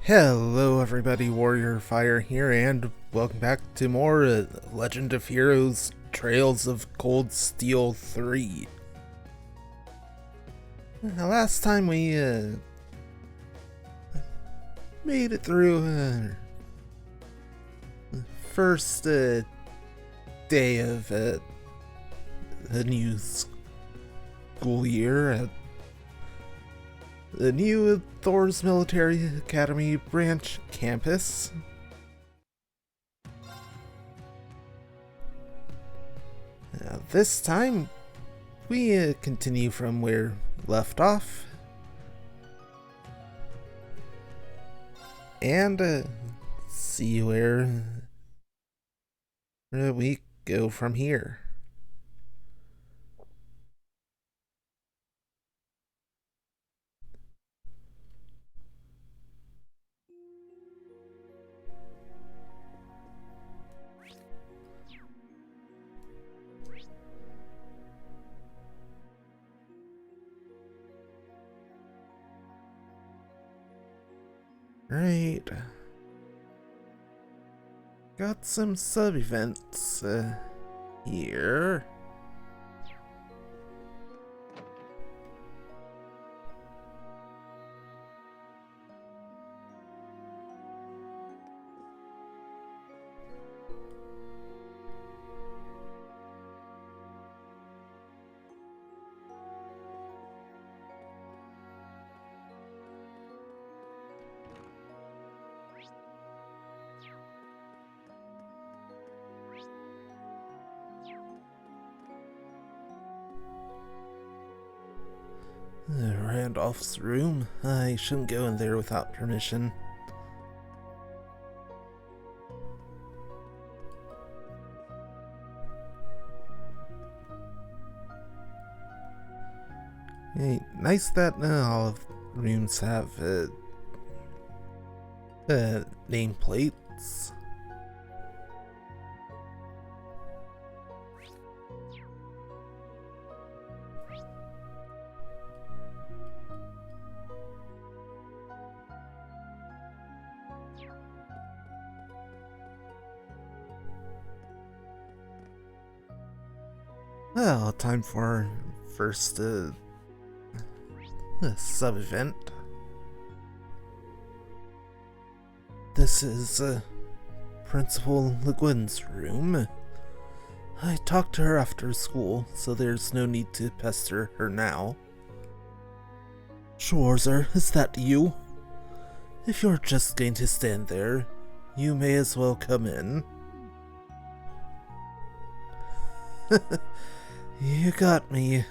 Hello everybody, Warrior Fire here, and welcome back to more Legend of Heroes Trails of Cold Steel 3. Last time we made it through the first day of the new school year at the new Thor's Military Academy branch campus. This time, we continue from where we left off, and see where we go from here. Right. Got some sub-events here. Randolph's room. I shouldn't go in there without permission. Hey, nice that all of the rooms have nameplates. Well, time for our first sub-event. This is Principal Le Guin's room. I talked to her after school, so there's no need to pester her now. Schwarzer, is that you? If you're just going to stand there, you may as well come in. You got me.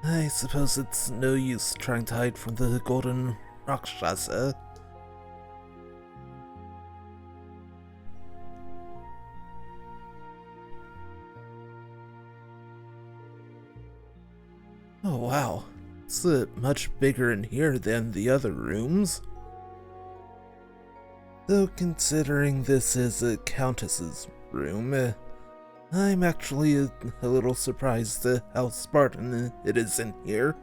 I suppose it's no use trying to hide from the Golden Rakshasa. Oh wow, it's much bigger in here than the other rooms. Though considering this is a Countess's room, I'm actually a little surprised at how Spartan it is in here.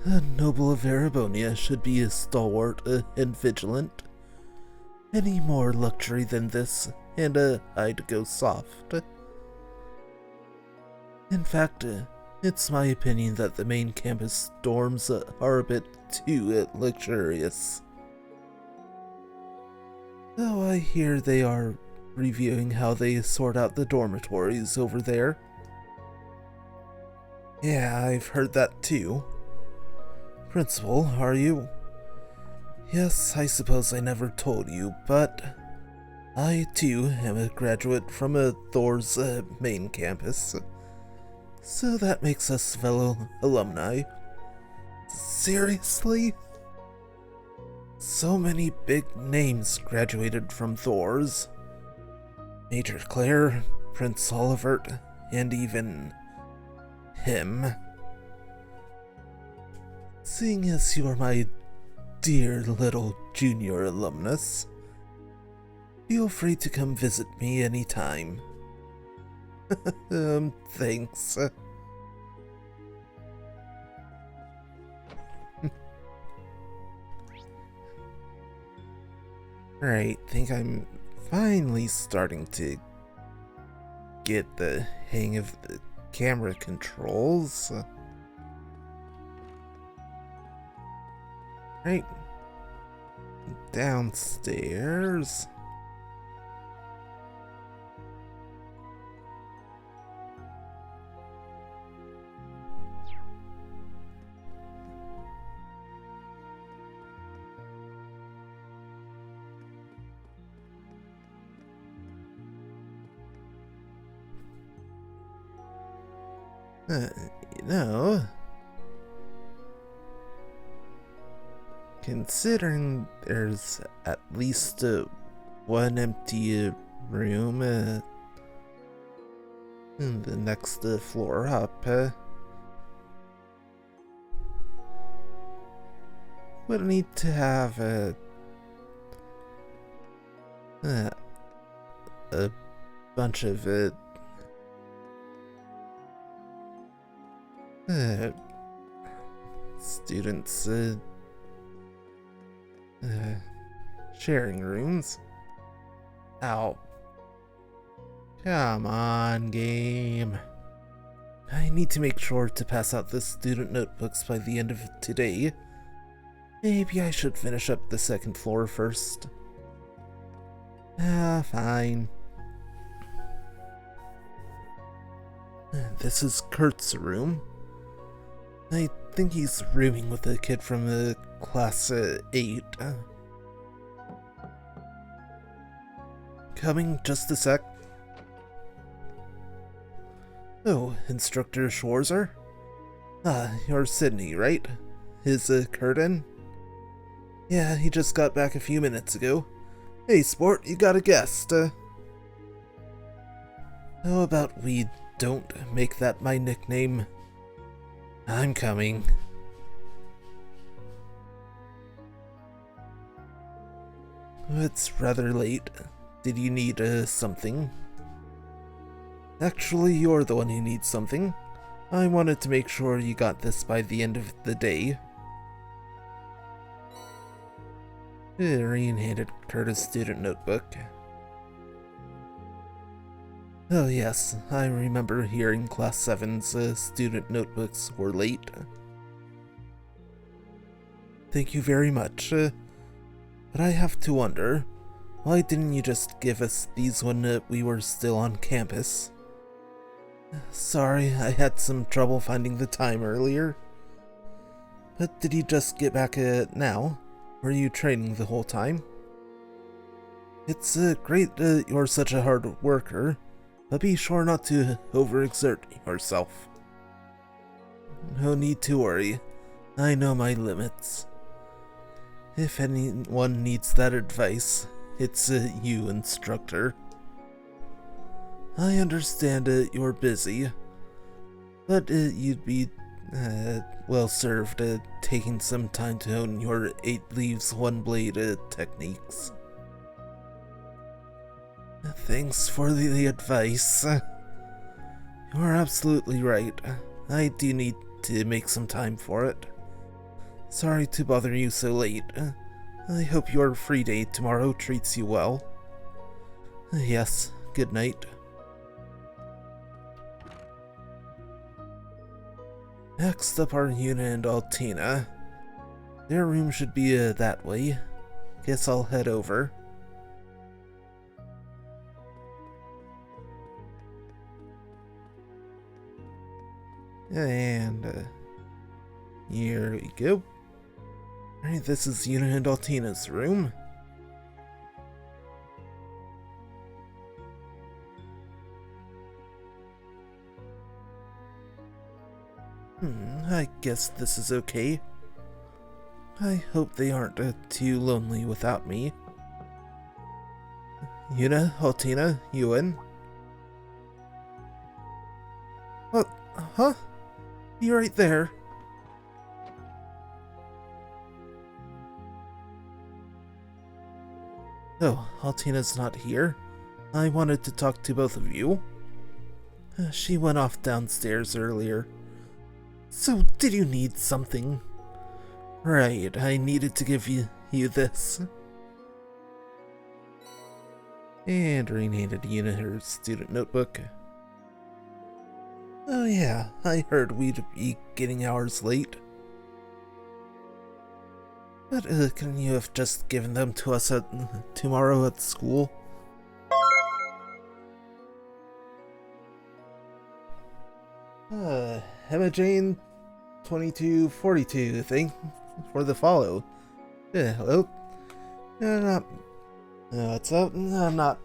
A noble of Erebonia should be a stalwart and vigilant. Any more luxury than this, and I'd go soft. In fact, it's my opinion that the main campus dorms are a bit too luxurious. Though I hear they are reviewing how they sort out the dormitories over there. Yeah, I've heard that too. Principal, are you? Yes, I suppose I never told you, but I too am a graduate from Thor's main campus. So that makes us fellow alumni. Seriously? So many big names graduated from Thor's. Major Claire, Prince Olivert, and even him. Seeing as you're my dear little junior alumnus, feel free to come visit me anytime. Thanks. Right, think I'm finally starting to get the hang of the camera controls. Right, downstairs. You know, considering there's at least one empty room in the next floor up, we'll need to have a bunch of students sharing rooms. Ow. Come on, game. I need to make sure to pass out the student notebooks by the end of today. Maybe I should finish up the second floor first. Fine. This is Kurt's room. I think he's rooming with a kid from class 8. Coming, just a sec. Oh, Instructor Schwarzer? You're Sydney, right? Is Kurt in? Yeah, he just got back a few minutes ago. Hey, sport, you got a guest. How about we don't make that my nickname? I'm coming. It's rather late. Did you need something? Actually, you're the one who needs something. I wanted to make sure you got this by the end of the day. Irene handed Kurt a student notebook. Oh yes, I remember hearing Class 7's student notebooks were late. Thank you very much, but I have to wonder, why didn't you just give us these when we were still on campus? Sorry, I had some trouble finding the time earlier. But did you just get back now? Were you training the whole time? It's great that you're such a hard worker, but be sure not to overexert yourself. No need to worry. I know my limits. If anyone needs that advice, it's you, Instructor. I understand you're busy, but you'd be well served taking some time to hone your 8 leaves, 1 blade techniques. Thanks for the advice. You're absolutely right. I do need to make some time for it. Sorry to bother you so late. I hope your free day tomorrow treats you well. Yes, good night. Next up are Yuna and Altina. Their room should be that way. Guess I'll head over. And here we go. Alright, this is Yuna and Altina's room. I guess this is okay. I hope they aren't too lonely without me. Yuna, Altina, you in? What? Huh? You're right there. Oh, Altina's not here. I wanted to talk to both of you. She went off downstairs earlier. So, did you need something? Right, I needed to give you this. And Doreen handed Yuna her student notebook. Oh yeah, I heard we'd be getting hours late. But couldn't you have just given them to us tomorrow at school? Emma Jane 2242 thing for the follow. Hello? What's up? Not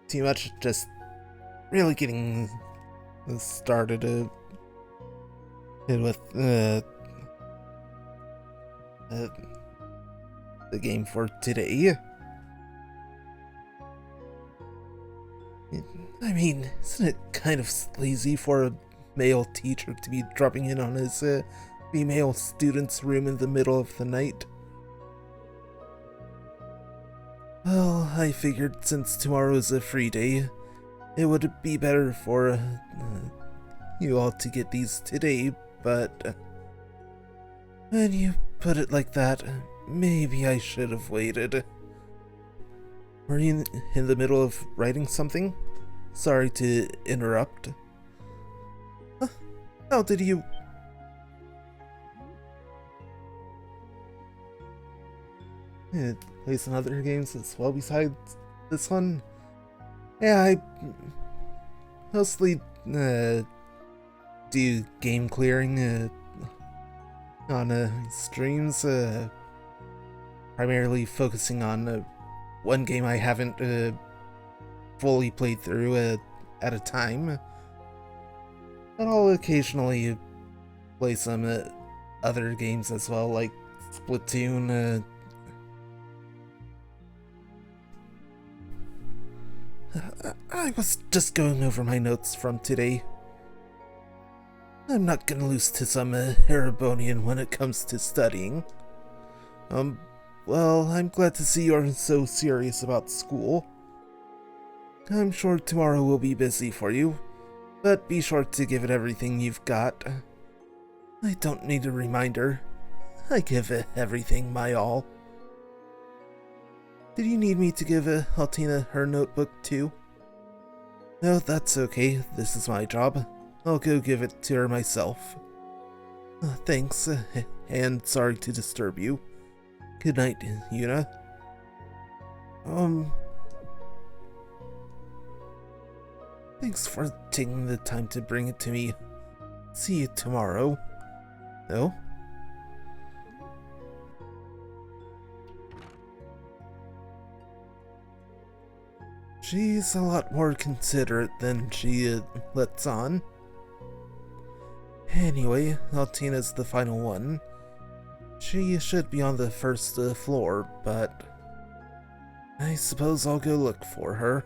too much, just really getting started with the game for today. I mean, isn't it kind of lazy for a male teacher to be dropping in on his female student's room in the middle of the night? Well, I figured since tomorrow is a free day, it would be better for you all to get these today, but when you put it like that, maybe I should have waited. Were you in the middle of writing something? Sorry to interrupt. How did you... play some other games as well besides this one? Yeah, I mostly do game clearing on streams, primarily focusing on one game I haven't fully played through at a time. But I'll occasionally play some other games as well, like Splatoon. I was just going over my notes from today. I'm not gonna lose to some Erebonian when it comes to studying. Well, I'm glad to see you're so serious about school. I'm sure tomorrow will be busy for you, but be sure to give it everything you've got. I don't need a reminder. I give it everything my all. Did you need me to give Altina her notebook too? No, that's okay. This is my job. I'll go give it to her myself. Thanks, and sorry to disturb you. Good night, Yuna. Thanks for taking the time to bring it to me. See you tomorrow. No? She's a lot more considerate than she lets on. Anyway, Altina's the final one. She should be on the first floor, but I suppose I'll go look for her.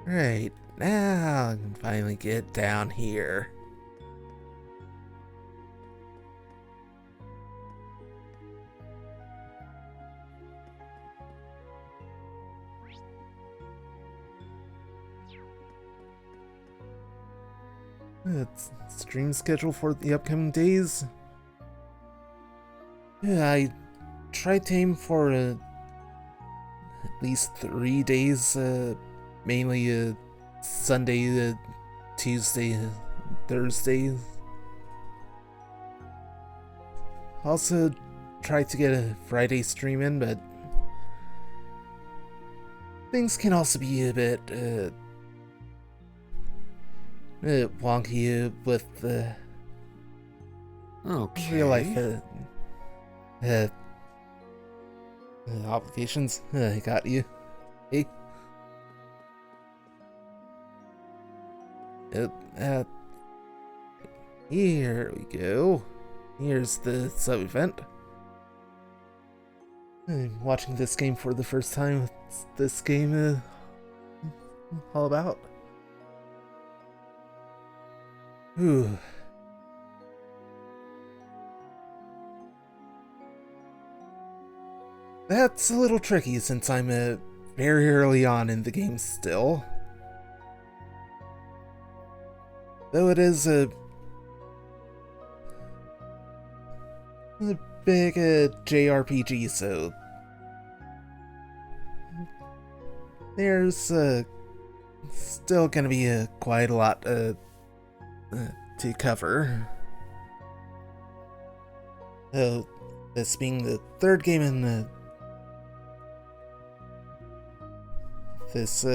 Right, now I can finally get down here. It's stream schedule for the upcoming days. Yeah, I tried to aim for at least 3 days, mainly Sunday, Tuesday, Thursday. Also tried to get a Friday stream in, but things can also be a bit wonky with real life obligations. I got you. Hey. Here we go. Here's the sub-event. I'm watching this game for the first time. What's this game all about? Ooh. That's a little tricky since I'm very early on in the game still. Though it is big JRPG, so there's still gonna be quite a lot to cover. This being the third game in this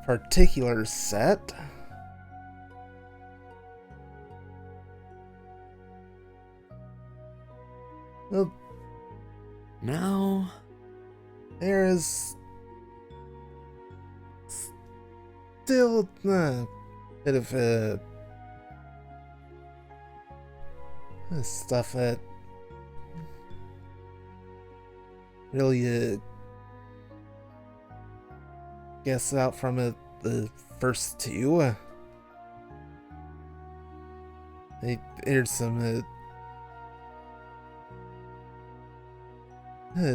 particular set. Well, now there is still a bit of stuff that really guess out from the first two. There's some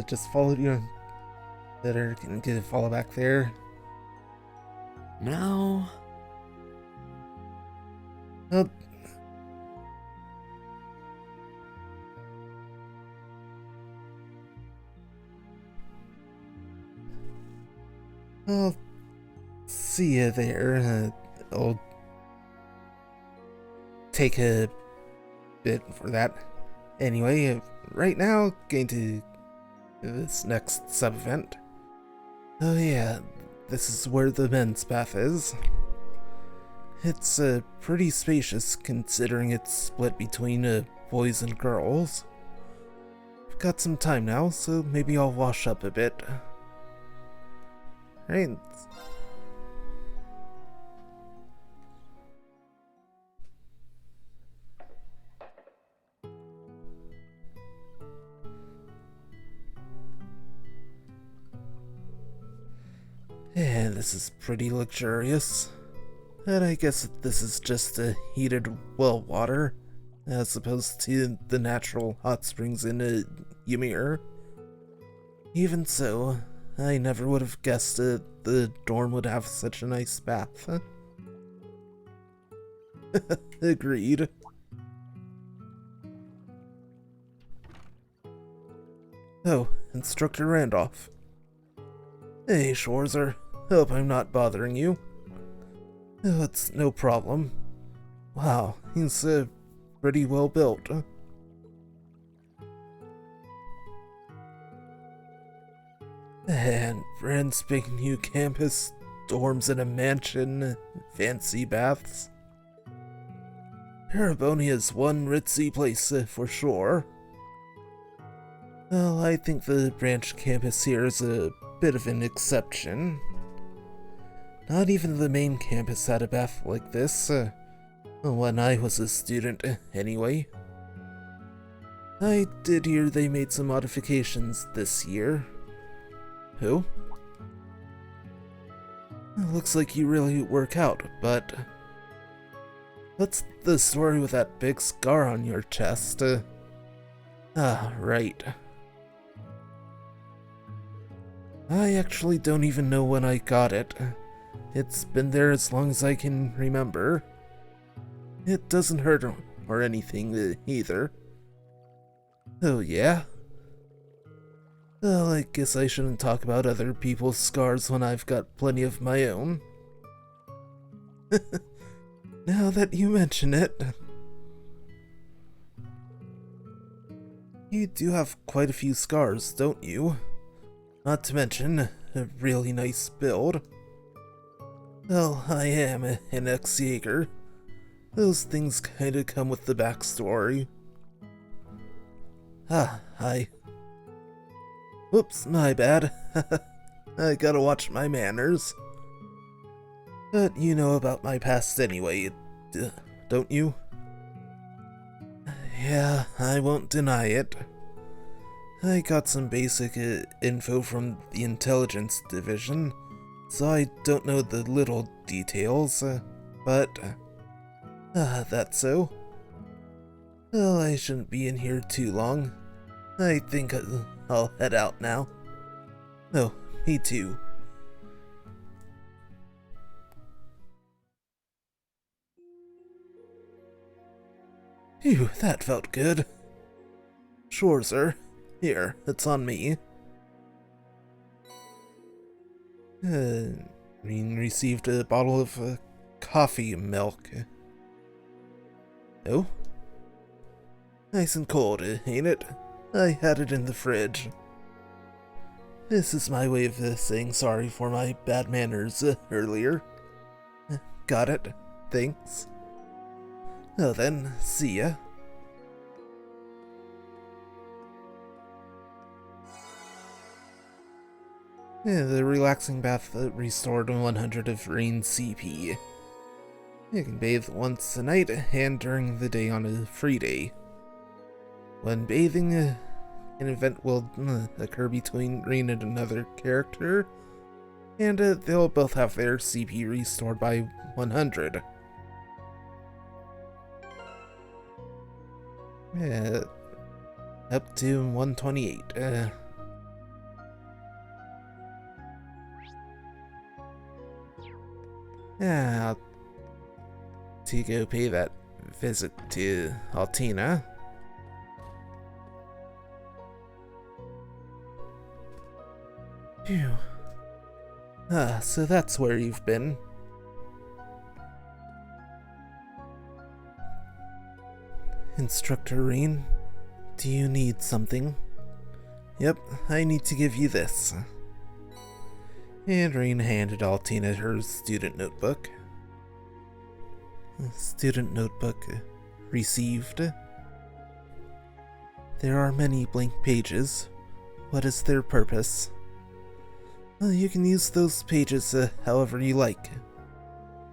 just follow, that are gonna follow back there. Now, well, I'll see you there. I'll take a bit for that. Anyway, right now, going to this next sub-event. Oh yeah, this is where the men's bath is. It's pretty spacious considering it's split between boys and girls. I've got some time now, so maybe I'll wash up a bit. Right. And this is pretty luxurious. And I guess this is just heated well water, as opposed to the natural hot springs in Ymir. Even so, I never would have guessed the dorm would have such a nice bath. Agreed. Oh, Instructor Randolph. Hey, Schwarzer. Hope I'm not bothering you. Oh, it's no problem. Wow, he's pretty well built. And brand spanking new campus, dorms in a mansion, fancy baths. Terrabonia one ritzy place for sure. Well, I think the branch campus here is a bit of an exception. Not even the main campus had a bath like this, when I was a student, anyway. I did hear they made some modifications this year. Who? Looks like you really work out, but what's the story with that big scar on your chest? Right. I actually don't even know when I got it. It's been there as long as I can remember. It doesn't hurt or anything either. Oh yeah? Well, I guess I shouldn't talk about other people's scars when I've got plenty of my own. Now that you mention it. You do have quite a few scars, don't you? Not to mention, a really nice build. Well, I am an ex-Jaeger. Those things kinda come with the backstory. Hi. Whoops, my bad. I gotta watch my manners. But you know about my past anyway, don't you? Yeah, I won't deny it. I got some basic info from the intelligence division, so I don't know the little details, but that's so. Well, I shouldn't be in here too long. I think I'll head out now. Oh, me too. Phew, that felt good. Sure, sir. Here, it's on me. Green received a bottle of coffee milk. Oh? Nice and cold, ain't it? I had it in the fridge. This is my way of saying sorry for my bad manners earlier. Got it? Thanks. Well then, see ya. The relaxing bath restored 100 of Rain CP. You can bathe once a night and during the day on a free day. When bathing, an event will occur between Rain and another character, and they'll both have their CP restored by 100. Up to 128. To go pay that visit to Altina. Phew. So that's where you've been. Instructor Rain, do you need something? Yep, I need to give you this. And Rain handed Altina her student notebook. Student notebook received. There are many blank pages. What is their purpose? You can use those pages however you like.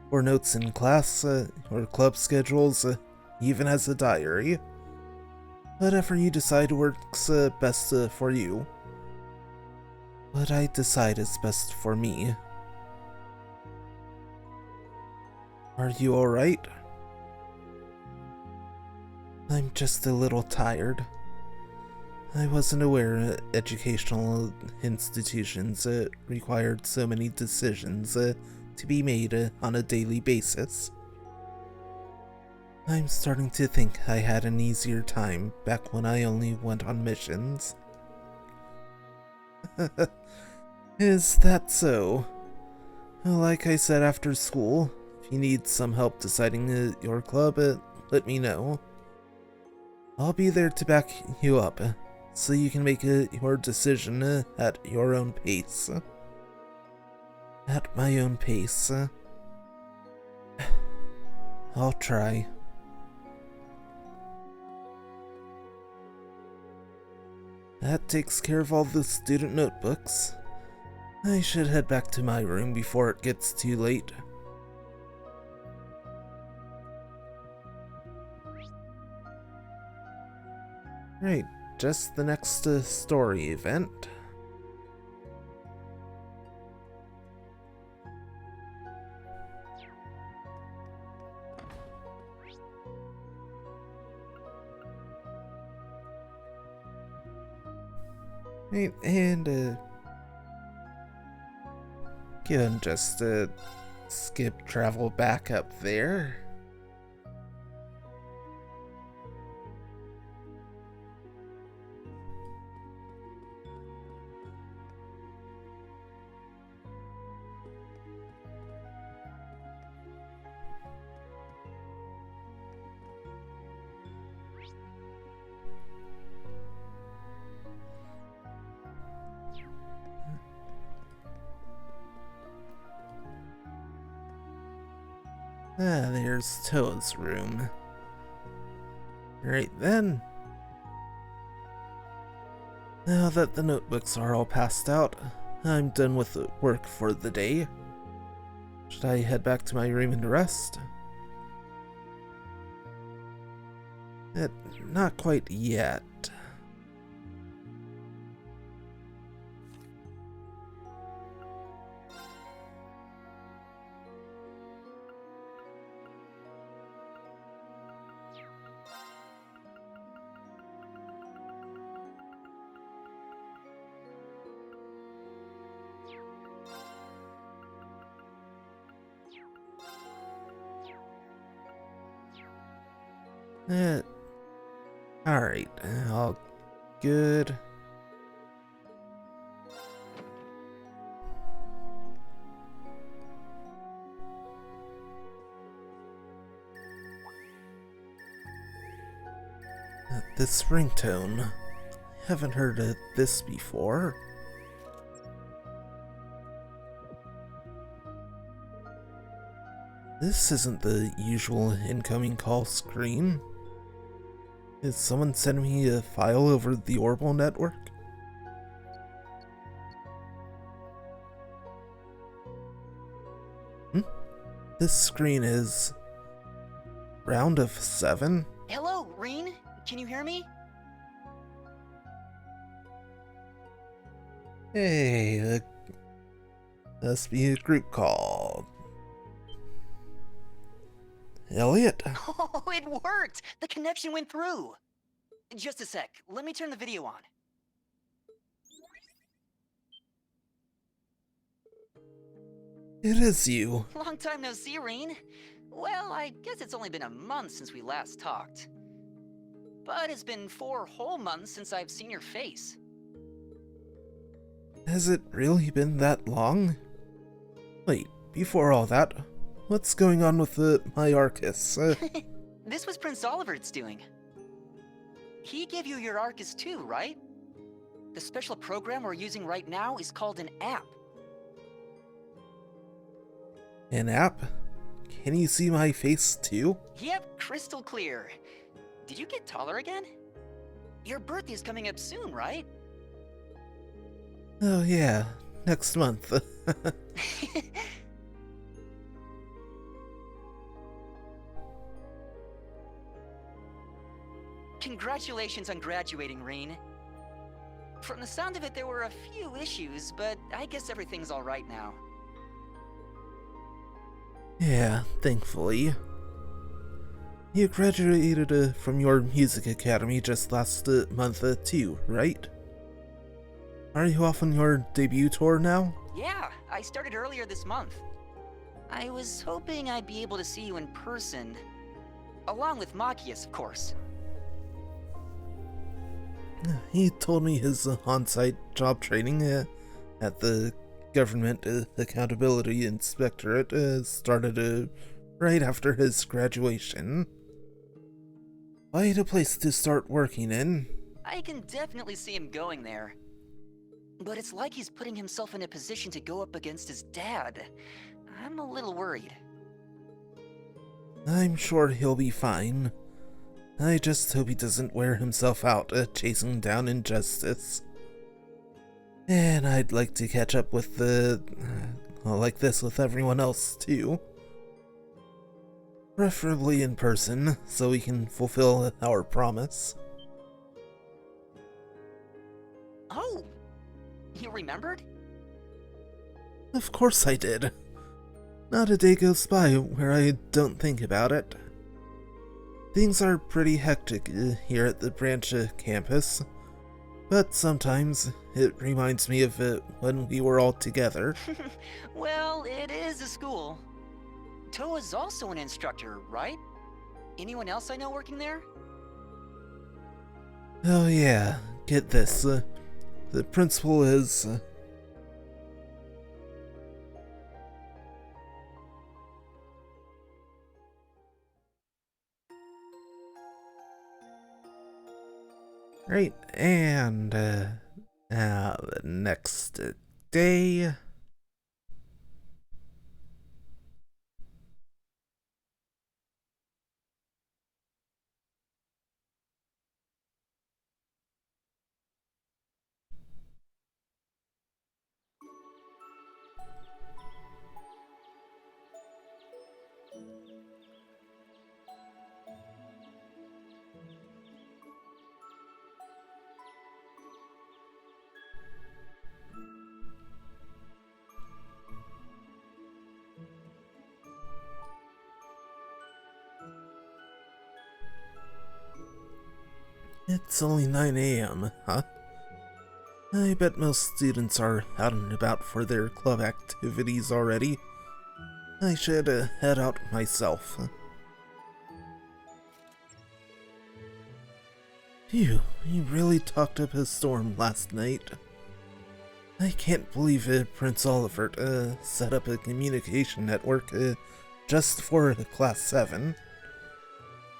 For notes in class, or club schedules, even as a diary. Whatever you decide works best for you. What I decide is best for me. Are you alright? I'm just a little tired. I wasn't aware educational institutions required so many decisions to be made on a daily basis. I'm starting to think I had an easier time back when I only went on missions. Is that so? Like I said after school, if you need some help deciding your club, let me know. I'll be there to back you up, so you can make your decision at your own pace. At my own pace. I'll try. That takes care of all the student notebooks. I should head back to my room before it gets too late. Right, just the next story event. Right, and can just skip travel back up there. There's Toad's room. Right then. Now that the notebooks are all passed out, I'm done with the work for the day. Should I head back to my room and rest? Not quite yet. Alright, I'll good. This ringtone. Haven't heard of this before. This isn't the usual incoming call screen. Is someone sending me a file over the Orbital network? This screen is... round of 7? Hello, Reen? Can you hear me? Hey, must be a group call. Elliot? Oh, it worked! The connection went through! Just a sec, let me turn the video on. It is you. Long time no see, Reen. Well, I guess it's only been a month since we last talked. But it's been 4 whole months since I've seen your face. Has it really been that long? Wait, before all that, what's going on with my Arcus? This was Prince Oliver's doing. He gave you your Arcus too, right? The special program we're using right now is called an app. An app? Can you see my face too? Yep, crystal clear. Did you get taller again? Your birthday's coming up soon, right? Oh yeah, next month. Congratulations on graduating, Reen. From the sound of it, there were a few issues, but I guess everything's all right now. Yeah, thankfully. You graduated from your music academy just last month too, right? Are you off on your debut tour now? Yeah, I started earlier this month. I was hoping I'd be able to see you in person. Along with Machias, of course. He told me his on-site job training at the Government Accountability Inspectorate started right after his graduation. Quite a place to start working in. I can definitely see him going there. But it's like he's putting himself in a position to go up against his dad. I'm a little worried. I'm sure he'll be fine. I just hope he doesn't wear himself out chasing down injustice. And I'd like to catch up with like this with everyone else too. Preferably in person, so we can fulfill our promise. Oh! You remembered? Of course I did. Not a day goes by where I don't think about it. Things are pretty hectic here at the branch campus, but sometimes it reminds me of it when we were all together. Well, it is a school. Toa's also an instructor, right? Anyone else I know working there? Oh yeah, get this. The principal is... Right, and the next day... It's only 9 AM, huh? I bet most students are out and about for their club activities already. I should head out myself. You really talked up a storm last night. I can't believe Prince Oliver set up a communication network just for Class 7.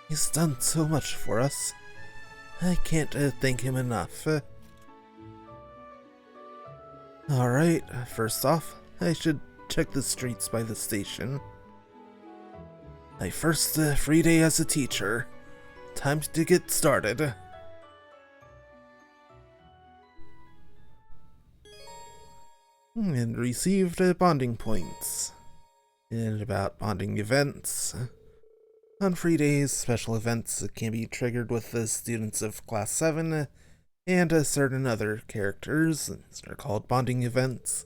He's done so much for us. I can't thank him enough. Alright, first off, I should check the streets by the station. My first free day as a teacher. Time to get started. And received bonding points. And about bonding events. On free days, special events can be triggered with the students of Class 7 and certain other characters. They're called bonding events.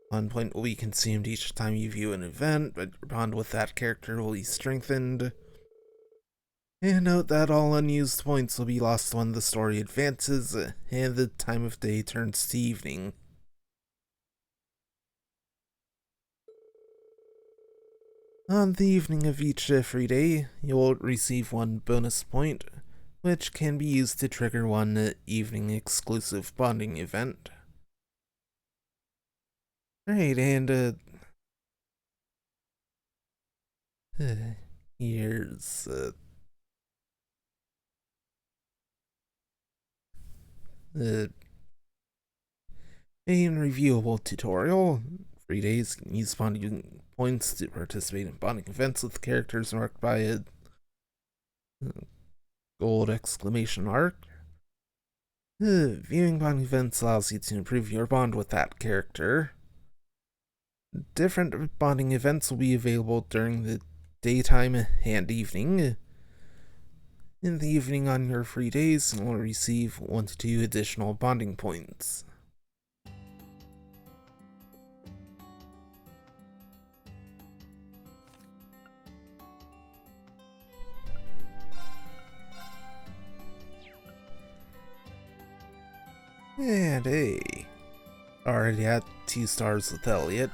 1 point will be consumed each time you view an event, but your bond with that character will be strengthened. And note that all unused points will be lost when the story advances and the time of day turns to evening. On the evening of each free day, you will receive 1 bonus point, which can be used to trigger 1 evening exclusive bonding event. Right, and here's the main reviewable tutorial. Free days can use bonding points to participate in bonding events with characters marked by a gold exclamation mark. Viewing bonding events allows you to improve your bond with that character. Different bonding events will be available during the daytime and evening. In the evening on your free days, you will receive 1 to 2 additional bonding points. And hey, already at 2 stars with Elliot.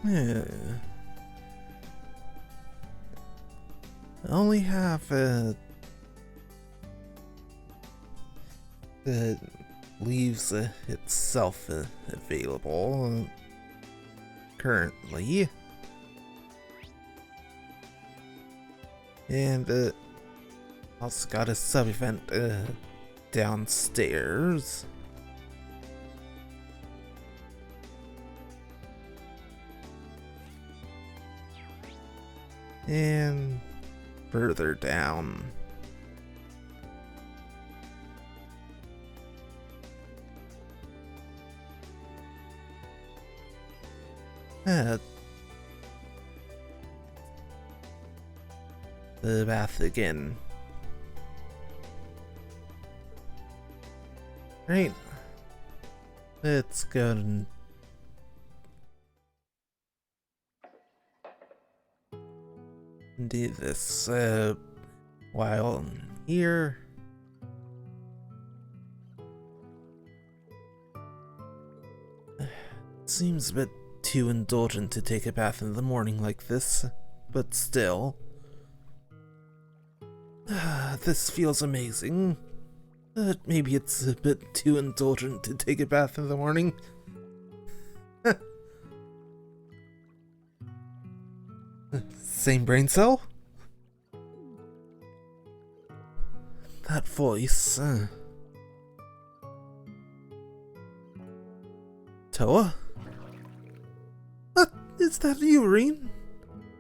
I only have the leaves itself available currently, and also got a sub event downstairs. And further down. The bath again. Right. Let's go and do this while I'm here. Seems a bit too indulgent to take a bath in the morning like this, but still. This feels amazing. But maybe it's a bit too indulgent to take a bath in the morning. Same brain cell? That voice. Toa? What? Is that you, Reen?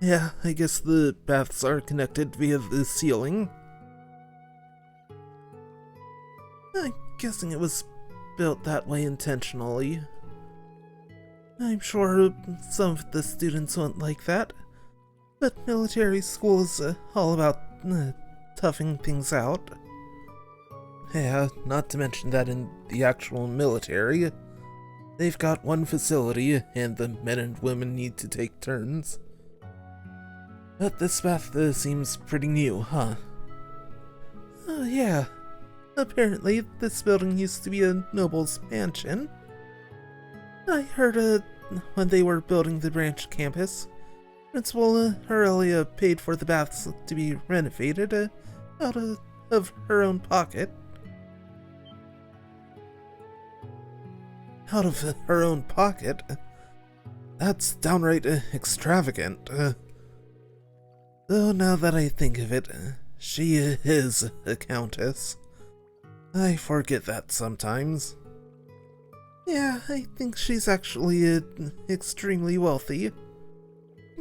Yeah, I guess the baths are connected via the ceiling. I'm guessing it was built that way intentionally. I'm sure some of the students won't like that. But military school is all about toughing things out. Yeah, not to mention that in the actual military, they've got one facility and the men and women need to take turns. But this bath seems pretty new, huh? Oh, yeah. Apparently, this building used to be a noble's mansion. I heard when they were building the branch campus, Principal Aurelia paid for the baths to be renovated out of her own pocket. Out of her own pocket? That's downright extravagant. Though now that I think of it, she is a countess. I forget that sometimes. Yeah, I think she's actually extremely wealthy.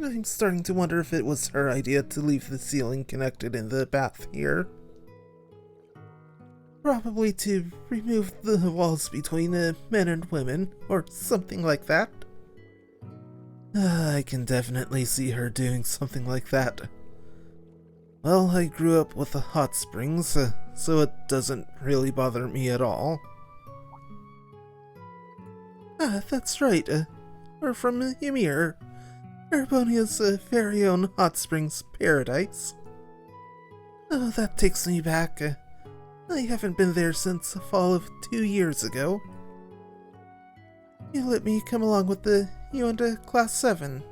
I'm starting to wonder if it was her idea to leave the ceiling connected in the bath here. Probably to remove the walls between men and women, or something like that. I can definitely see her doing something like that. Well, I grew up with the hot springs, so it doesn't really bother me at all. Ah, that's right. We're from Ymir, Arbonia's very own hot springs paradise. Oh, that takes me back. I haven't been there since the fall of 2 years ago. You let me come along with you and Class 7.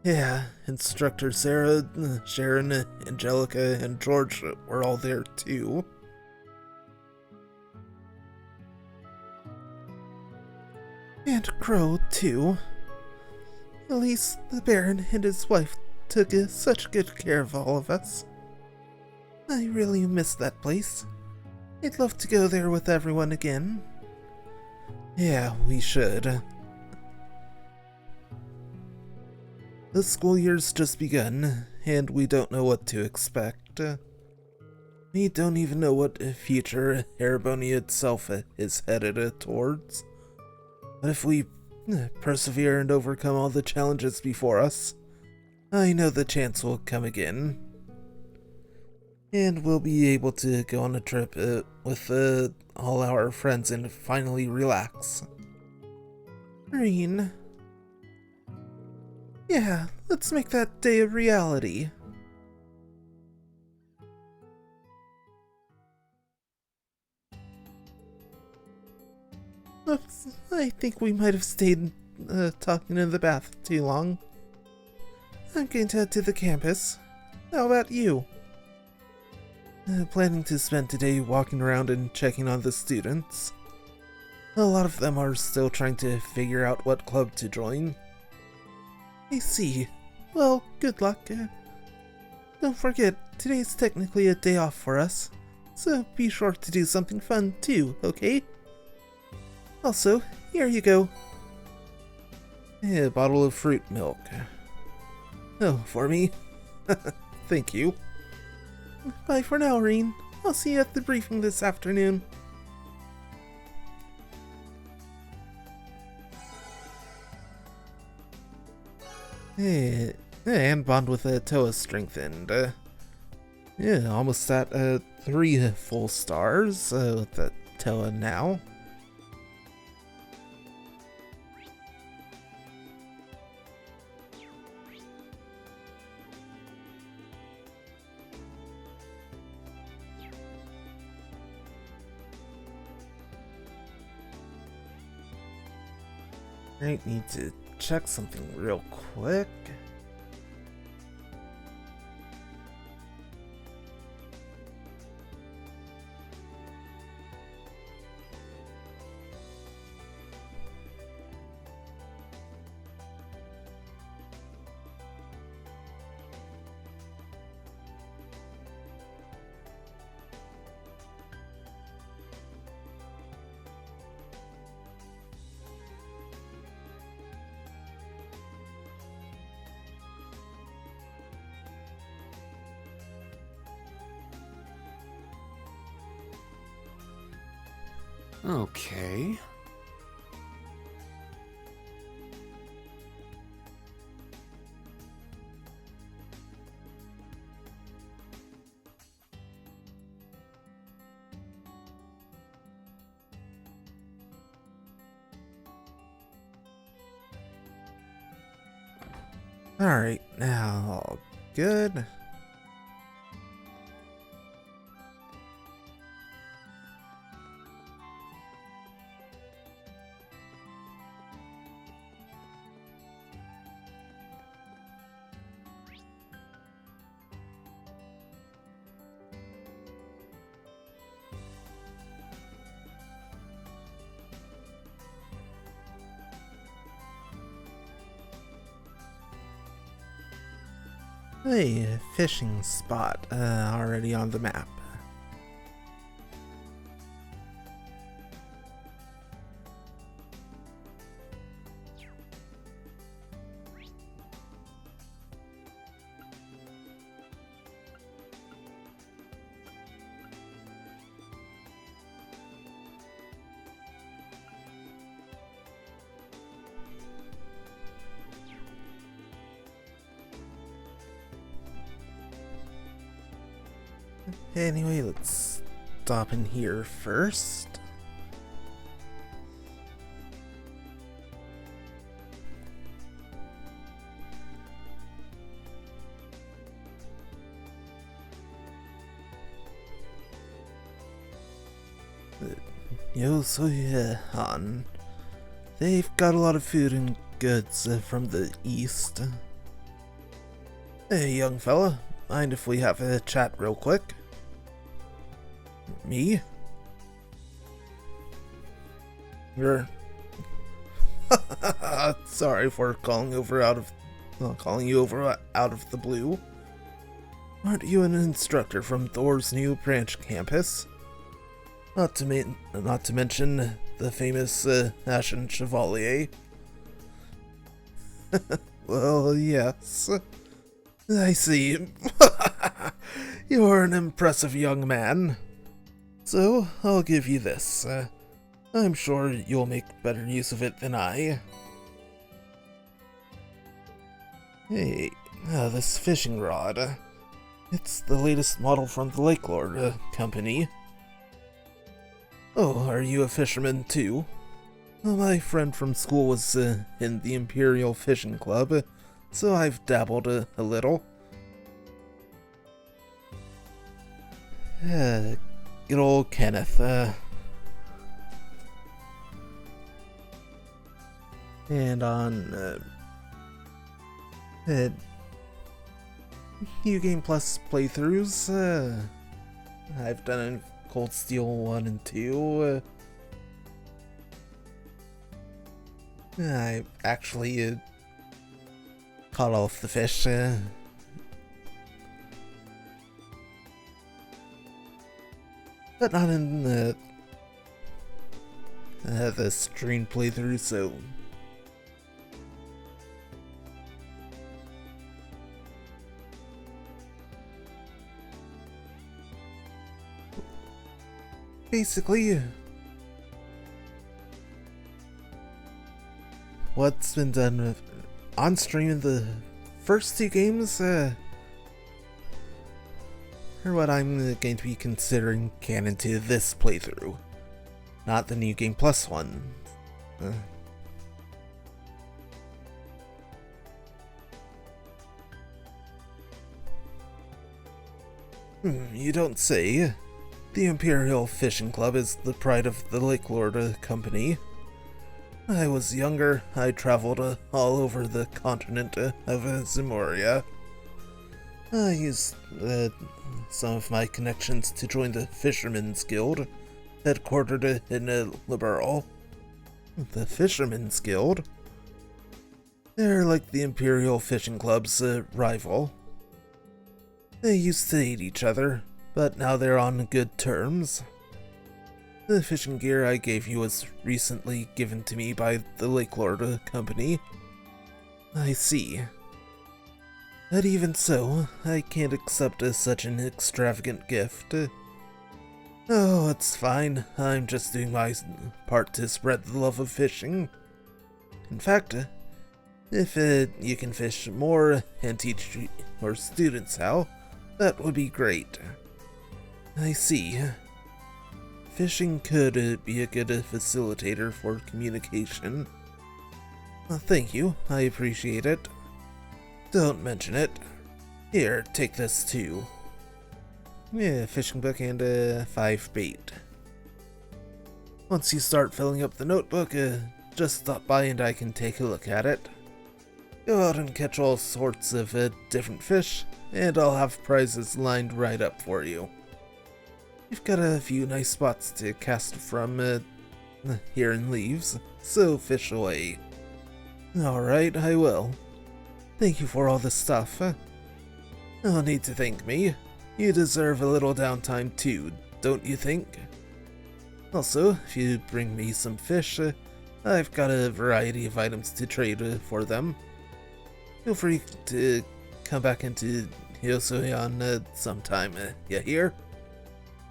Yeah, Instructor Sarah, Sharon, Angelica, and George were all there too. And Crow, too. At least the Baron and his wife took such good care of all of us. I really miss that place. I'd love to go there with everyone again. Yeah, we should. The school year's just begun, and we don't know what to expect. We don't even know what future Arabonia itself is headed towards. But if we persevere and overcome all the challenges before us, I know the chance will come again. And we'll be able to go on a trip with all our friends and finally relax. Green. Yeah, let's make that day a reality. Oops, I think we might have stayed talking in the bath too long. I'm going to head to the campus. How about you? Planning to spend today walking around and checking on the students. A lot of them are still trying to figure out what club to join. I see. Well, good luck. Don't forget, today's technically a day off for us, so be sure to do something fun too, okay? Also, here you go. A bottle of fruit milk. Oh, for me? Thank you. Bye for now, Reen. I'll see you at the briefing this afternoon. And bond with Toa strengthened. Yeah, almost at 3 full stars with the Toa now. I need to check something real quick. Okay. Alright, now all good. Hey, fishing spot already on the map. Anyway, let's stop in here first. So yeah, Han. They've got a lot of food and goods from the east. Hey, young fella, mind if we have a chat real quick? Me? You're... Sorry for calling you over out of the blue. Aren't you an instructor from Thor's new branch campus? Not to mention the famous Ashen Chevalier. Well, yes. I see. You're an impressive young man. So, I'll give you this. I'm sure you'll make better use of it than I. Hey, this fishing rod. It's the latest model from the Lake Lord company. Oh, are you a fisherman too? Well, my friend from school was in the Imperial Fishing Club, so I've dabbled a little. Good old Kenneth. And on New Game Plus playthroughs, I've done Cold Steel 1 and 2. I actually caught off the fish. But not in the stream playthrough, so... Basically, what's been done on stream in the first two games are what I'm going to be considering canon to this playthrough, not the New Game Plus one. You don't say. The Imperial Fishing Club is the pride of the Lake Lord company. I was younger, I traveled all over the continent of Zemoria. I used some of my connections to join the Fishermen's Guild, headquartered in Liberal. The Fishermen's Guild? They're like the Imperial Fishing Club's rival. They used to hate each other, but now they're on good terms. The fishing gear I gave you was recently given to me by the Lake Lord company. I see. But even so, I can't accept such an extravagant gift. Oh, it's fine. I'm just doing my part to spread the love of fishing. In fact, if you can fish more and teach your students how, that would be great. I see. Fishing could be a good facilitator for communication. Thank you, I appreciate it. Don't mention it. Here, take this too. Yeah, fishing book and 5 bait. Once you start filling up the notebook, just stop by and I can take a look at it. Go out and catch all sorts of different fish, and I'll have prizes lined right up for you. You've got a few nice spots to cast from here in Leaves, so fish away. Alright, I will. Thank you for all the stuff. No need to thank me. You deserve a little downtime too, don't you think? Also, if you bring me some fish, I've got a variety of items to trade for them. Feel free to come back into Yosoyan sometime, you hear?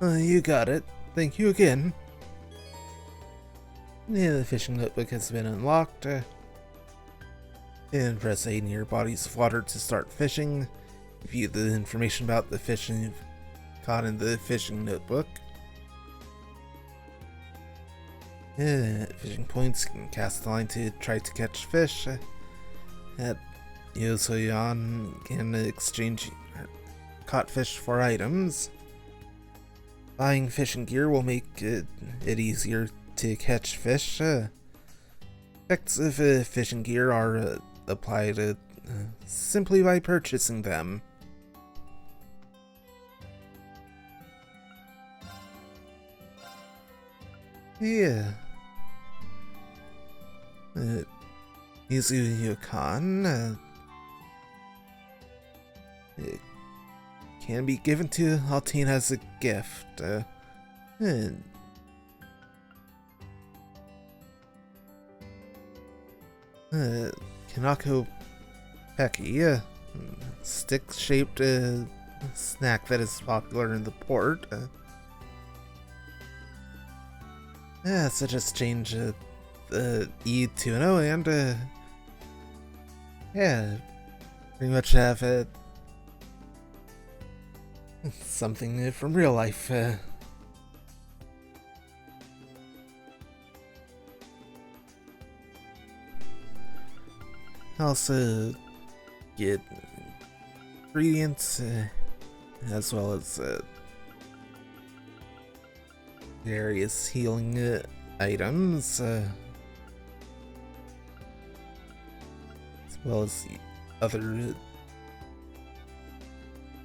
You got it. Thank you again. Yeah, the fishing notebook has been unlocked. And press A near bodies of water to start fishing. View the information about the fish you've caught in the fishing notebook. Fishing points, you can cast the line to try to catch fish. At Yosoyan, can exchange caught fish for items. Buying fishing gear will make it easier to catch fish. Effects of fishing gear are applied simply by purchasing them. Yeah. Yuzuyukan. It can be given to Altine as a gift. Kanako Peki, stick-shaped snack that is popular in the port. So just change the E to an O and yeah, pretty much have something from real life. Also get ingredients as well as various healing items, as well as other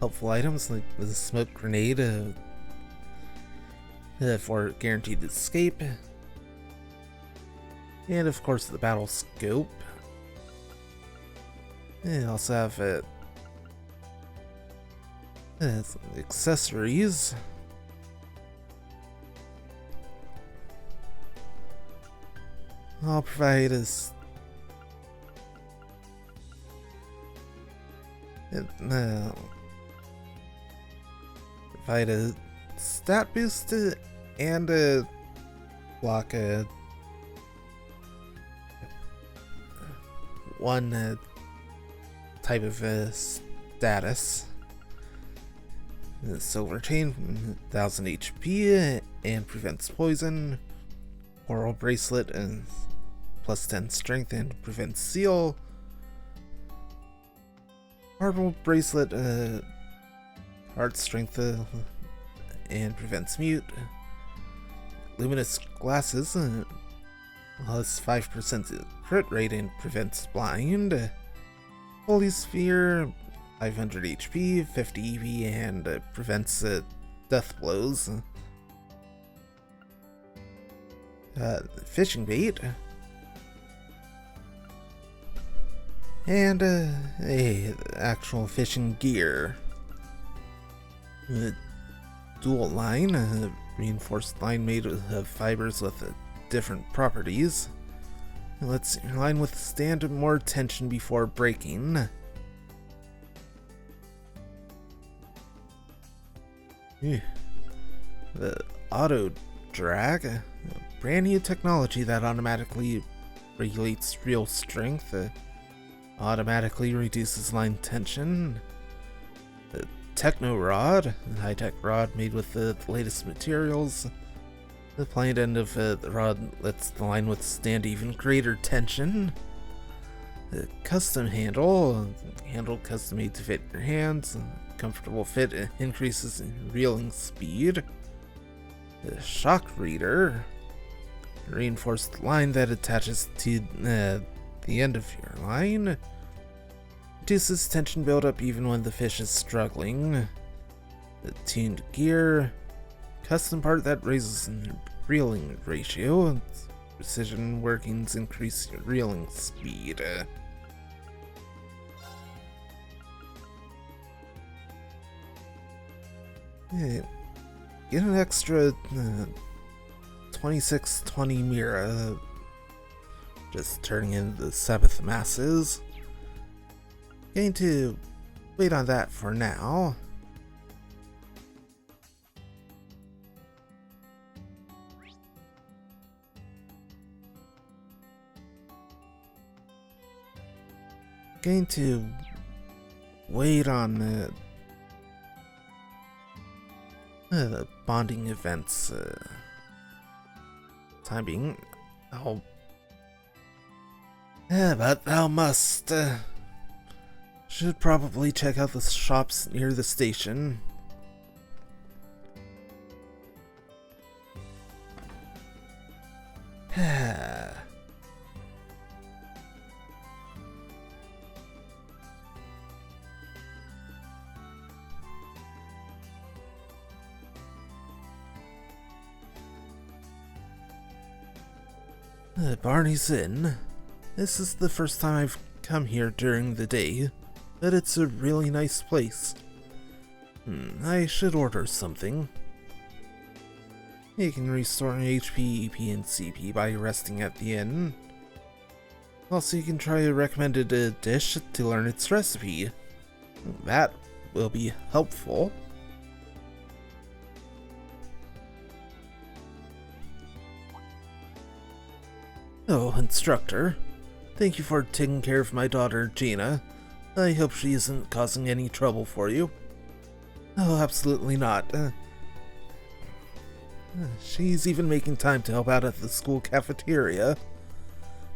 helpful items like the smoke grenade for guaranteed escape, and of course the battle scope. And also have accessories. I'll provide us provide a stat boost and a block one type of status. The silver chain, 1000 HP and prevents poison. Coral bracelet and plus 10 strength and prevents seal. Marble bracelet, heart strength and prevents mute. Luminous glasses, plus 5% crit rate and prevents blind. Holy sphere, 500 HP, 50 EV and prevents death blows. Fishing bait. And actual fishing gear. Dual line, reinforced line made of fibers with different properties. Let's your line withstand more tension before breaking. The auto drag, brand new technology that automatically regulates reel strength, automatically reduces line tension. The Techno Rod, high-tech rod made with the latest materials. The pliant end of the rod lets the line withstand even greater tension. A custom handle custom made to fit your hands. Comfortable fit increases in reeling speed. The shock reader, a reinforced line that attaches to the end of your line. Reduces tension buildup even when the fish is struggling. The tuned gear, custom part that raises the reeling ratio. Precision workings increase your reeling speed. Get an extra 2620 Mira. Just turning in the Sabbath masses. Going to wait on that for now. Going to wait on the bonding events. Time being, but thou must. Should probably check out the shops near the station. Barney's Inn. This is the first time I've come here during the day, but it's a really nice place. I should order something. You can restore HP, EP, and CP by resting at the inn. Also, you can try a recommended dish to learn its recipe. That will be helpful. Oh, instructor. Thank you for taking care of my daughter, Gina. I hope she isn't causing any trouble for you. Oh, absolutely not. She's even making time to help out at the school cafeteria.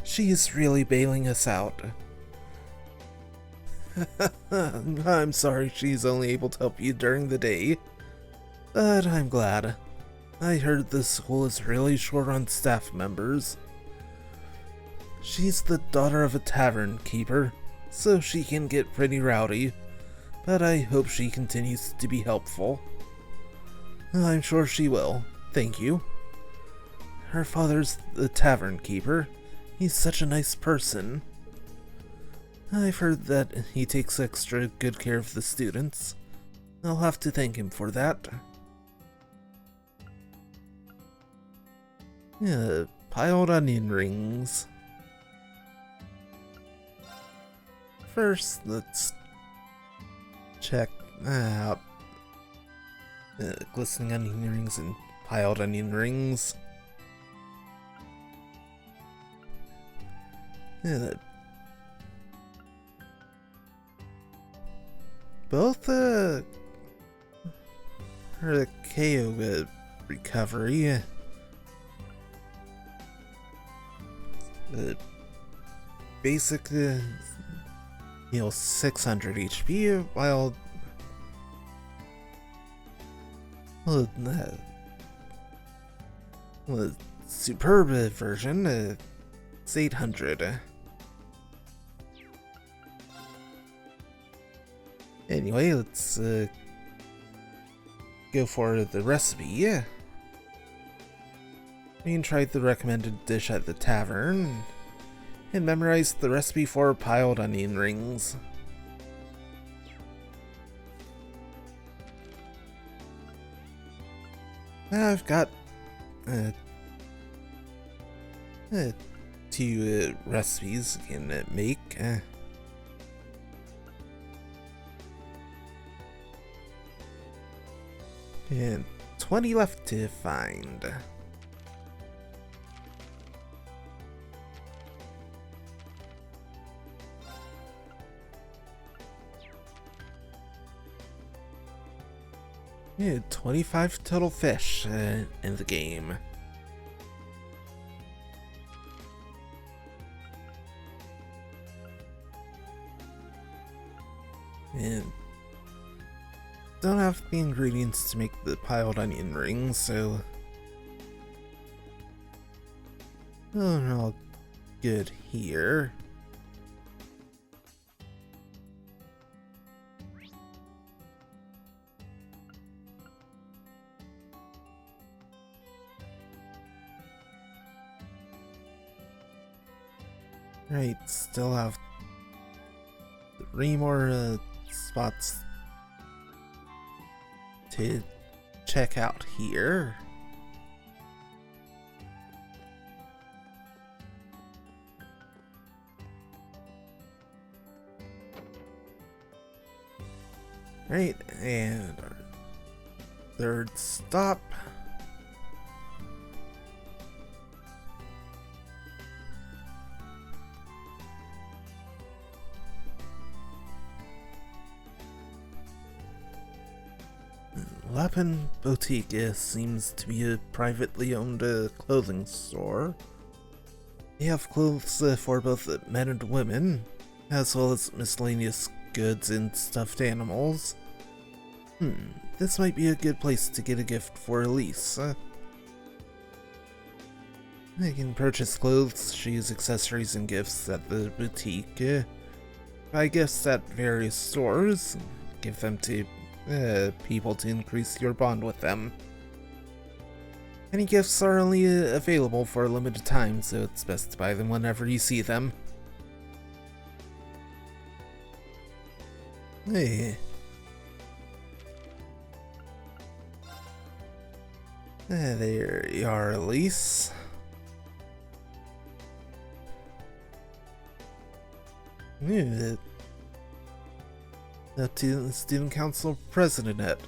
She's really bailing us out. I'm sorry she's only able to help you during the day, but I'm glad. I heard the school is really short on staff members. She's the daughter of a tavern keeper, so she can get pretty rowdy, but I hope she continues to be helpful. I'm sure she will, thank you. Her father's the tavern keeper. He's such a nice person. I've heard that he takes extra good care of the students. I'll have to thank him for that. Piled onion rings. First, let's check out glistening onion rings and piled onion rings. Both are a KO recovery. Basic heal 600 HP, while the superb version it's 800. Anyway, let's go for the recipe. We can try the recommended dish at the tavern and memorize the recipe for piled onion rings. I've got two recipes you can make. And 20 left to find. Yeah, 25 total fish in the game. And don't have the ingredients to make the piled onion rings, so all good here. Right, still have 3 more spots to check out here. Right, and our third stop. Lapin Boutique seems to be a privately owned clothing store. They have clothes for both men and women, as well as miscellaneous goods and stuffed animals. This might be a good place to get a gift for Elise. I can purchase clothes, shoes, accessories, and gifts at the boutique. Buy gifts at various stores, give them to people to increase your bond with them. Any gifts are only available for a limited time, so it's best to buy them whenever you see them. Hey. There you are, Elise. The student council president at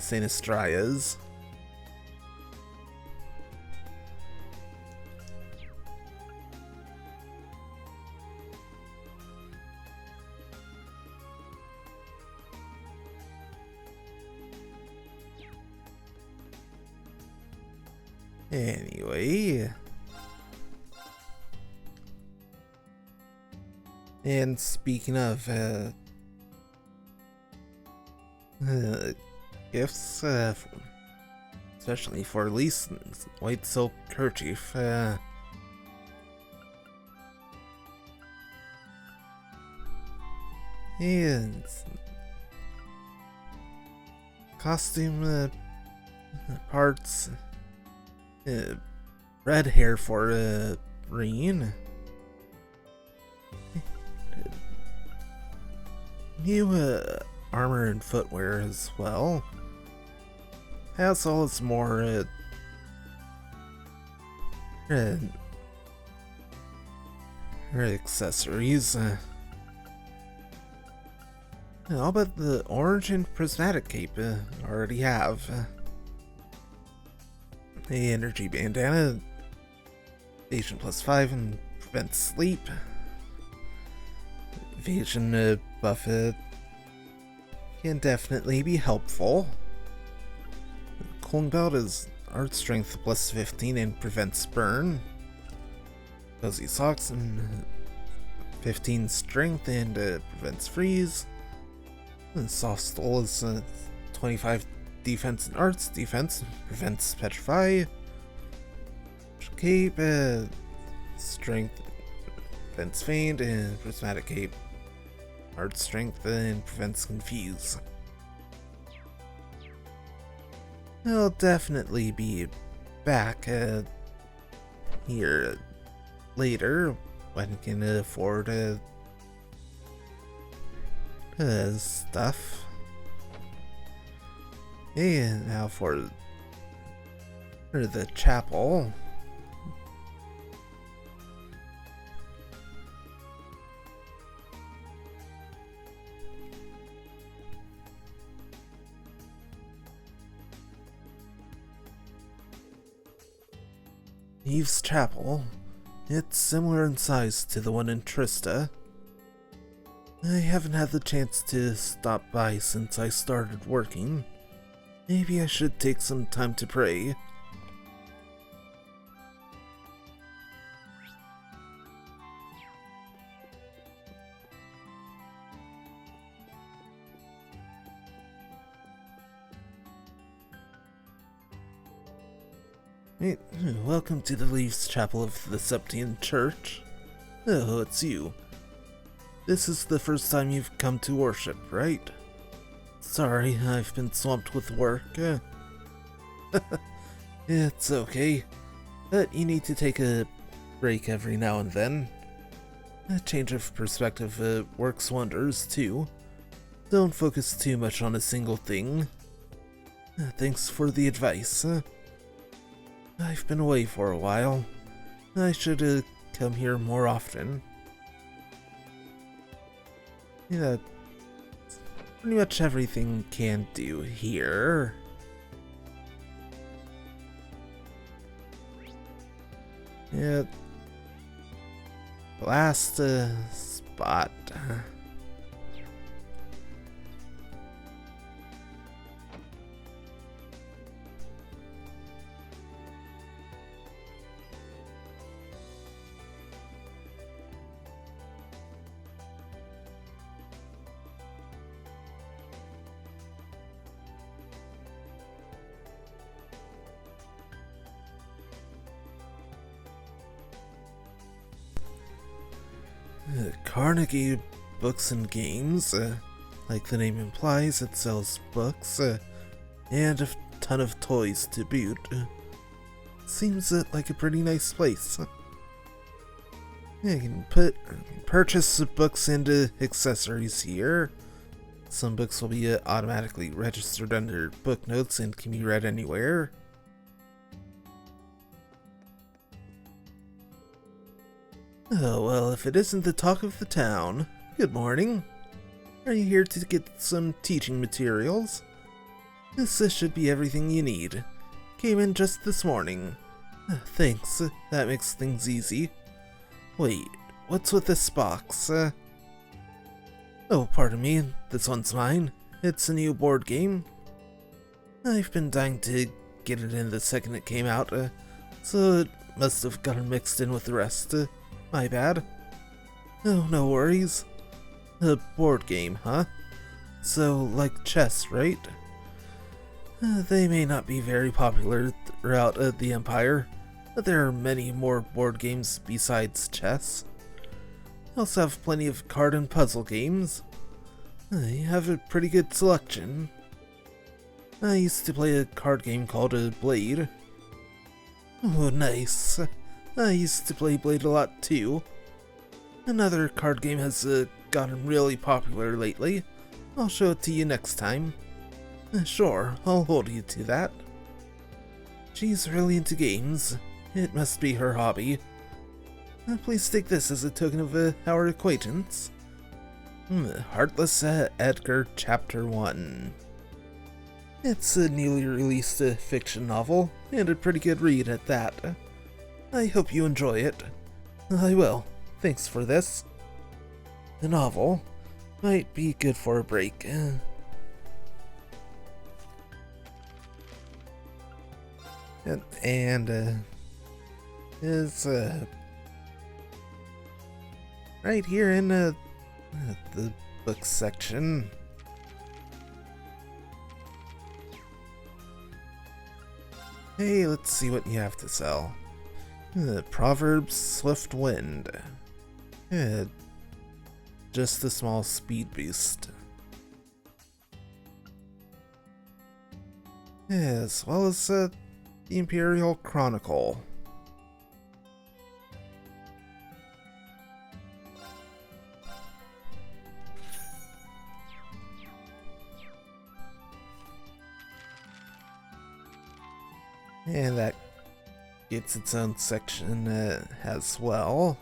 St. Estraya's. Anyway, and speaking of gifts, especially for Elise, white silk kerchief. And costume parts. Red hair for Reen. New armor and footwear as well. As well as more accessories. All but the orange and prismatic cape already have. The energy bandana, evasion +5 and prevents sleep. Evasion buff can definitely be helpful. Cooling belt is art strength +15 and prevents burn. Cozy socks and 15 strength and prevents freeze. And soft stole is 25 defense and arts. Defense prevents petrify. Cape, strength prevents faint, and prismatic cape, art strength and prevents confuse. I'll definitely be back here later when I can afford stuff. And now for the chapel. Eve's Chapel. It's similar in size to the one in Trista. I haven't had the chance to stop by since I started working. Maybe I should take some time to pray. Hey, welcome to the Leaves Chapel of the Septian Church. Oh, it's you. This is the first time you've come to worship, right? Sorry, I've been swamped with work. It's okay, but you need to take a break every now and then. A change of perspective works wonders, too. Don't focus too much on a single thing. Thanks for the advice. I've been away for a while. I should come here more often. Yeah, pretty much everything can do here. Yeah, last spot. Carnegie Books and Games. Like the name implies, it sells books and a ton of toys to boot. Seems like a pretty nice place. You can purchase books and accessories here. Some books will be automatically registered under book notes and can be read anywhere. Oh, well, if it isn't the talk of the town. Good morning. Are you here to get some teaching materials? This should be everything you need. Came in just this morning. Thanks, that makes things easy. Wait, what's with this box? Oh, pardon me, this one's mine. It's a new board game. I've been dying to get it in the second it came out, so it must have gotten mixed in with the rest. My bad. Oh, no worries. A board game, huh? So, like chess, right? They may not be very popular throughout the Empire, but there are many more board games besides chess. I also have plenty of card and puzzle games. You have a pretty good selection. I used to play a card game called Blade. Oh, nice. I used to play Blade a lot too. Another card game has gotten really popular lately. I'll show it to you next time. Sure, I'll hold you to that. She's really into games. It must be her hobby. Please take this as a token of our acquaintance. Heartless Edgar Chapter 1. It's a newly released fiction novel, and a pretty good read at that. I hope you enjoy it. I will. Thanks for this. The novel might be good for a break. And is right here in the book section. Hey, let's see what you have to sell. Proverbs Swift Wind. Just a small speed boost. As well as the Imperial Chronicle. And that gets its own section as well.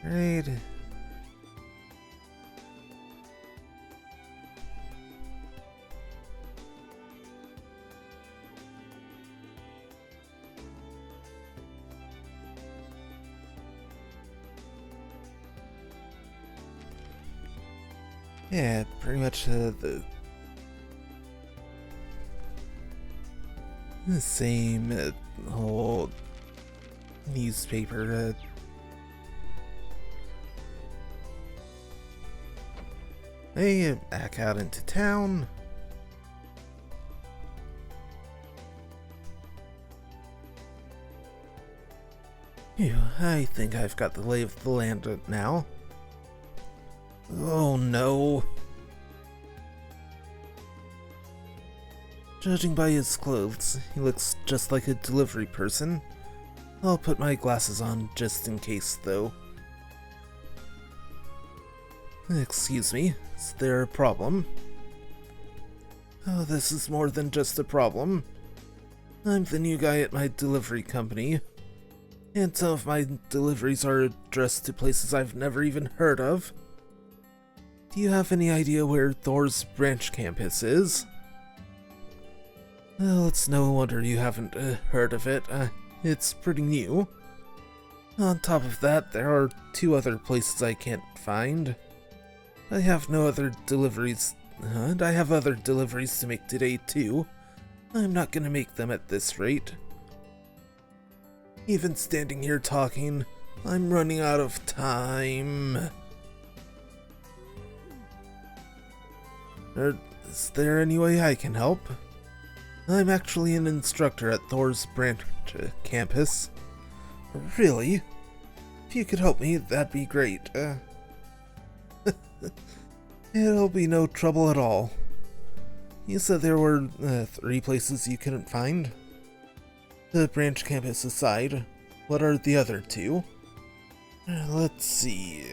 Right. Yeah, pretty much the same whole newspaper. Hey, back out into town. Phew, I think I've got the lay of the land now. Oh no. Judging by his clothes, he looks just like a delivery person. I'll put my glasses on just in case, though. Excuse me, is there a problem? Oh, this is more than just a problem. I'm the new guy at my delivery company, and some of my deliveries are addressed to places I've never even heard of. Do you have any idea where Thor's branch campus is? Well, it's no wonder you haven't heard of it. It's pretty new. On top of that, there are 2 other places I can't find. I have no other deliveries, and I have other deliveries to make today too. I'm not gonna make them at this rate. Even standing here talking, I'm running out of time. Is there any way I can help? I'm actually an instructor at Thor's branch campus. Really? If you could help me, that'd be great. It'll be no trouble at all. You said there were 3 places you couldn't find? The branch campus aside, what are the other 2? Let's see.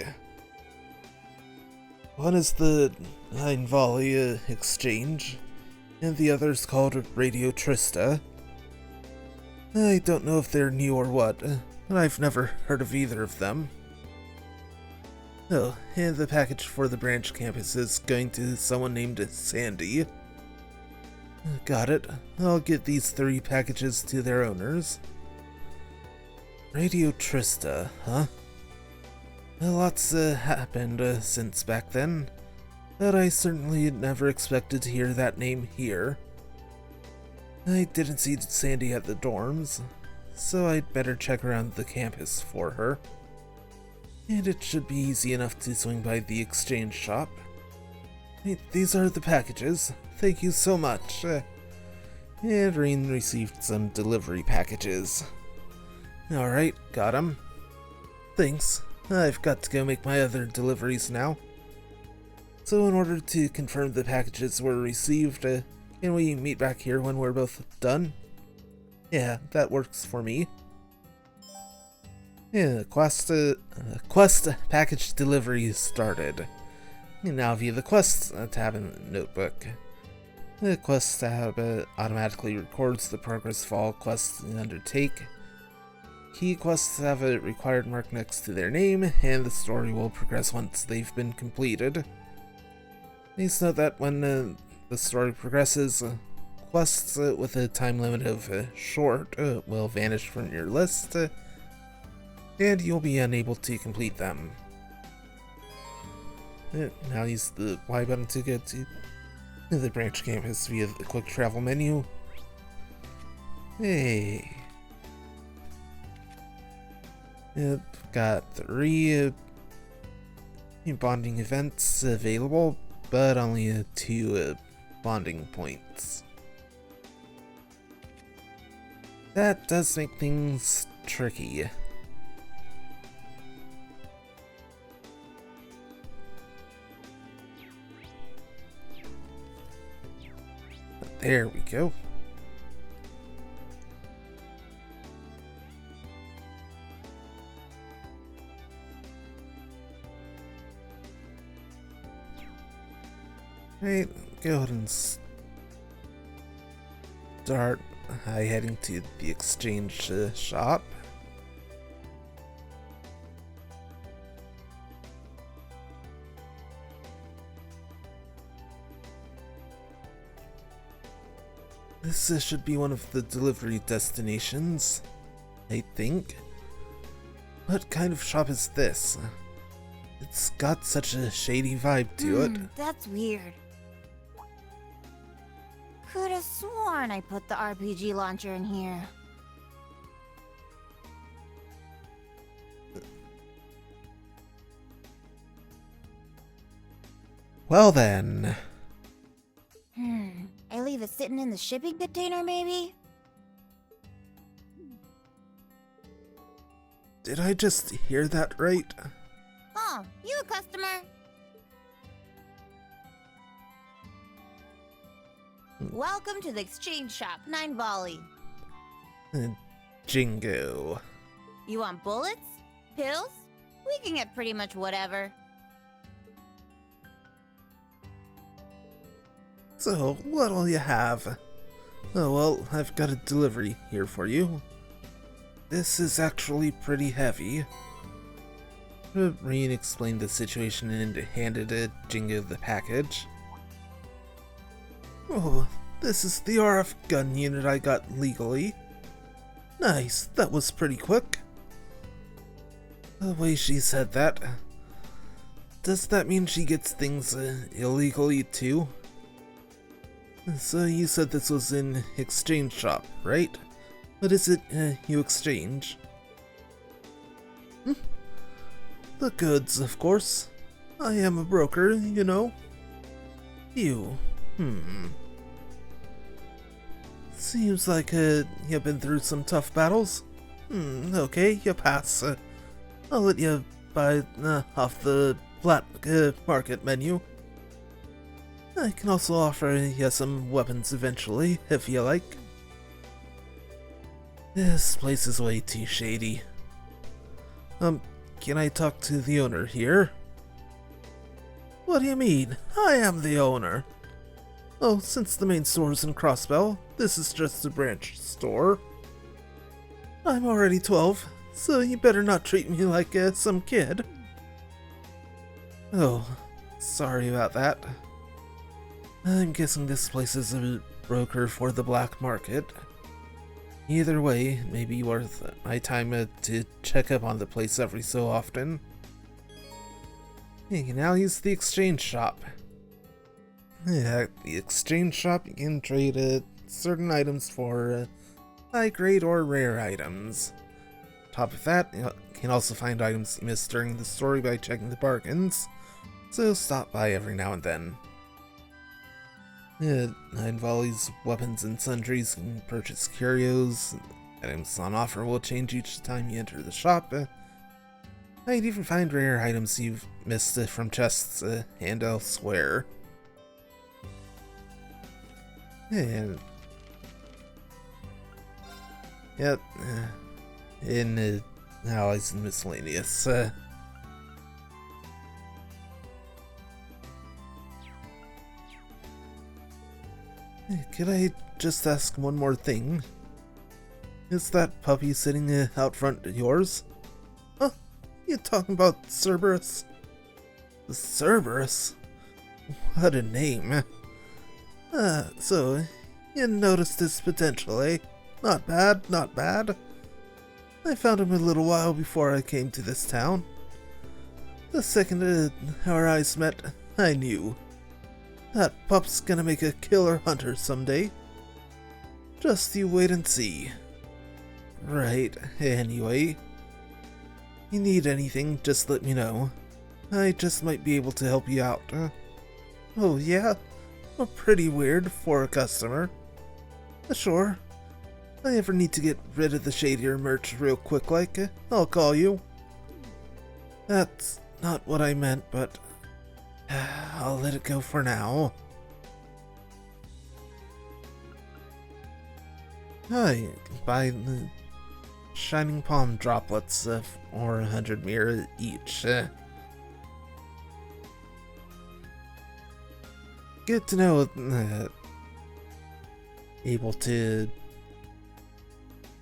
One is the Nine Volley exchange, and the other's called Radio Trista. I don't know if they're new or what, but I've never heard of either of them. Oh, and the package for the branch campus is going to someone named Sandy. Got it. I'll get these 3 packages to their owners. Radio Trista, huh? Lots happened since back then, but I certainly never expected to hear that name here. I didn't see Sandy at the dorms, so I'd better check around the campus for her. And it should be easy enough to swing by the exchange shop. These are the packages. Thank you so much. And Rain received some delivery packages. Alright, got 'em. Thanks. I've got to go make my other deliveries now. So in order to confirm the packages were received, can we meet back here when we're both done? Yeah, that works for me. Yeah, quest package delivery started. You now view the quests tab in the notebook. The quest tab automatically records the progress of all quests you undertake. Key quests have a required mark next to their name, and the story will progress once they've been completed. Please note that when the story progresses, quests with a time limit of short will vanish from your list, and you'll be unable to complete them. Now use the Y button to get to the branch campus via the quick travel menu. Hey. Got 3 bonding events available, but only 2 bonding points. That does make things tricky. There we go. Right, go ahead and start heading to the exchange shop. This should be one of the delivery destinations, I think. What kind of shop is this? It's got such a shady vibe to it. That's weird. Could have sworn I put the RPG launcher in here. Well then. I leave it sitting in the shipping container, maybe? Did I just hear that right? Oh, you a customer? Welcome to the exchange shop, 9 Volley. Jingo. You want bullets? Pills? We can get pretty much whatever. So, what'll you have? Oh well, I've got a delivery here for you. This is actually pretty heavy. Reen explained the situation and handed Jingo the package. Oh, this is the RF gun unit I got legally. Nice, that was pretty quick. The way she said that. Does that mean she gets things illegally too? So you said this was in exchange shop, right? What is it you exchange? The goods, of course. I am a broker, you know. You. Seems like you've been through some tough battles. Okay, you pass. I'll let you buy off the black market menu. I can also offer you some weapons eventually, if you like. This place is way too shady. Can I talk to the owner here? What do you mean? I am the owner. Oh, since the main store is in Crossbell, this is just a branch store. I'm already 12, so you better not treat me like some kid. Oh, sorry about that. I'm guessing this place is a broker for the black market. Either way, it may be worth my time to check up on the place every so often. You can now use the exchange shop. At the exchange shop, you can trade certain items for high grade or rare items. On top of that, you can also find items you missed during the story by checking the bargains, so stop by every now and then. 9 Volley's weapons and sundries can purchase curios. Items on offer will change each time you enter the shop. I'd even find rare items you've missed from chests and elsewhere. And yep, in allies and miscellaneous. Could I just ask one more thing? Is that puppy sitting out front yours? Huh? You talking about Cerberus? Cerberus? What a name. So, you noticed his potential, eh? Not bad, not bad. I found him a little while before I came to this town. The second our eyes met, I knew. That pup's gonna make a killer hunter someday. Just you wait and see. Right, anyway. You need anything, just let me know. I just might be able to help you out. Oh yeah? Well, pretty weird for a customer. Sure. If I ever need to get rid of the shadier merch real quick like, I'll call you. That's not what I meant, but I'll let it go for now. I buy the Shining Palm droplets or 100 mirror each. Good to know able to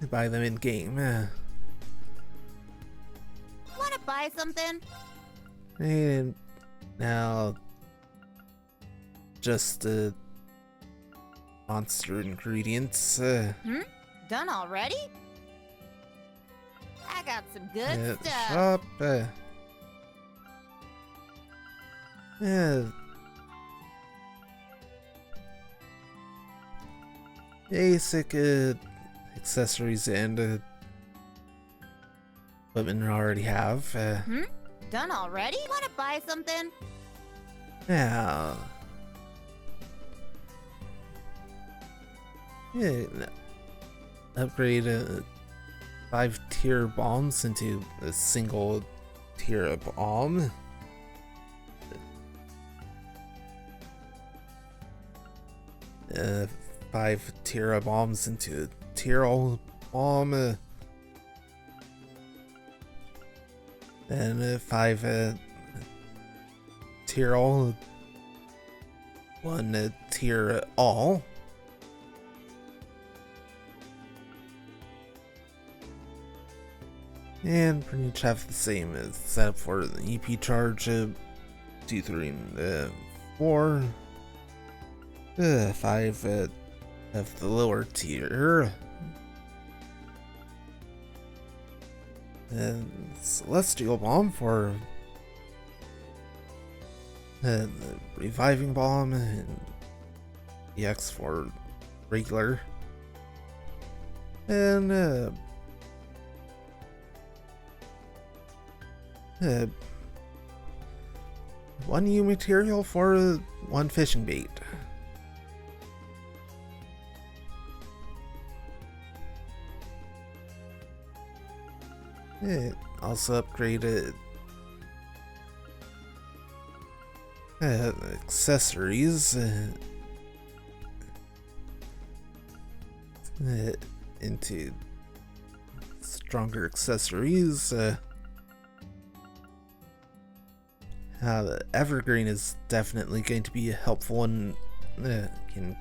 buy them in game. Wanna buy something? And now just monster ingredients. Done already? I got some good stuff. Shop. Eh, basic accessories and equipment I already have. Done already? Wanna buy something? Yeah. Yeah. Upgrade 5-tier bombs into a single tier bomb. 5-tier bombs into a tier bomb. And 5 tier all. 1 tier all. And pretty much have the same setup for the EP charge. 2, 3, and 4. 5 of the lower tier. And Celestial Bomb for the Reviving Bomb, and EX for regular. And one new material for 1 fishing bait. It also upgraded accessories into stronger accessories. The Evergreen is definitely going to be a helpful one. Can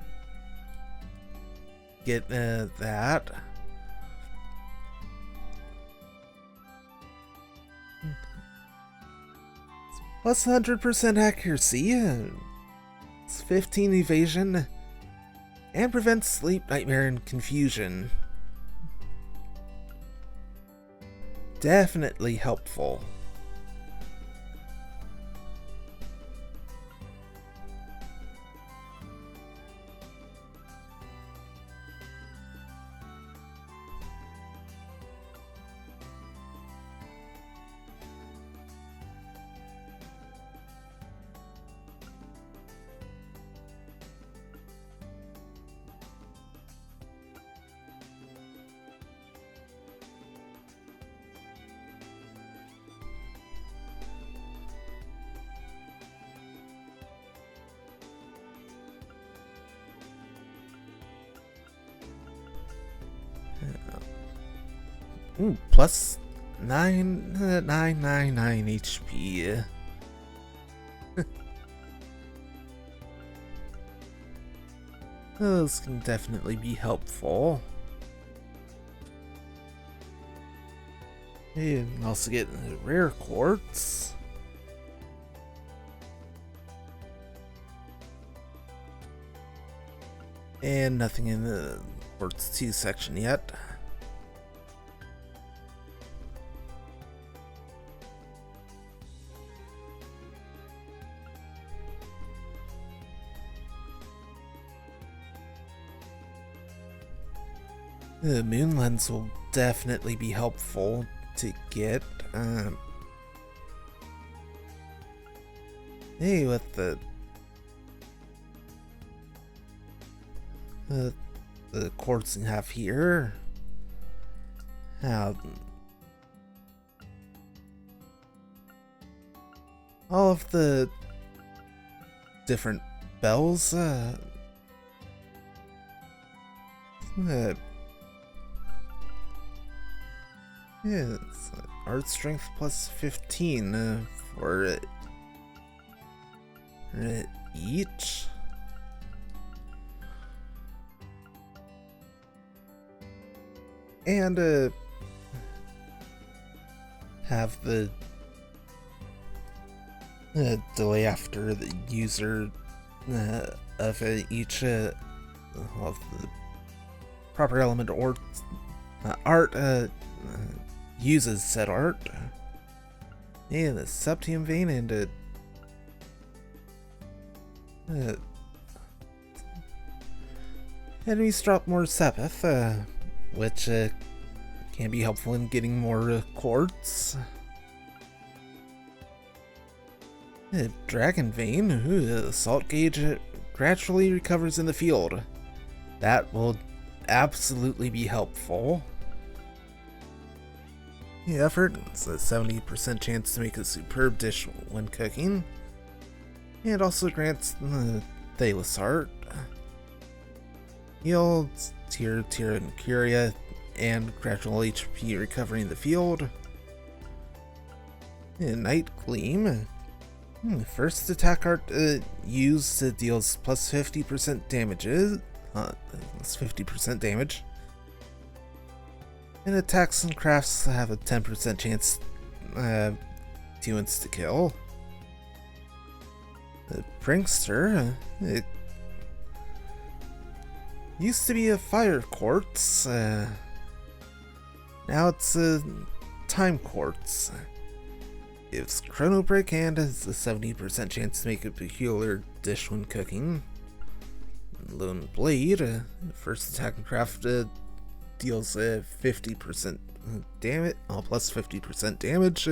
get that. Plus 100% accuracy. It's 15 evasion. And prevents sleep, nightmare, and confusion. Definitely helpful. Ooh, plus 999 HP. Those can definitely be helpful. You can also get rare quartz. And nothing in the quartz 2 section yet. The moon lens will definitely be helpful to get. Hey, with the quartz you have here, all of the different bells. Yeah, it's art strength plus 15 for each. And have the delay after the user of each of the proper element or art uses said art. And the subtium vein and Enemies drop more Sabbath, which can be helpful in getting more quartz. Dragon Vein, the salt gauge gradually recovers in the field. That will absolutely be helpful. The effort is a 70% chance to make a superb dish when cooking. It also grants the Thalos art. Heal, Tear, and Curia, and gradual HP recovery in the field. Night Gleam. First attack art used deals plus 50% damages. That's 50% damage. And attacks and crafts have a 10% chance to insta-kill. The Prankster. It used to be a fire quartz. Now it's a time quartz. Gives Chrono Break and has a 70% chance to make a peculiar dish when cooking. Lone Blade. First attack and craft deals 50% damage, plus 50% damage.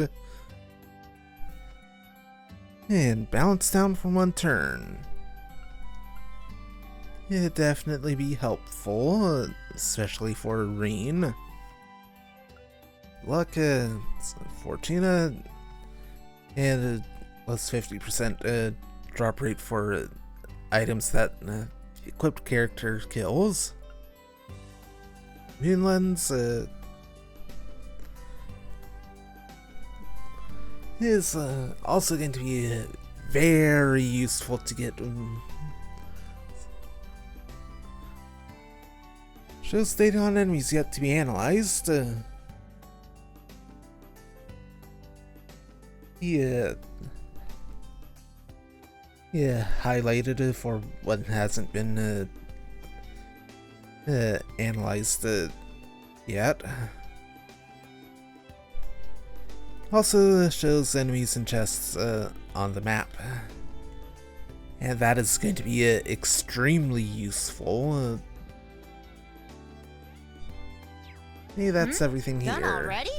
And balance down for one turn. It'd definitely be helpful, especially for Rain. Luck, Fortuna, and plus 50% drop rate for items that equipped character kills. Moon Lens is also going to be very useful to get. Shows data on enemies yet to be analyzed. Highlighted for what hasn't been analyzed yet. Also shows enemies and chests on the map, and that is going to be extremely useful. Hey, that's everything here. Done already?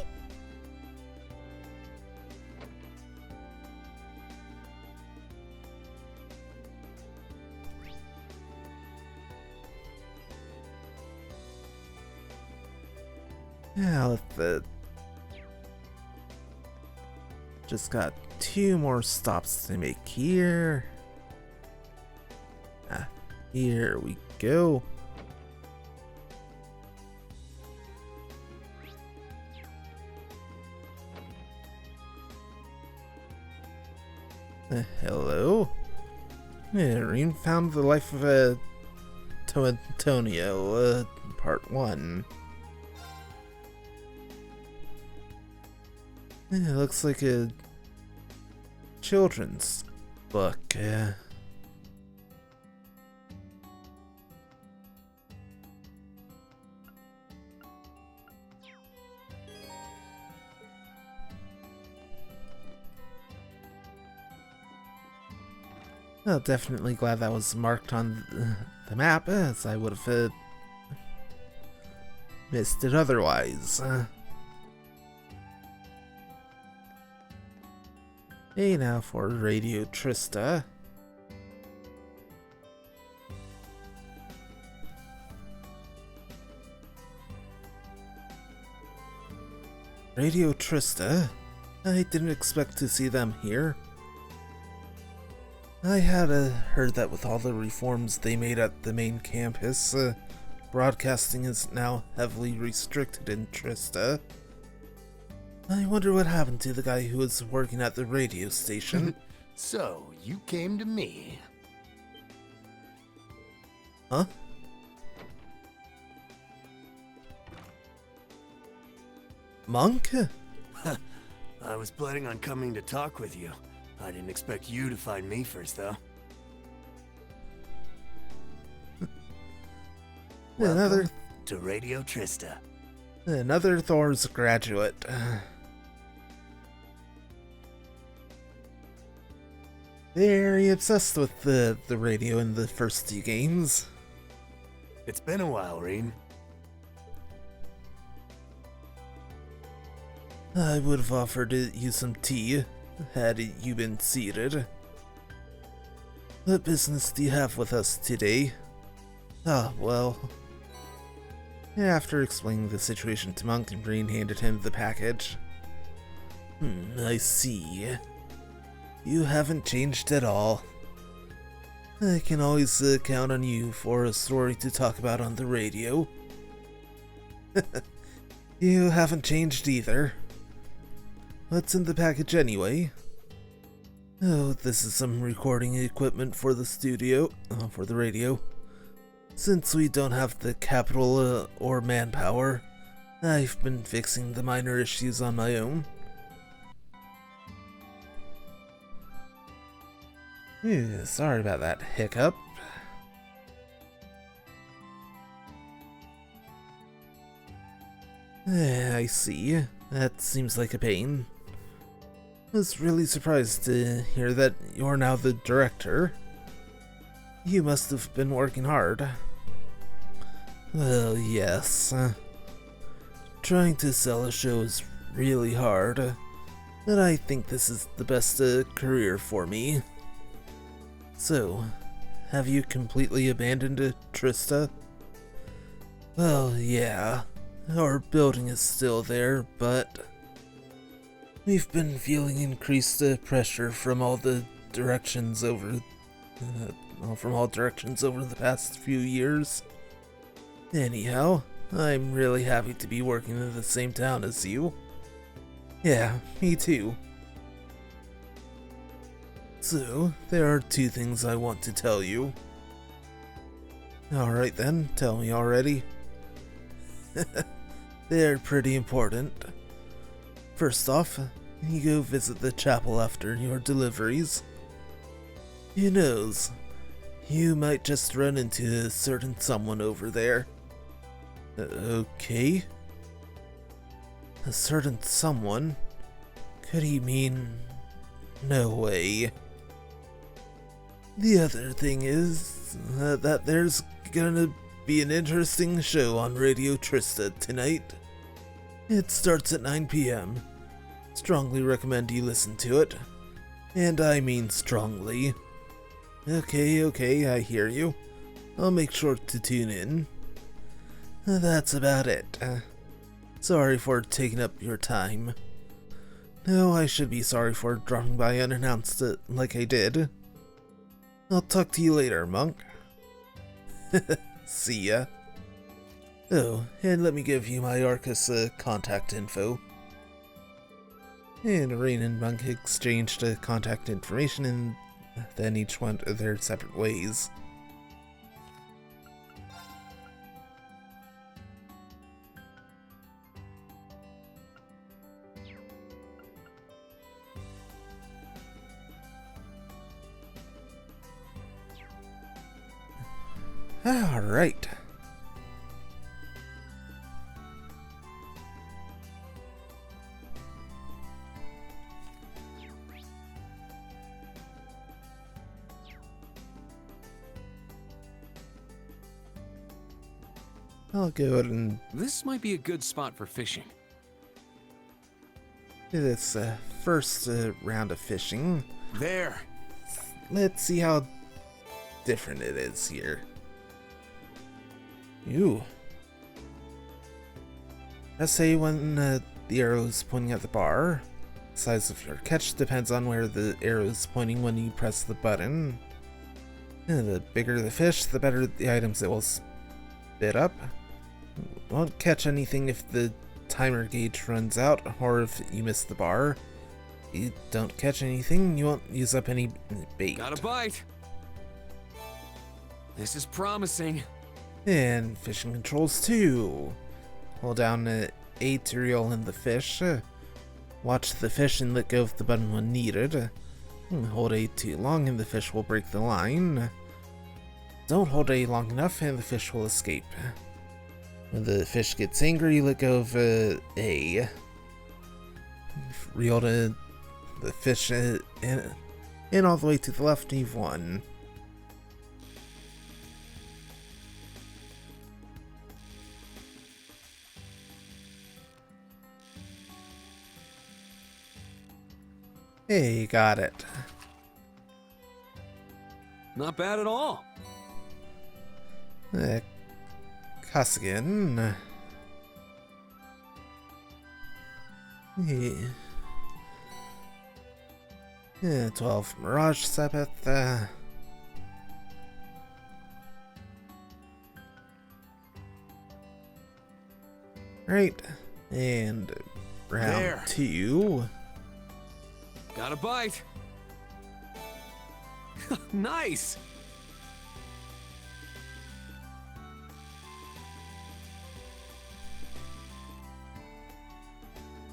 Yeah, just got 2 more stops to make here. Here we go. Hello. Reem found the life of Antonio, part 1. It looks like a children's book. Well, definitely glad that was marked on the map, as I would have missed it otherwise. Hey, now for Radio Trista. Radio Trista? I didn't expect to see them here. I had heard that with all the reforms they made at the main campus, broadcasting is now heavily restricted in Trista. I wonder what happened to the guy who was working at the radio station. So, you came to me. Huh? Monk? I was planning on coming to talk with you. I didn't expect you to find me first, though. Another to Radio Trista. Another Thor's graduate. very obsessed with the radio in the first two games. It's been a while, Reen. I would have offered you some tea had you been seated. What business do you have with us today? Ah, well. After explaining the situation to Monk, Reen handed him the package. I see. You haven't changed at all. I can always count on you for a story to talk about on the radio. You haven't changed either. What's in the package anyway? Oh, this is some recording equipment for the studio, for the radio. Since we don't have the capital or manpower, I've been fixing the minor issues on my own. Sorry about that hiccup. I see. That seems like a pain. I was really surprised to hear that you're now the director. You must have been working hard. Well, yes. Trying to sell a show is really hard, but I think this is the best career for me. So, have you completely abandoned Trista? Well, yeah. Our building is still there, but we've been feeling increased pressure from all directions over the past few years. Anyhow, I'm really happy to be working in the same town as you. Yeah, me too. So, there are two things I want to tell you. Alright then, tell me already. They're pretty important. First off, you go visit the chapel after your deliveries. Who knows? You might just run into a certain someone over there. Okay. A certain someone? Could he mean... No way. The other thing is that there's gonna be an interesting show on Radio Trista tonight. It starts at 9 p.m. Strongly recommend you listen to it. And I mean strongly. Okay, I hear you. I'll make sure to tune in. That's about it. Sorry for taking up your time. No, I should be sorry for dropping by unannounced like I did. I'll talk to you later, Monk. See ya. Oh, and let me give you my Arcus contact info. And Reen and Monk exchanged contact information, and then each went their separate ways. Alright. I'll go ahead and This might be a good spot for fishing. do this first round of fishing. There. Let's see how different it is here. Ooh. Press A when the arrow is pointing at the bar. Size of your catch depends on where the arrow is pointing when you press the button. And the bigger the fish, the better the items it will spit up. Won't catch anything if the timer gauge runs out or if you miss the bar. You don't catch anything, you won't use up any bait. Got a bite. This is promising. And fishing controls too. Hold down A to reel in the fish. Watch the fish and let go of the button when needed. Hold A too long and the fish will break the line. Don't hold A long enough and the fish will escape. When the fish gets angry, let go of A. Reel to the fish And all the way to the left, you've won. Hey, you got it. Not bad at all. Costigan. Yeah, 12 Mirage Sabbath. Right, and round There. 2. Got a bite. Nice.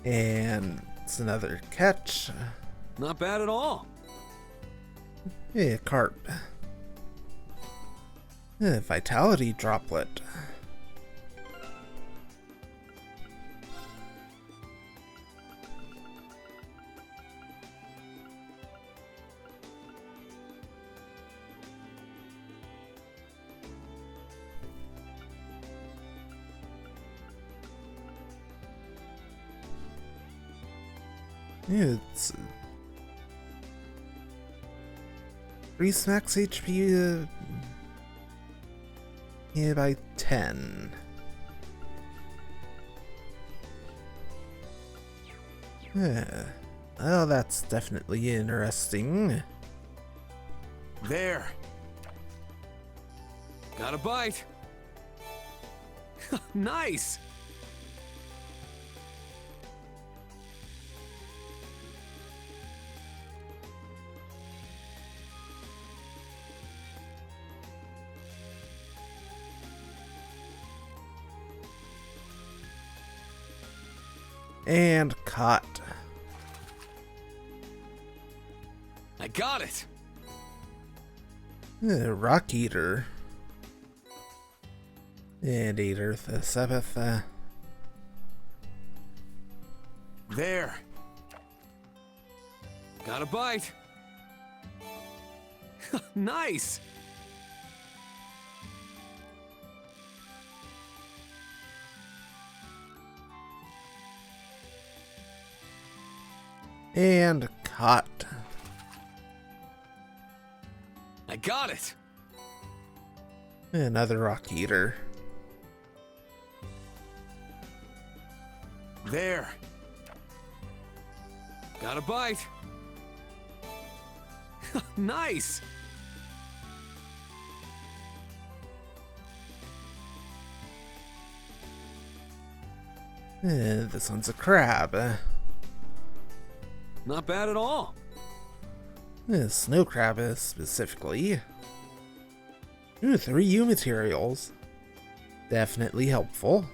And it's another catch. Not bad at all. Yeah, carp. Vitality droplet. Yeah, it's increase max HP yeah, by 10. Yeah. Oh, that's definitely interesting. There. Got a bite. Nice. And caught. I got it. Rock Eater. And Eater the Sabbath. There. Got a bite. Nice. And caught. I got it. Another Rock Eater. There. Got a bite. Nice. This one's a crab. Not bad at all. Snow crab specifically. 3 U materials. Definitely helpful.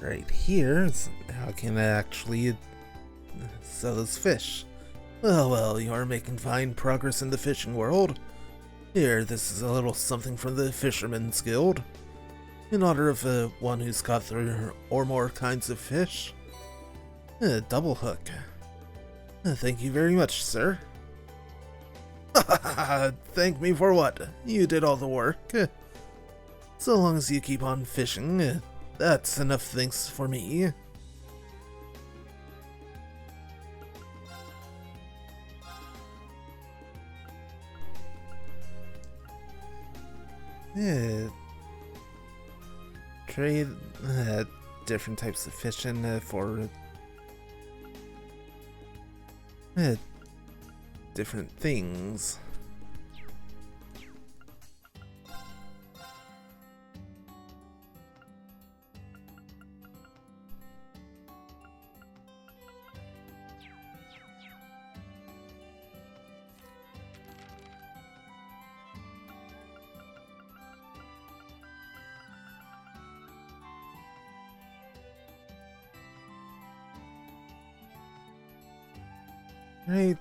Right here is how can I actually sell those fish. Well, you are making fine progress in the fishing world. Here, this is a little something from the Fisherman's Guild. In honor of one who's caught 3 or more kinds of fish. Double hook. Thank you very much, sir. Thank me for what? You did all the work. So long as you keep on fishing, that's enough thanks for me. Trade different types of fishing for different things. Right,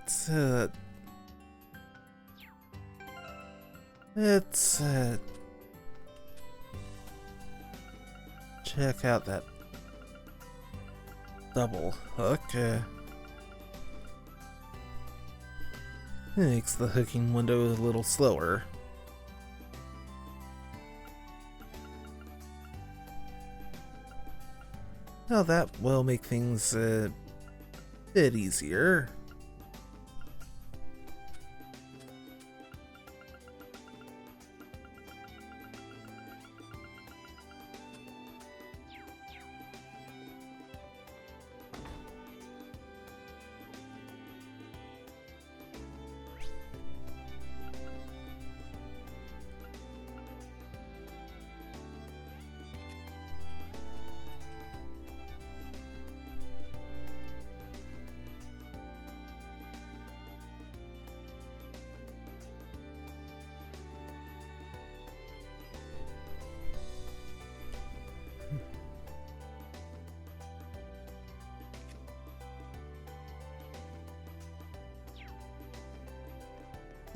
Let's check out that double hook. Makes the hooking window a little slower. Now that will make things a bit easier.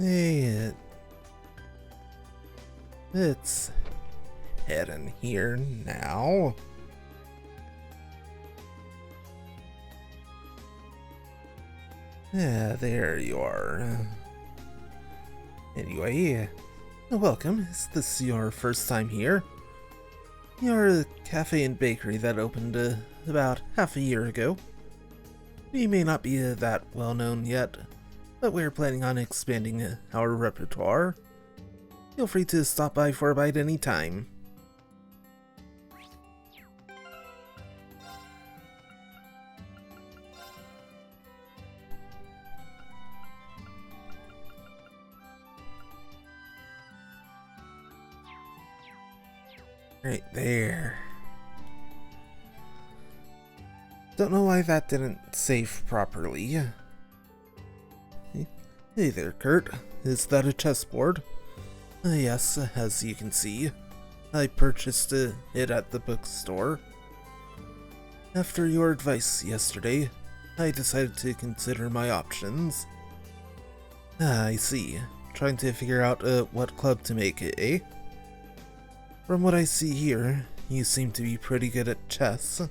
Hey, let's head in here now. Yeah, there you are. Anyway, welcome. Is this your first time here? You're a cafe and bakery that opened about half a year ago. We may not be that well known yet, but we're planning on expanding our repertoire. Feel free to stop by for a bite anytime. Right there. Don't know why that didn't save properly. Hey there, Kurt. Is that a chessboard? Yes, as you can see. I purchased it at the bookstore. After your advice yesterday, I decided to consider my options. I see. Trying to figure out what club to make it, eh? From what I see here, you seem to be pretty good at chess.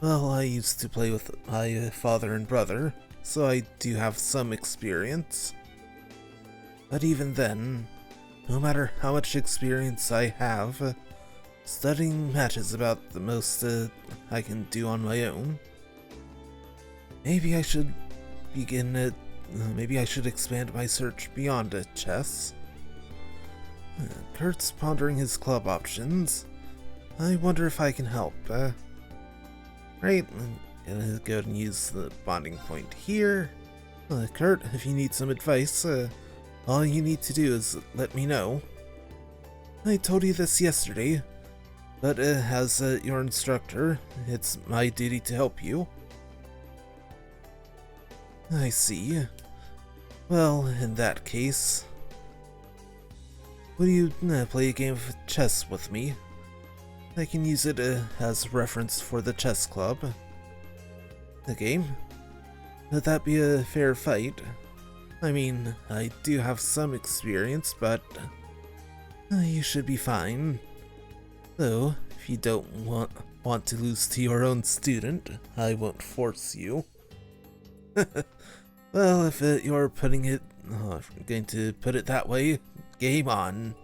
Well, I used to play with my father and brother, so I do have some experience. But even then, no matter how much experience I have, studying matches about the most I can do on my own. Maybe I should expand my search beyond chess. Kurt's pondering his club options. I wonder if I can help. Right, I'm gonna go and use the bonding point here. Kurt, if you need some advice, all you need to do is let me know. I told you this yesterday, but as your instructor, it's my duty to help you. I see. Well, in that case, will you play a game of chess with me? I can use it as reference for the chess club. The game? Would that be a fair fight? I mean, I do have some experience, but you should be fine. Though, if you don't want to lose to your own student, I won't force you. Well, if you're going to put it that way, game on.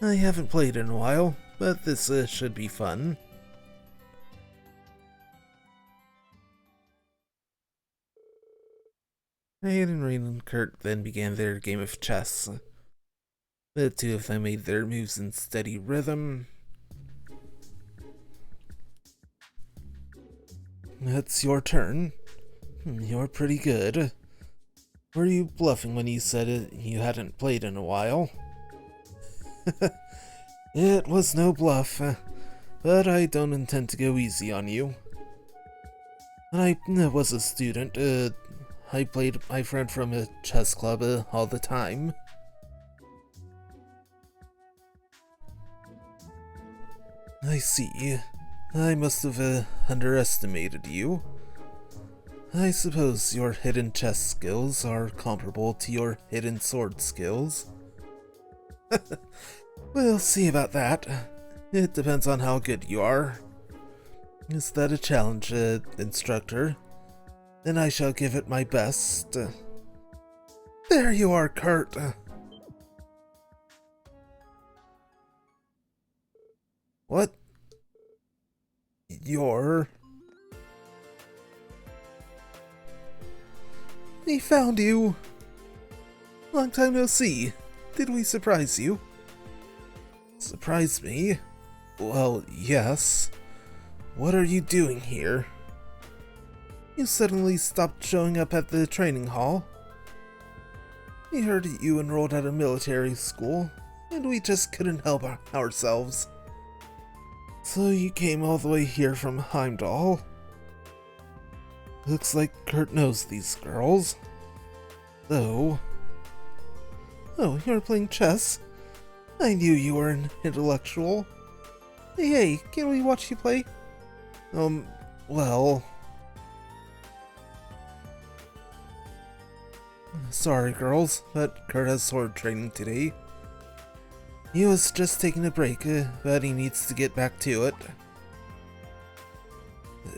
I haven't played in a while, but this should be fun. Rain and Kurt then began their game of chess. The two of them made their moves in steady rhythm. It's your turn. You're pretty good. Were you bluffing when you said you hadn't played in a while? It was no bluff, but I don't intend to go easy on you. When I was a student, I played my friend from a chess club all the time. I see. I must have underestimated you. I suppose your hidden chess skills are comparable to your hidden sword skills. We'll see about that. It depends on how good you are. Is that a challenge, instructor? Then I shall give it my best. There you are, Kurt. What? We found you! Long time no see. Did we surprise you? Surprise me? Well, yes. What are you doing here? You suddenly stopped showing up at the training hall. We heard you enrolled at a military school, and we just couldn't help ourselves. So you came all the way here from Heimdall? Looks like Kurt knows these girls. Though... Oh, you're playing chess? I knew you were an intellectual. Hey, can we watch you play? Well... Sorry, girls, but Kurt has sword training today. He was just taking a break, but he needs to get back to it.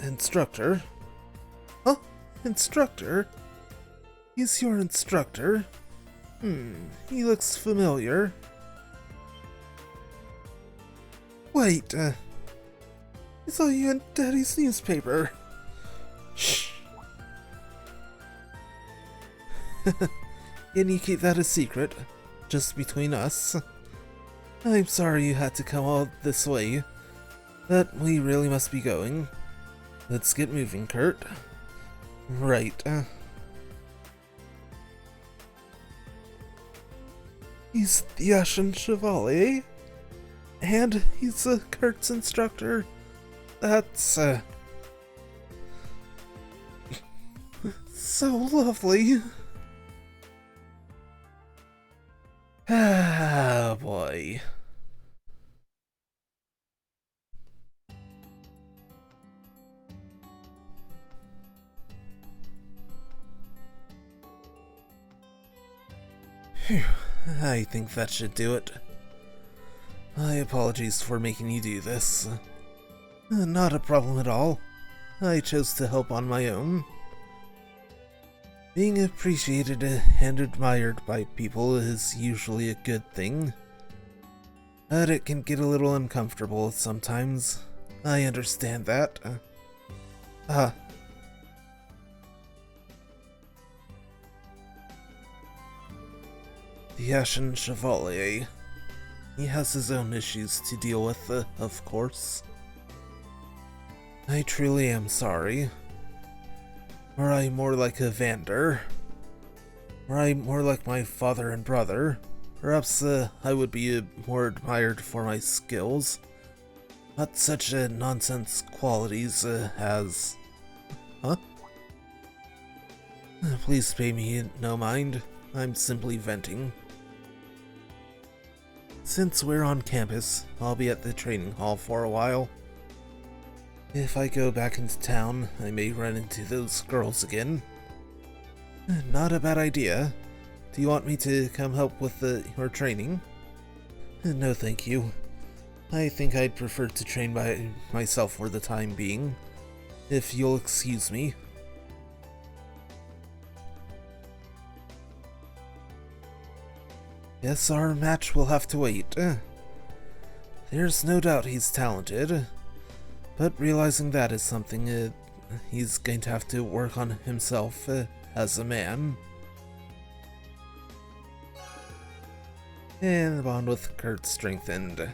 Instructor? Huh? Instructor? He's your instructor? He looks familiar. Wait, I saw you in Daddy's newspaper. Shh. Can you keep that a secret? Just between us? I'm sorry you had to come all this way, but we really must be going. Let's get moving, Kurt. Right. He's the Ashen Chevalier, and he's Kurt's instructor. That's, so lovely. Ah, boy. Phew, I think that should do it. My apologies for making you do this. Not a problem at all. I chose to help on my own. Being appreciated and admired by people is usually a good thing, but it can get a little uncomfortable sometimes. I understand that. The Ashen Chevalier. He has his own issues to deal with, of course. I truly am sorry. Were I more like a Vander? Were I more like my father and brother? Perhaps I would be more admired for my skills. Not such nonsense qualities as... Huh? Please pay me no mind. I'm simply venting. Since we're on campus, I'll be at the training hall for a while. If I go back into town, I may run into those girls again. Not a bad idea. Do you want me to come help with your training? No thank you. I think I'd prefer to train by myself for the time being, if you'll excuse me. Guess our match will have to wait. There's no doubt he's talented, but realizing that is something he's going to have to work on himself as a man. And the bond with Kurt strengthened.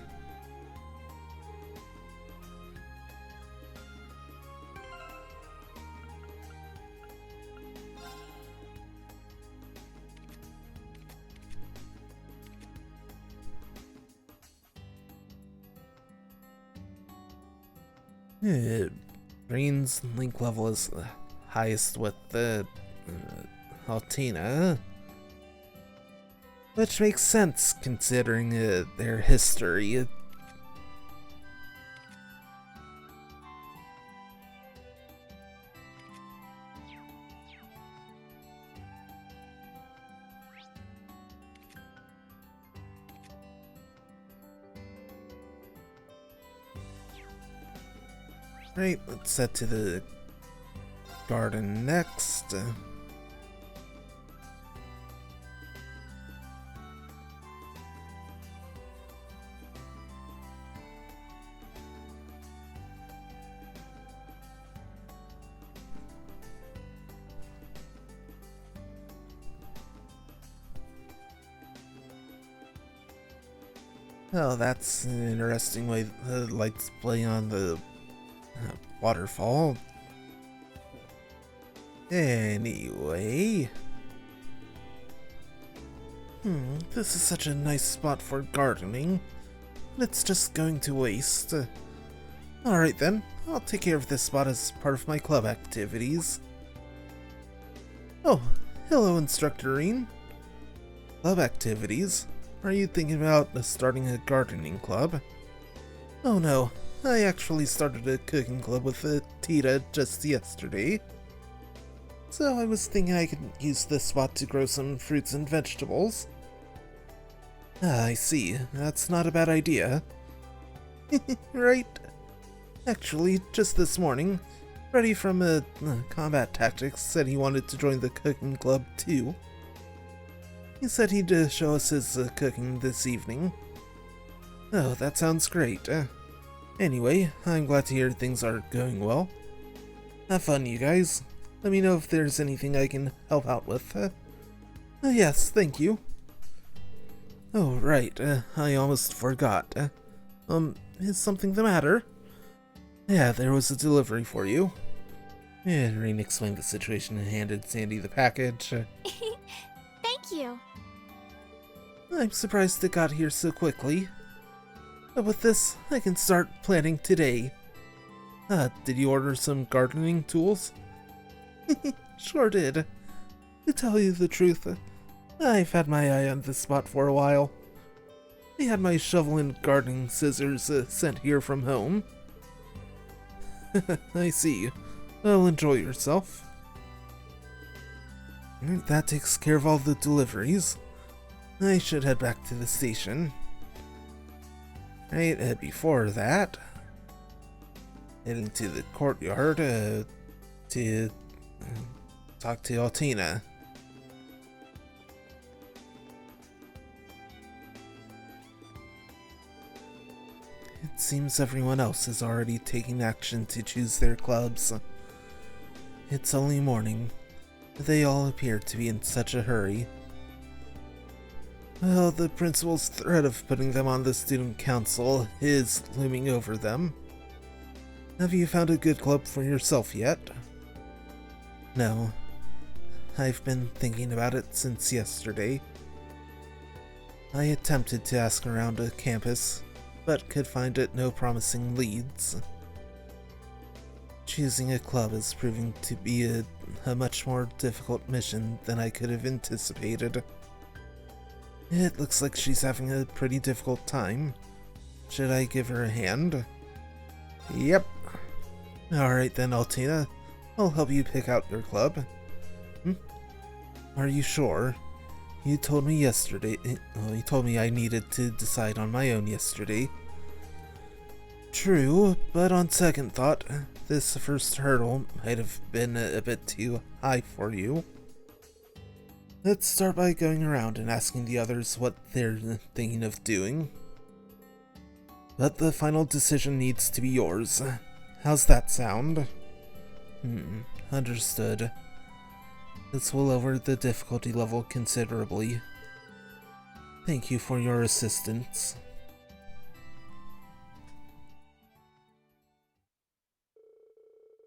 Green's link level is the highest with the Altina, which makes sense considering their history. Right, let's head to the garden next. Oh, that's an interesting way the lights play on the waterfall. Anyway. This is such a nice spot for gardening. But it's just going to waste. Alright then, I'll take care of this spot as part of my club activities. Oh, hello Instructor Reen. Club activities? Are you thinking about starting a gardening club? Oh no, I actually started a cooking club with Tita just yesterday. So I was thinking I could use this spot to grow some fruits and vegetables. Ah, I see. That's not a bad idea. Right? Actually, just this morning, Freddy from Combat Tactics said he wanted to join the cooking club too. He said he'd show us his cooking this evening. Oh, that sounds great. Anyway, I'm glad to hear things are going well. Have fun, you guys. Let me know if there's anything I can help out with. Yes, thank you. Oh, right, I almost forgot. Is something the matter? Yeah, there was a delivery for you. Rain explained the situation and handed Sandy the package. Thank you. I'm surprised it got here so quickly. But with this, I can start planning today. Did you order some gardening tools? Sure did. To tell you the truth, I've had my eye on this spot for a while. I had my shovel and gardening scissors sent here from home. I see. Well, enjoy yourself. That takes care of all the deliveries. I should head back to the station. Right, before that, heading to the courtyard to talk to Altina. It seems everyone else is already taking action to choose their clubs. It's only morning. They all appear to be in such a hurry. Well, the principal's threat of putting them on the student council is looming over them. Have you found a good club for yourself yet? No. I've been thinking about it since yesterday. I attempted to ask around a campus, but could find it no promising leads. Choosing a club is proving to be a much more difficult mission than I could have anticipated. It looks like she's having a pretty difficult time. Should I give her a hand? Yep. Alright then, Altina. I'll help you pick out your club. Are you sure? You told me yesterday. You told me I needed to decide on my own yesterday. True, but on second thought, this first hurdle might have been a bit too high for you. Let's start by going around and asking the others what they're thinking of doing. But the final decision needs to be yours. How's that sound? Understood. This will lower the difficulty level considerably. Thank you for your assistance.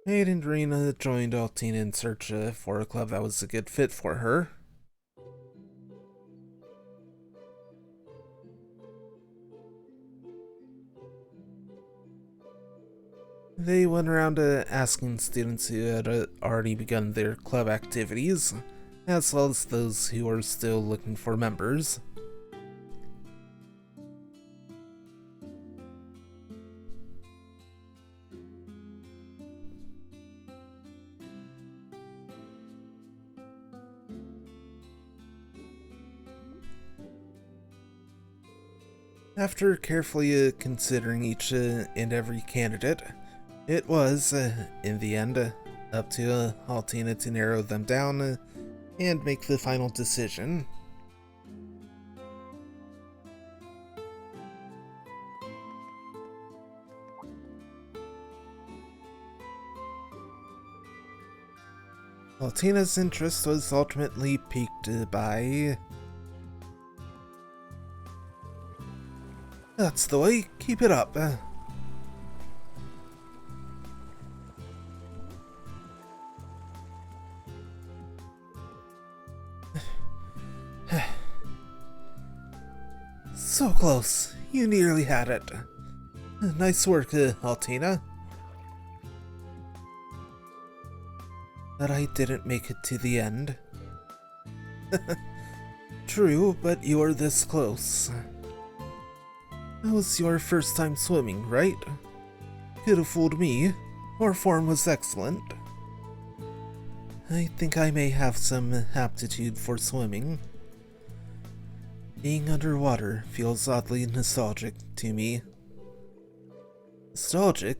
Aid and Rena joined Altina in search for a club that was a good fit for her. They went around asking students who had already begun their club activities, as well as those who are still looking for members. After carefully considering each and every candidate, It was, in the end, up to Altina to narrow them down and make the final decision. Altina's interest was ultimately piqued by... That's the way, keep it up. So close, you nearly had it. Nice work, Altina. But I didn't make it to the end. True, but you were this close. That was your first time swimming, right? Could have fooled me. Your form was excellent. I think I may have some aptitude for swimming. Being underwater feels oddly nostalgic to me. Nostalgic?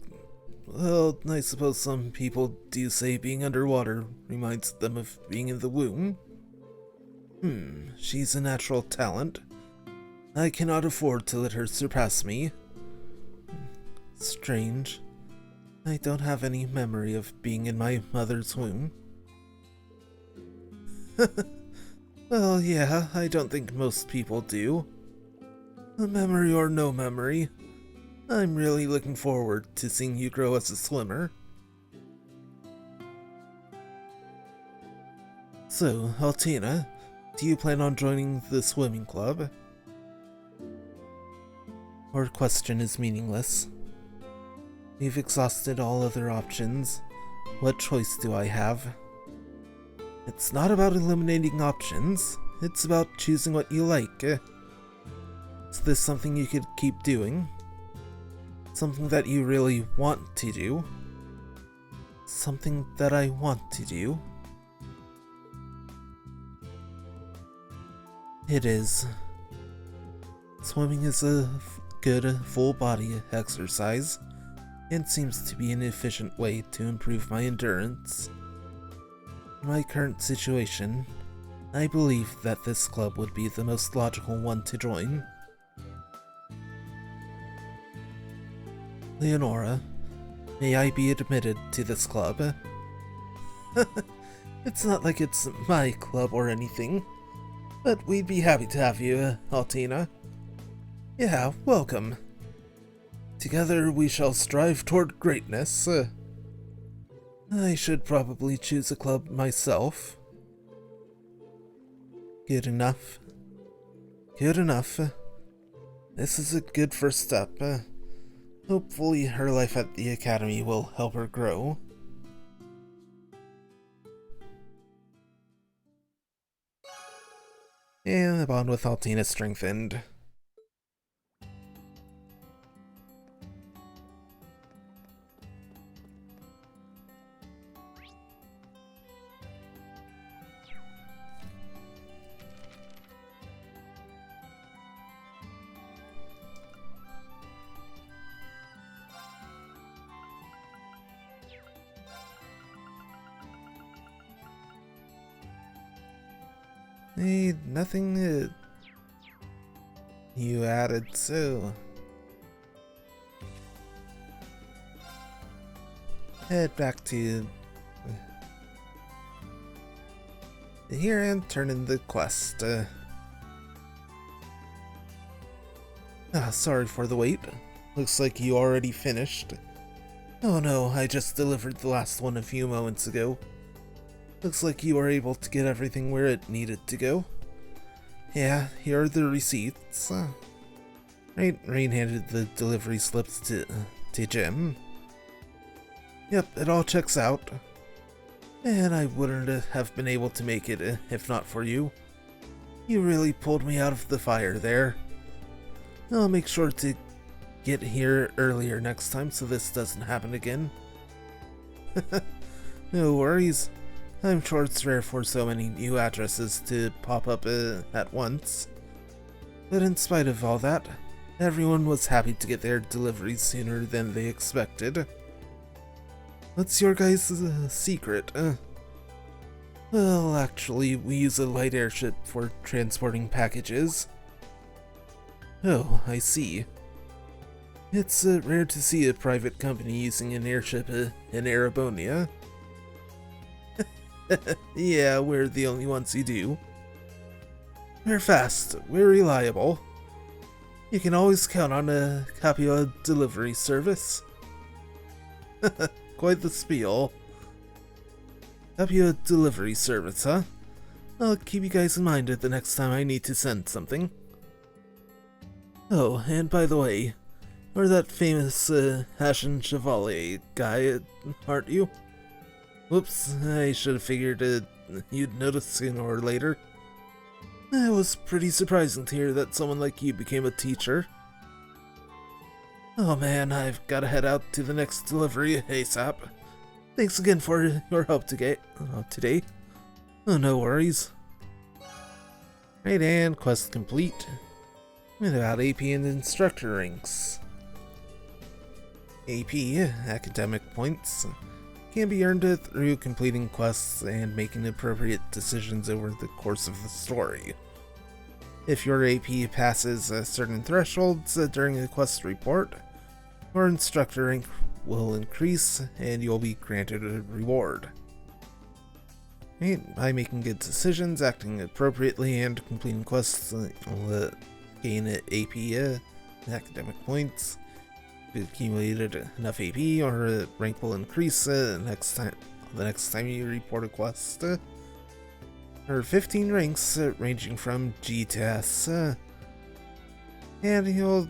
Well, I suppose some people do say being underwater reminds them of being in the womb. She's a natural talent. I cannot afford to let her surpass me. Strange. I don't have any memory of being in my mother's womb. Well, yeah, I don't think most people do. A memory or no memory, I'm really looking forward to seeing you grow as a swimmer. So, Altina, do you plan on joining the swimming club? Your question is meaningless. We've exhausted all other options. What choice do I have? It's not about eliminating options, it's about choosing what you like. Is this something you could keep doing? Something that you really want to do? Something that I want to do? It is. Swimming is a good full-body exercise, and seems to be an efficient way to improve my endurance. In my current situation, I believe that this club would be the most logical one to join. Leonora, may I be admitted to this club? It's not like it's my club or anything, but we'd be happy to have you, Altina. Yeah, welcome. Together we shall strive toward greatness. I should probably choose a club myself. Good enough. Good enough. This is a good first step. Hopefully her life at the academy will help her grow. And the bond with Altina strengthened. Hey, nothing you added, so head back to here and turn in the quest. Sorry for the wait. Looks like you already finished. Oh no, I just delivered the last one a few moments ago. Looks like you were able to get everything where it needed to go. Yeah, here are the receipts. Rain handed the delivery slips to Jim. Yep, it all checks out. And I wouldn't have been able to make it if not for you. You really pulled me out of the fire there. I'll make sure to get here earlier next time so this doesn't happen again. No worries. I'm sure it's rare for so many new addresses to pop up at once. But in spite of all that, everyone was happy to get their deliveries sooner than they expected. What's your guys' secret? Well, actually, we use a light airship for transporting packages. Oh, I see. It's rare to see a private company using an airship in Arabonia. Yeah, we're the only ones who do. We're fast, we're reliable. You can always count on a Capua delivery service. Quite the spiel. Capua delivery service, huh? I'll keep you guys in mind the next time I need to send something. Oh, and by the way, you're that famous Ashen Chevalier guy, aren't you? Whoops, I should have figured you'd notice sooner or later. It was pretty surprising to hear that someone like you became a teacher. Oh man, I've gotta head out to the next delivery ASAP. Thanks again for your help today. Oh, no worries. Right, and quest complete. And about AP and instructor ranks. AP, academic points, can be earned through completing quests and making appropriate decisions over the course of the story. If your AP passes certain thresholds during a quest report, your instructor rank will increase and you'll be granted a reward. By making good decisions, acting appropriately, and completing quests, you'll gain AP academic points. If you've accumulated enough AP, your rank will increase the next time you report a quest. There are 15 ranks ranging from G to S, and you'll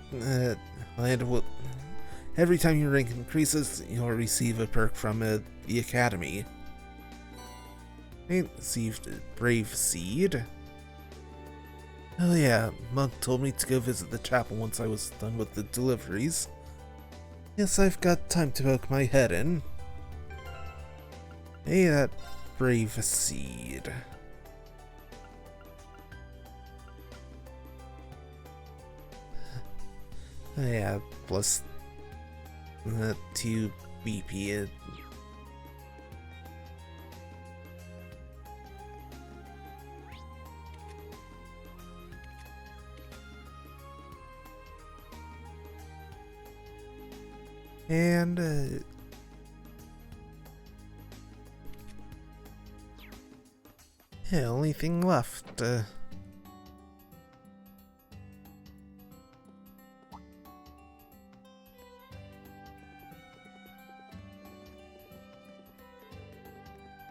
every time your rank increases, you'll receive a perk from the academy. I received a Brave Seed. Oh yeah, Monk told me to go visit the chapel once I was done with the deliveries. Yes, I've got time to poke my head in. Hey, that Brave Seed. Yeah, plus 2 BP. And yeah, only thing left.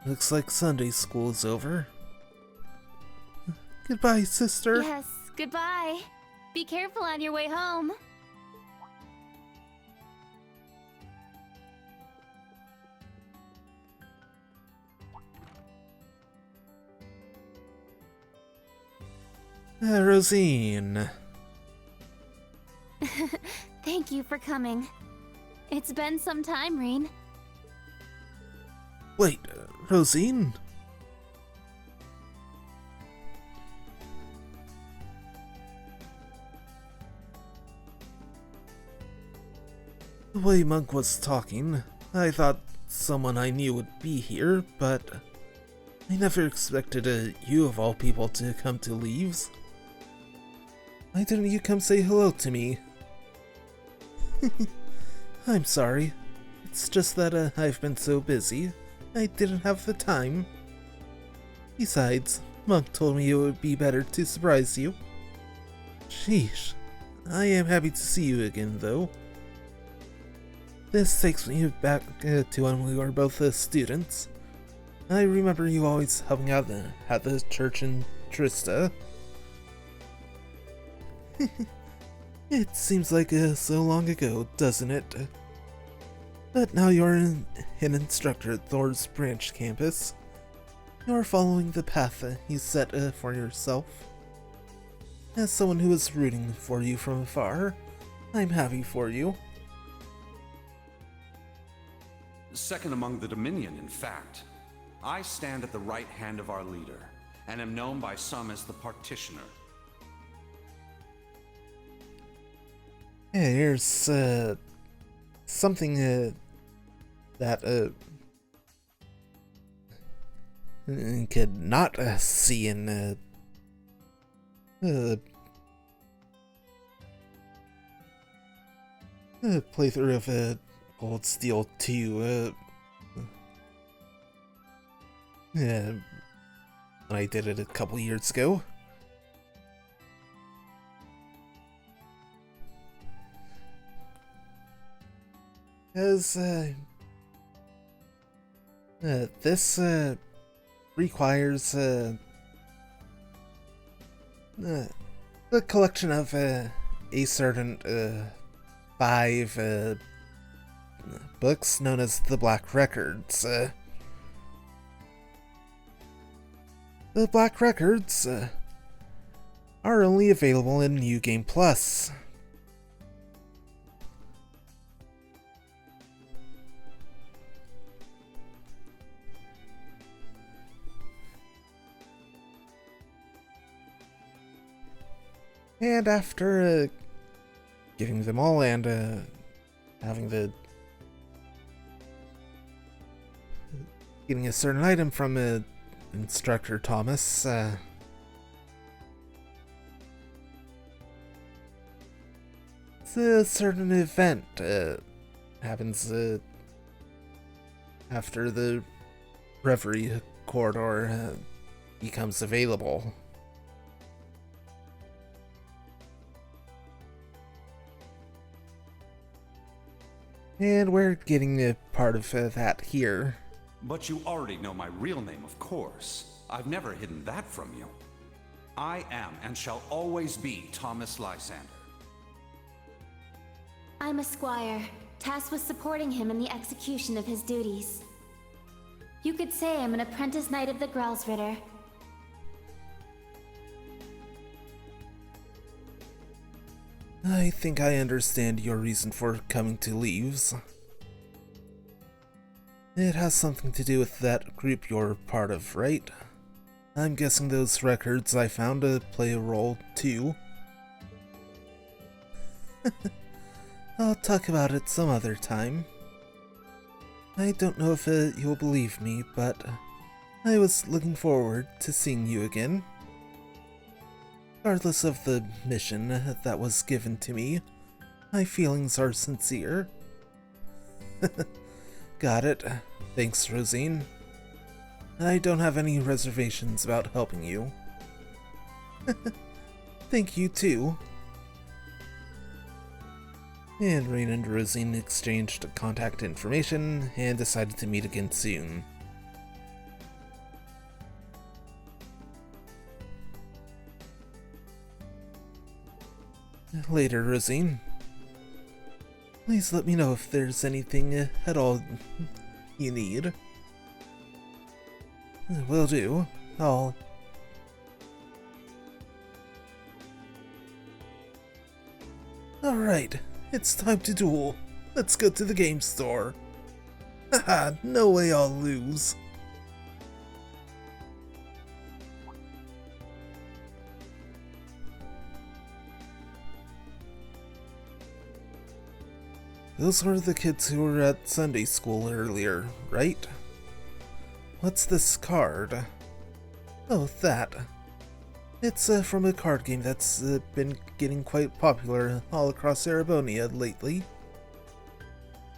Looks like Sunday school is over. Goodbye, sister. Yes, goodbye. Be careful on your way home. Rosine. Thank you for coming. It's been some time, Reen. Wait, Rosine? The way Monk was talking, I thought someone I knew would be here, but I never expected you of all people to come to Leaves. Why didn't you come say hello to me? I'm sorry. It's just that I've been so busy. I didn't have the time. Besides, Monk told me it would be better to surprise you. Sheesh. I am happy to see you again, though. This takes me back to when we were both students. I remember you always helping out at the church in Trista. It seems like so long ago, doesn't it? But now you're an instructor at Thor's branch campus. You're following the path you set for yourself. As someone who is rooting for you from afar, I'm happy for you. Second among the Dominion, in fact. I stand at the right hand of our leader, and am known by some as the Partitioner. Yeah, here's something that could not see in playthrough of Gold Steel 2. When I did it a couple years ago. As this requires the collection of a certain 5 books known as the Black Records. The Black Records are only available in New Game Plus. And after getting them all and having getting a certain item from Instructor Thomas, it's a certain event happens after the Reverie Corridor becomes available. And we're getting a part of that here. But you already know my real name, of course. I've never hidden that from you. I am and shall always be Thomas Lysander. I'm a squire, tasked with supporting him in the execution of his duties. You could say I'm an apprentice knight of the Gralsritter. I think I understand your reason for coming to Leaves. It has something to do with that group you're part of, right? I'm guessing those records I found play a role too. I'll talk about it some other time. I don't know if you'll believe me, but I was looking forward to seeing you again. Regardless of the mission that was given to me, my feelings are sincere. Got it. Thanks, Rosine. I don't have any reservations about helping you. Thank you, too. And Rain and Rosine exchanged contact information and decided to meet again soon. Later, Rosine. Please let me know if there's anything at all you need. Will do. Alright, it's time to duel. Let's go to the game store. Haha, no way I'll lose. Those were the kids who were at Sunday school earlier, right? What's this card? Oh, that. It's from a card game that's been getting quite popular all across Erebonia lately.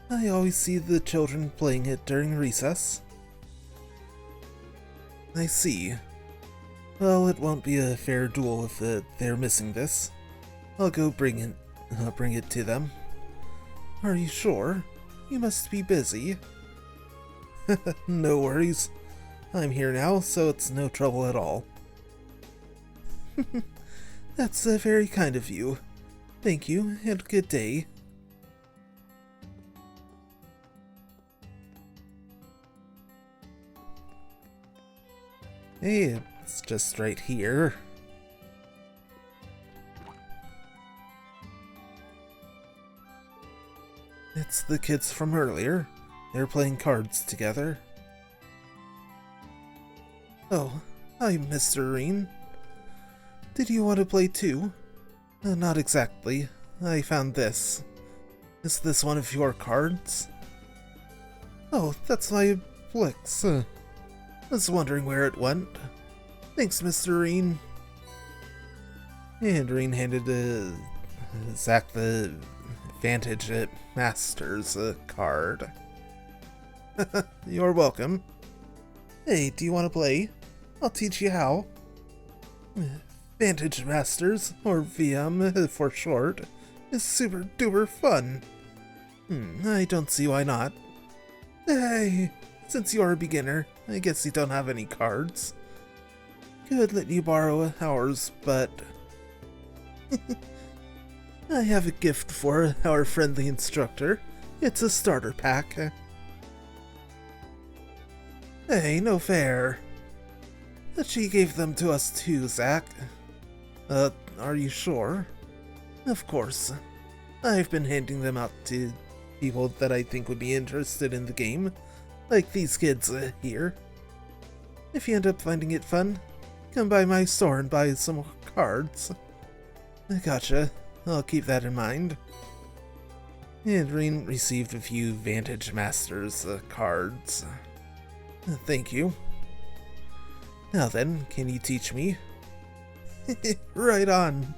I always see the children playing it during recess. I see. Well, it won't be a fair duel if they're missing this. I'll go bring it to them. Are you sure? You must be busy. No worries. I'm here now, so it's no trouble at all. That's very kind of you. Thank you, and good day. Hey, it's just right here. It's the kids from earlier. They're playing cards together. Oh, hi, Mr. Reen. Did you want to play too? Not exactly. I found this. Is this one of your cards? Oh, that's my Blix. Was wondering where it went. Thanks, Mr. Reen. And Reen handed Zach the Vantage Masters card. You're welcome. Hey, do you want to play? I'll teach you how. Vantage Masters, or VM for short, is super duper fun. I don't see why not. Hey, since you're a beginner, I guess you don't have any cards. Could let you borrow ours, but I have a gift for our friendly instructor. It's a starter pack. Hey, no fair. She gave them to us too, Zach. Are you sure? Of course. I've been handing them out to people that I think would be interested in the game, like these kids here. If you end up finding it fun, come by my store and buy some cards. Gotcha. I'll keep that in mind. And Reen received a few Vantage Masters cards. Thank you. Now then, can you teach me? Right on.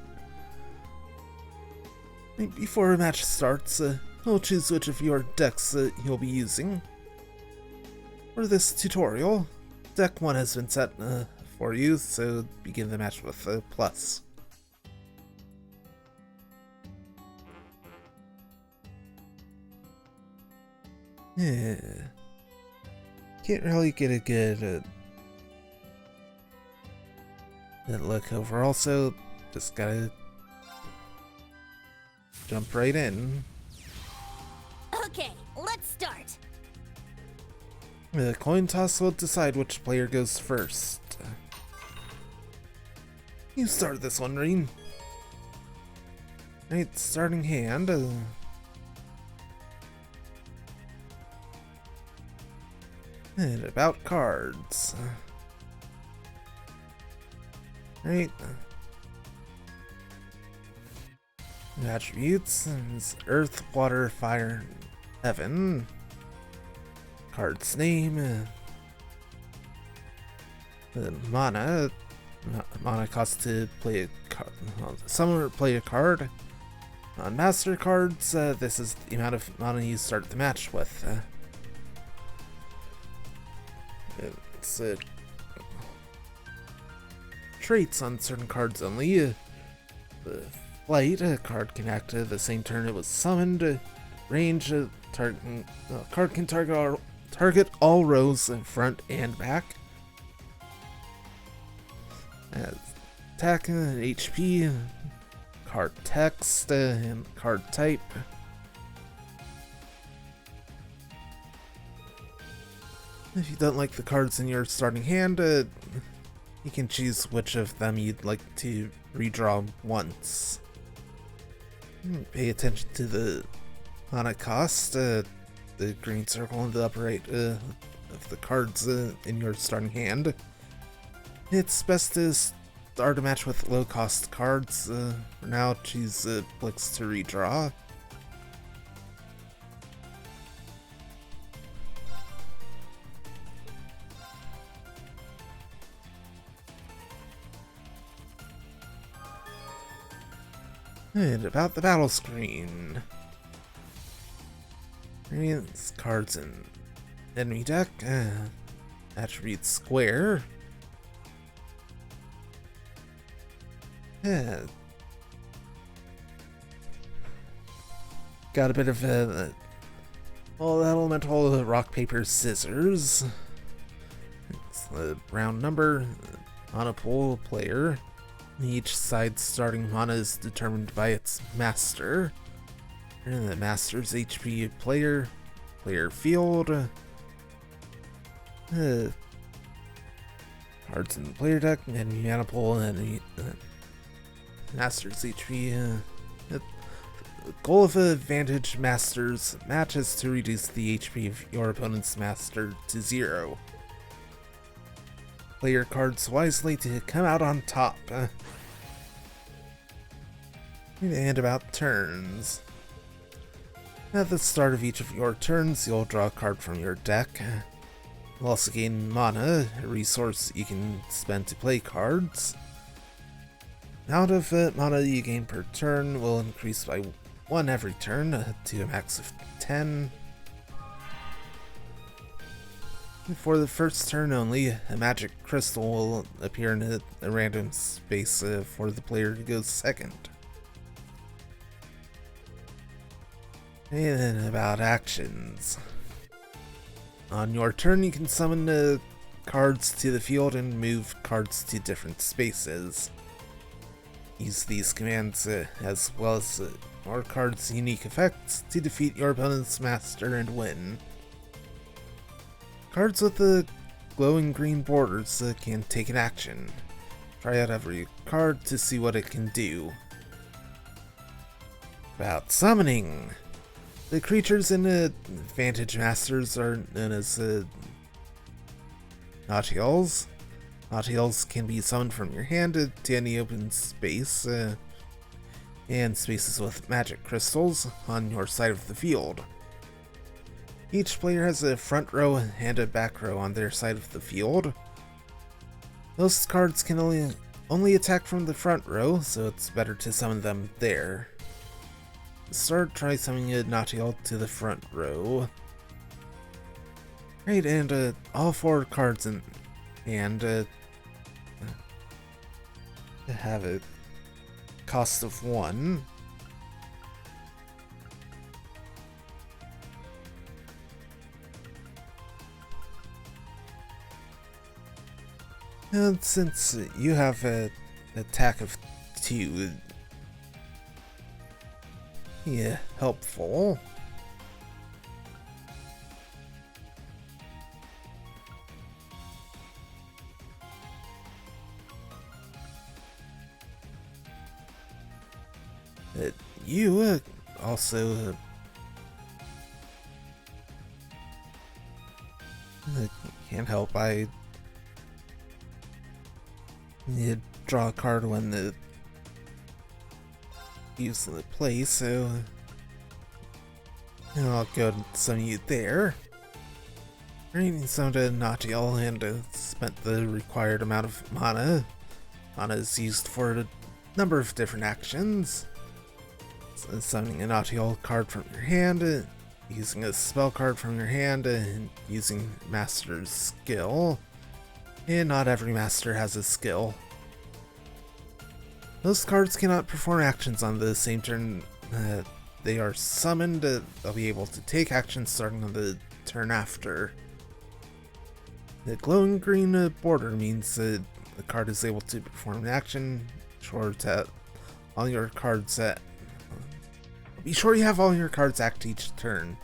Before a match starts, I'll choose which of your decks you'll be using. For this tutorial, deck 1 has been set for you, so begin the match with plus. Can't really get a good look overall, so just gotta jump right in. Okay, let's start. The coin toss will decide which player goes first. You start this one, Reen. Right, starting hand. And about cards. Right. Attributes is Earth, Water, Fire, Heaven. Card's name. The mana. Mana costs to play a card. Summon play a card. On Master cards, this is the amount of mana you start the match with. It's traits on certain cards only. The Flight, a card can act the same turn it was summoned. Range, card can target all rows in front and back. Attack, HP, card text, and card type. If you don't like the cards in your starting hand, you can choose which of them you'd like to redraw once. Pay attention to the mana cost, the green circle in the upper right of the cards in your starting hand. It's best to start a match with low cost cards. For now, choose Blix to redraw. And about the battle screen. Variants, cards in enemy deck. Attribute square. Got a bit of elemental rock, paper, scissors. It's the round number on a pool player. Each side's starting mana is determined by its master. And the master's HP player field. Cards in the player deck, enemy mana pool, and master's HP. The goal of a Vantage Masters match is to reduce the HP of your opponent's master to 0. Play your cards wisely to come out on top. And about turns. At the start of each of your turns, you'll draw a card from your deck. You'll also gain mana, a resource you can spend to play cards. The amount of mana you gain per turn will increase by 1 every turn, to a max of 10. For the first turn only, a magic crystal will appear in a random space for the player who goes second. And then about actions. On your turn, you can summon cards to the field and move cards to different spaces. Use these commands as well as more cards' unique effects to defeat your opponent's master and win. Cards with the glowing green borders can take an action. Try out every card to see what it can do. About summoning. The creatures in Vantage Masters are known as Nautials. Nautials can be summoned from your hand to any open space, and spaces with magic crystals on your side of the field. Each player has a front row and a back row on their side of the field. Most cards can only attack from the front row, so it's better to summon them there. Try summoning a Nautial to the front row. Right, and all 4 cards in hand have a cost of 1. And since you have an attack of 2, yeah, helpful. You also can't help by you draw a card when the use the play, so I'll go and summon you there. I summoned a Nautial and spent the required amount of mana. Mana is used for a number of different actions. So summoning a Nautial card from your hand, using a spell card from your hand, and using Master's skill. And not every Master has a skill. Most cards cannot perform actions on the same turn they are summoned. They'll be able to take actions starting on the turn after. The glowing green border means the card is able to perform an action. All your cards be sure you have all your cards act each turn.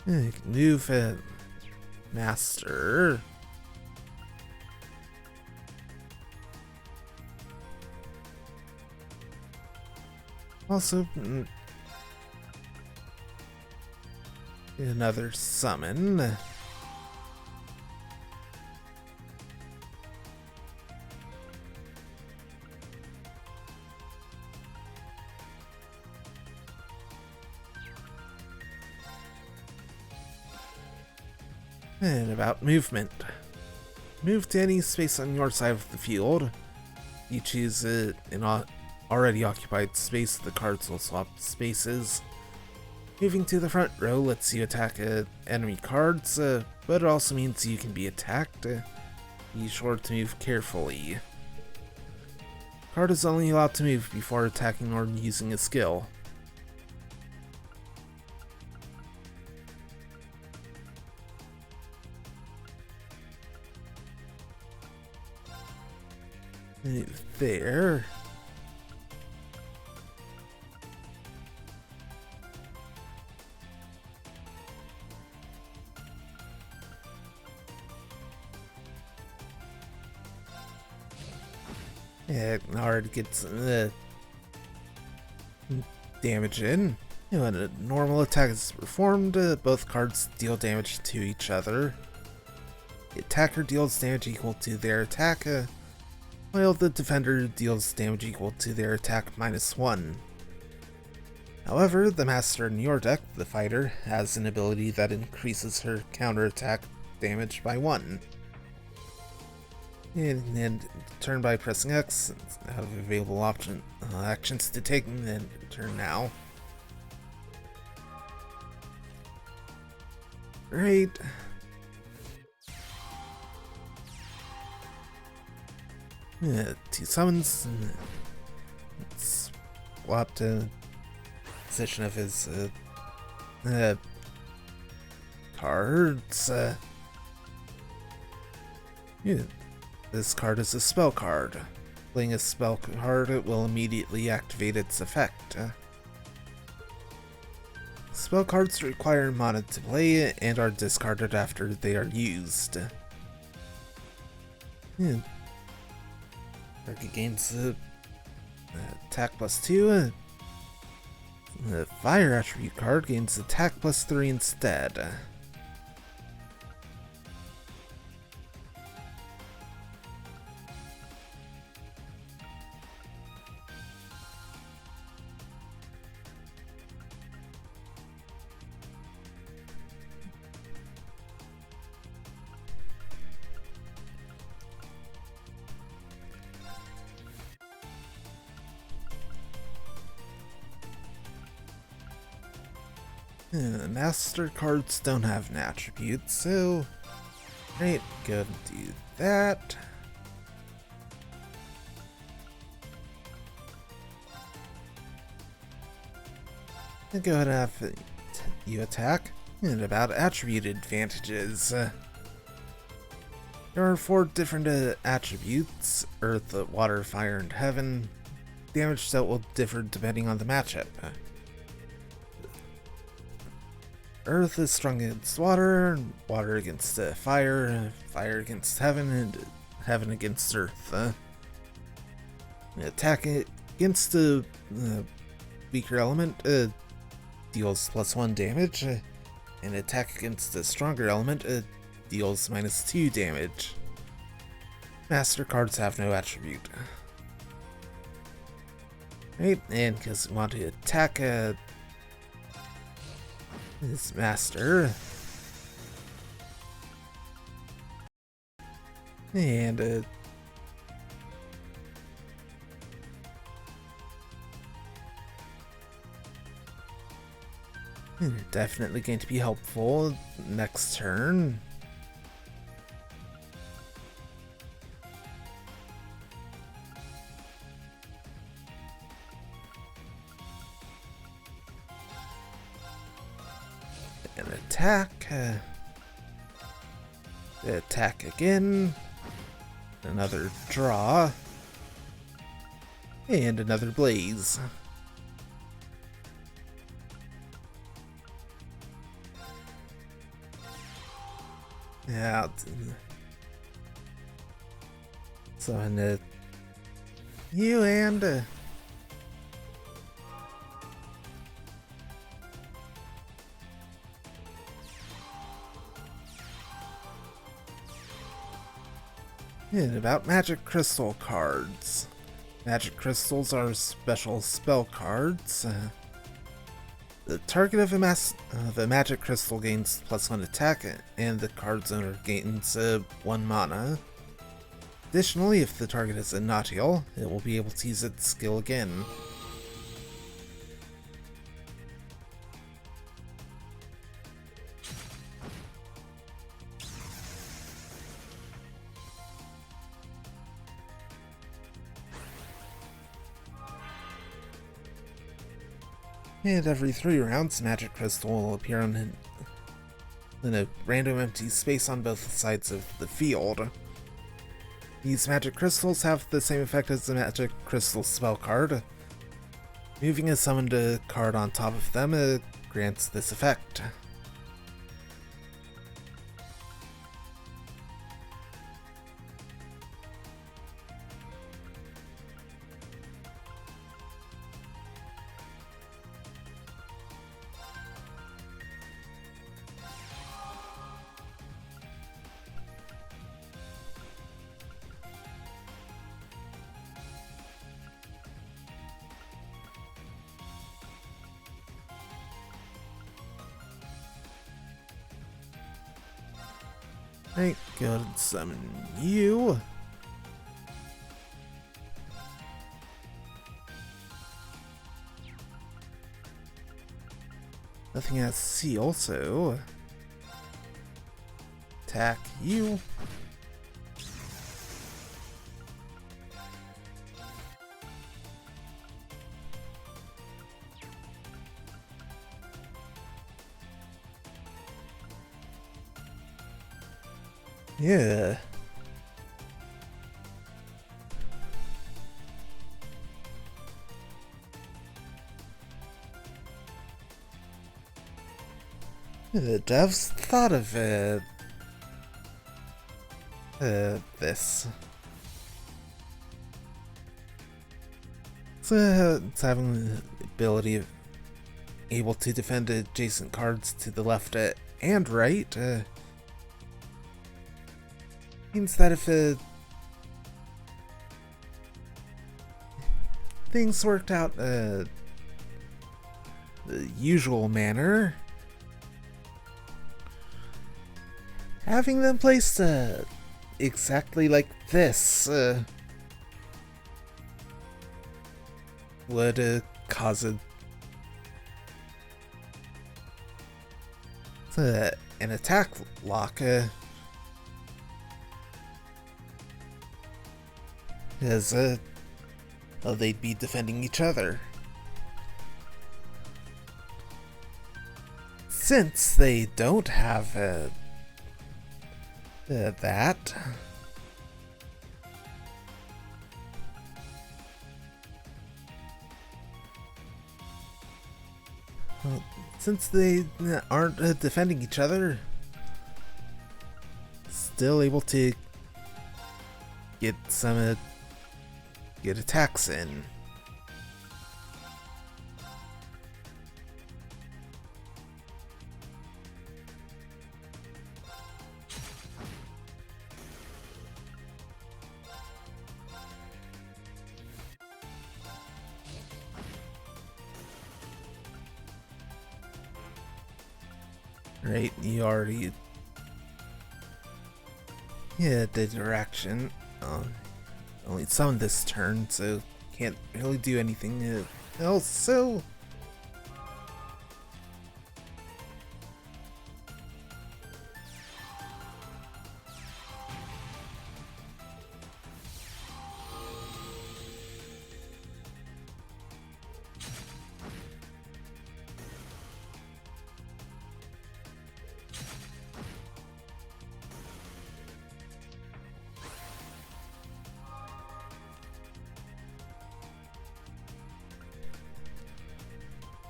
You can move Master. Also, another summon. And about movement. Move to any space on your side of the field. You choose an already occupied space, the cards will swap spaces. Moving to the front row lets you attack enemy cards, but it also means you can be attacked. Be sure to move carefully. Card is only allowed to move before attacking or using a skill. Move there. Yeah, it already gets damage in. When a normal attack is performed, both cards deal damage to each other. The attacker deals damage equal to their attack, while the defender deals damage equal to their attack -1. However, the master in your deck, the fighter, has an ability that increases her counterattack damage by 1. And turn by pressing X, have available actions to take, and then turn now. Great. Two summons. Swap to position of his cards. This card is a spell card. Playing a spell card, it will immediately activate its effect. Spell cards require mana to play and are discarded after they are used. Target gains attack +2. The fire attribute card gains attack +3 instead. Master cards don't have an attribute, so right, go and do that. And go ahead and have you attack. And about attribute advantages. There are 4 different attributes: Earth, Water, Fire, and Heaven. Damage that will differ depending on the matchup. Earth is strong against water, water against fire, fire against heaven, and heaven against earth. Attack against the weaker element deals +1 damage, and attack against the stronger element deals -2 damage. Master cards have no attribute. Right, and because we want to attack his master. And definitely going to be helpful next turn. And attack. Attack again. Another draw. And another blaze. Yeah. So and you and and about magic crystal cards. Magic crystals are special spell cards. The target of a magic crystal gains +1 attack, and the card's owner gains 1 mana. Additionally, if the target is a Nautial, it will be able to use its skill again. And every 3 rounds, Magic Crystal will appear in a random empty space on both sides of the field. These Magic Crystals have the same effect as the Magic Crystal spell card. Moving a summoned card on top of them grants this effect. Right, go ahead and summon you. Nothing has seal, so attack you. Yeah. The devs thought of this. So it's having the ability of able to defend adjacent cards to the left and right. Means that if things worked out the usual manner, having them placed exactly like this would cause an attack lock. As they'd be defending each other. Since they don't have that, well, since they aren't defending each other, still able to get some good attacks in. Right, you already did your action. Only summoned this turn, so can't really do anything else, so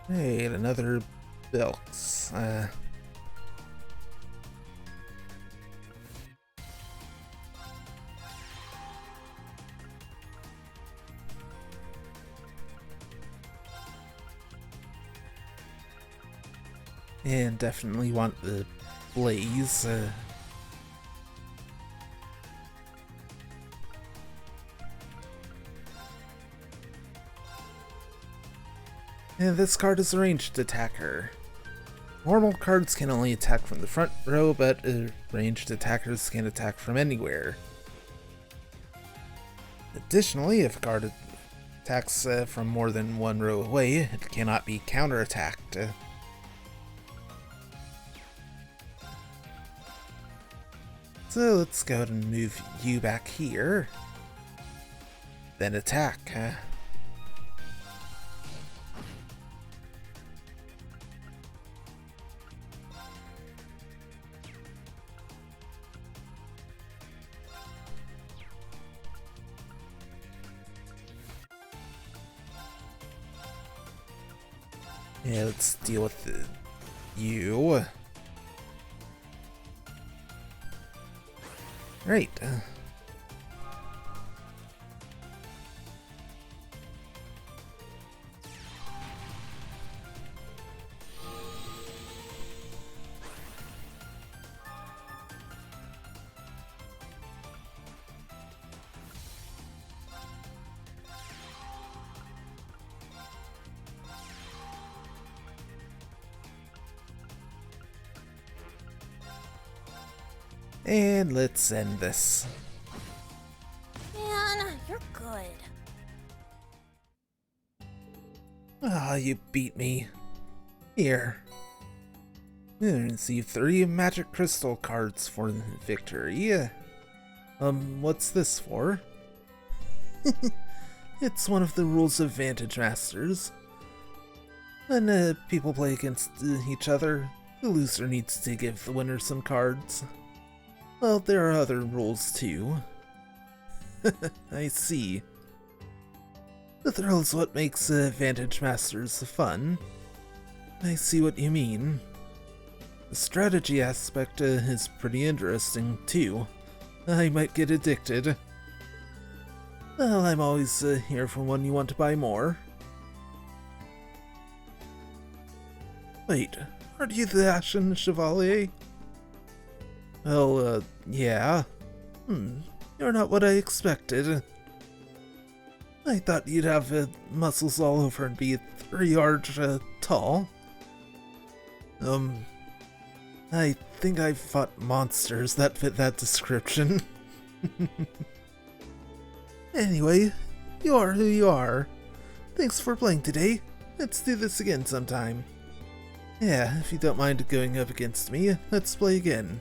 hey, another Bilks. And definitely want the Blaze. And this card is a ranged attacker. Normal cards can only attack from the front row, but ranged attackers can attack from anywhere. Additionally, if a card attacks from more than one row away, it cannot be counterattacked. So let's go ahead and move you back here. Then attack. Yeah, let's deal with you. Right. And let's end this. Man, you're good. Ah, you beat me. Here. Receive 3 magic crystal cards for victory. What's this for? It's one of the rules of Vantage Masters. When people play against each other, the loser needs to give the winner some cards. Well, there are other rules too. I see. The thrill is what makes Vantage Masters fun. I see what you mean. The strategy aspect is pretty interesting too. I might get addicted. Well, I'm always here for when you want to buy more. Wait, aren't you the Ashen Chevalier? Well, yeah. You're not what I expected. I thought you'd have muscles all over and be 3 yards tall. I think I've fought monsters that fit that description. Anyway, you are who you are. Thanks for playing today. Let's do this again sometime. Yeah, if you don't mind going up against me, let's play again.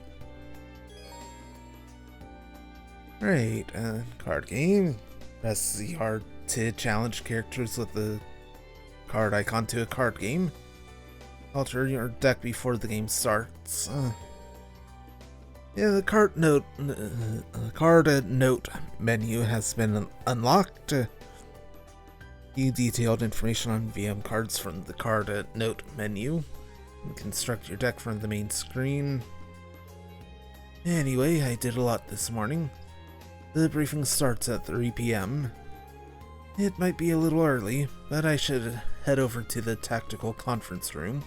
Right, card game. Press ZR to challenge characters with the card icon to a card game. Alter your deck before the game starts. Yeah, the card note menu has been unlocked. View detailed information on VM cards from the card note menu. And construct your deck from the main screen. Anyway, I did a lot this morning. The briefing starts at 3 p.m. It might be a little early, but I should head over to the tactical conference room.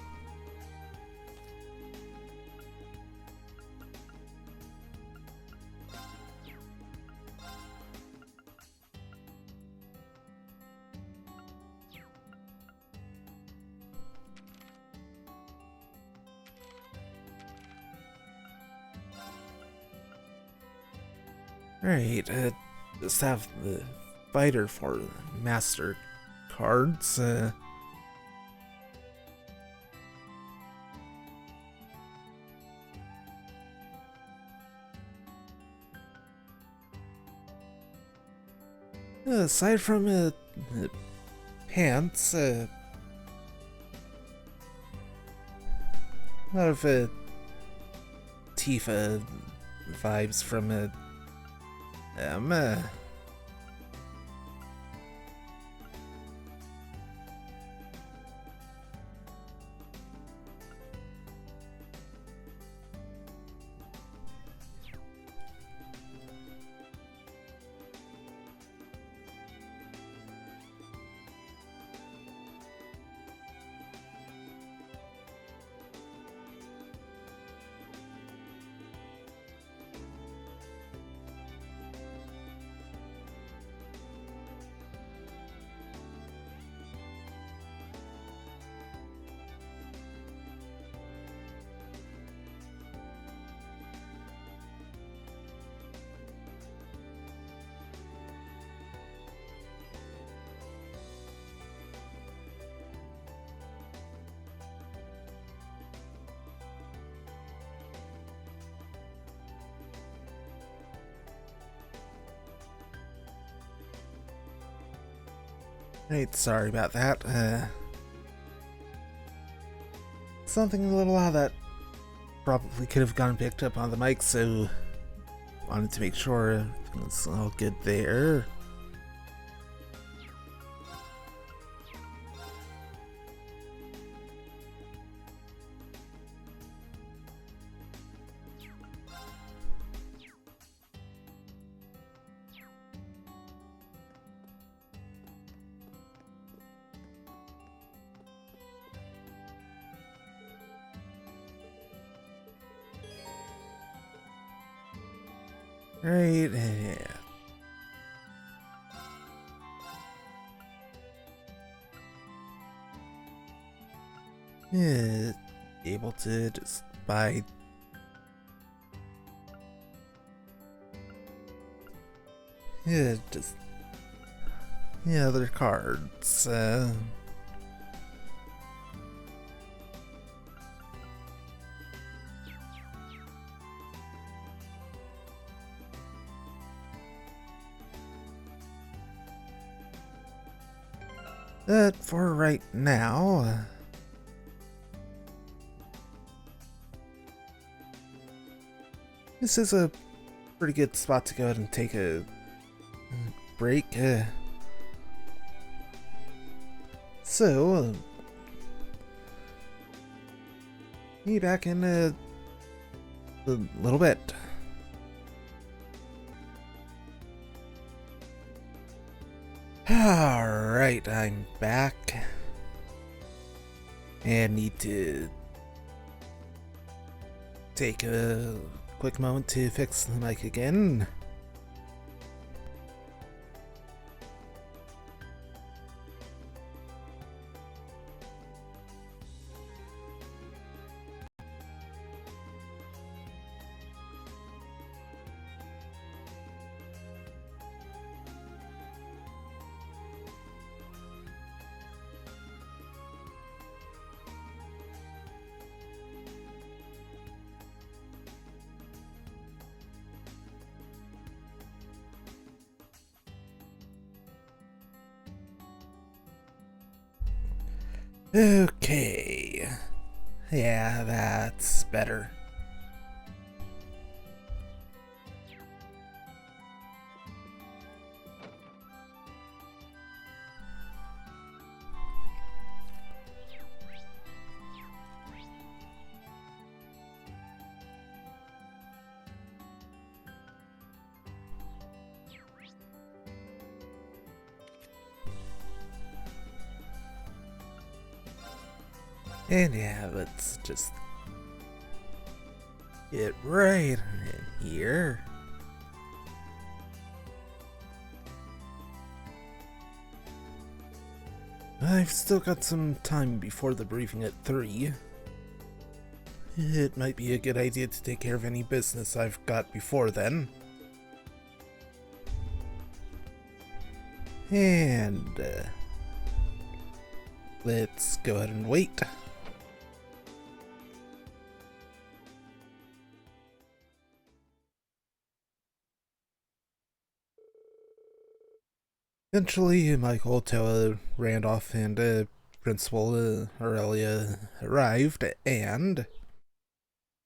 Alright, just have the fighter for master cards. Aside from pants, a lot of Tifa vibes from them. Right, sorry about that. Something a little odd that probably could have gotten picked up on the mic, so wanted to make sure everything's all good there. Right, yeah. Able to just buy Yeah, just... Yeah, other cards. But for right now... This is a pretty good spot to go ahead and take a break. So, be back in a little bit. Alright, I'm back. And need to take a quick moment to fix the mic again. Okay. Yeah, that's better. And yeah, let's just get right in here. I've still got some time before the briefing at 3. It might be a good idea to take care of any business I've got before then. And let's go ahead and wait. Eventually, Michael, Toa, Randolph, and Principal Aurelia arrived, and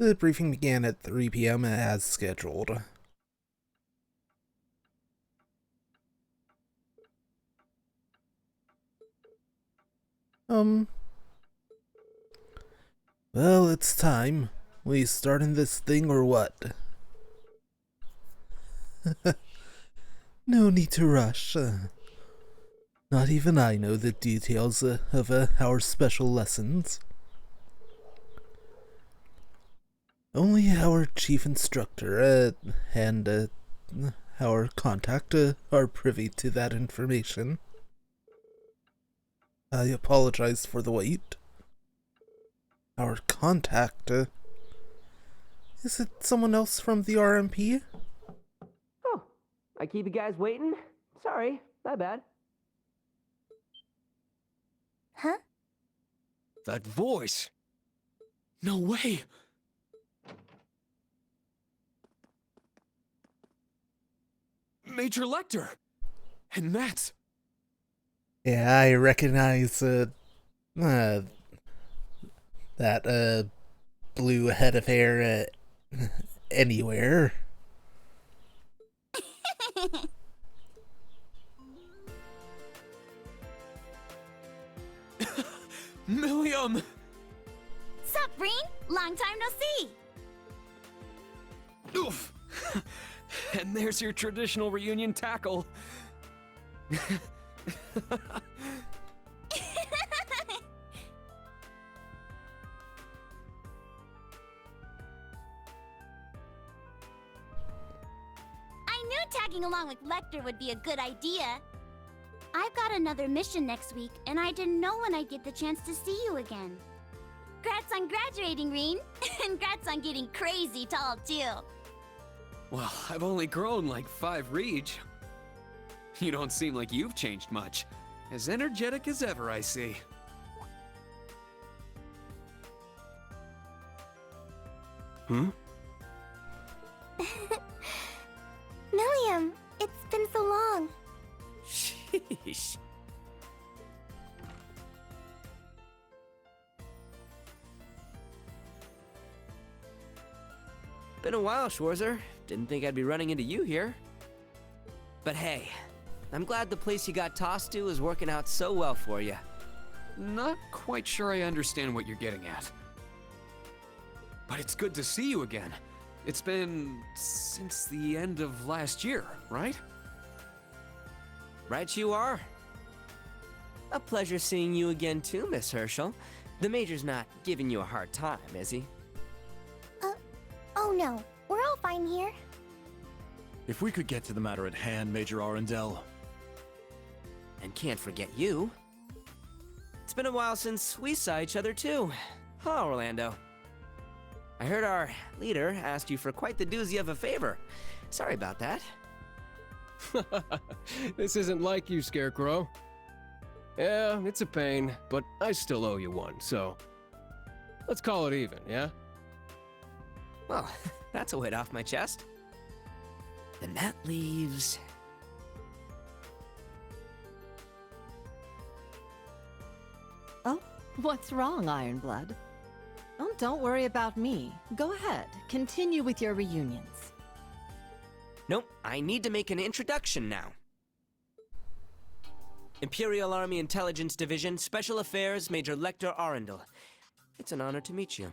the briefing began at 3 p.m. as scheduled. Well, it's time. We starting this thing or what? No need to rush. Not even I know the details of our special lessons. Only our chief instructor and our contact are privy to that information. I apologize for the wait. Our contact? Is it someone else from the RMP? Oh, I keep you guys waiting? Sorry, my bad. Huh? That voice! No way! Major Lecter! And that's... Yeah, I recognize that blue head of hair anywhere. Millium! Sup, Breen? Long time no see. Oof! And there's your traditional reunion tackle. I knew tagging along with Lecter would be a good idea. I've got another mission next week, and I didn't know when I'd get the chance to see you again. Grats on graduating, Reen. And grats on getting crazy tall, too. Well, I've only grown like 5 reach. You don't seem like you've changed much. As energetic as ever, I see. Hmm? Milliam, it's been so long. Sheesh. Been a while, Schwarzer. Didn't think I'd be running into you here. But hey, I'm glad the place you got tossed to is working out so well for you. Not quite sure I understand what you're getting at. But it's good to see you again. It's been since the end of last year, right? Right you are. A pleasure seeing you again too, Miss Herschel. The Major's not giving you a hard time, is he? Oh no, we're all fine here. If we could get to the matter at hand, Major Arundel. And can't forget you. It's been a while since we saw each other too. Huh, Orlando? I heard our leader asked you for quite the doozy of a favor. Sorry about that. This isn't like you, Scarecrow. Yeah, it's a pain, but I still owe you one, so let's call it even, yeah? Well, that's a weight off my chest. Then that leaves... Oh, what's wrong, Ironblood? Oh, don't worry about me. Go ahead, continue with your reunions. Nope, I need to make an introduction now. Imperial Army Intelligence Division, Special Affairs, Major Lecter Arundel. It's an honor to meet you.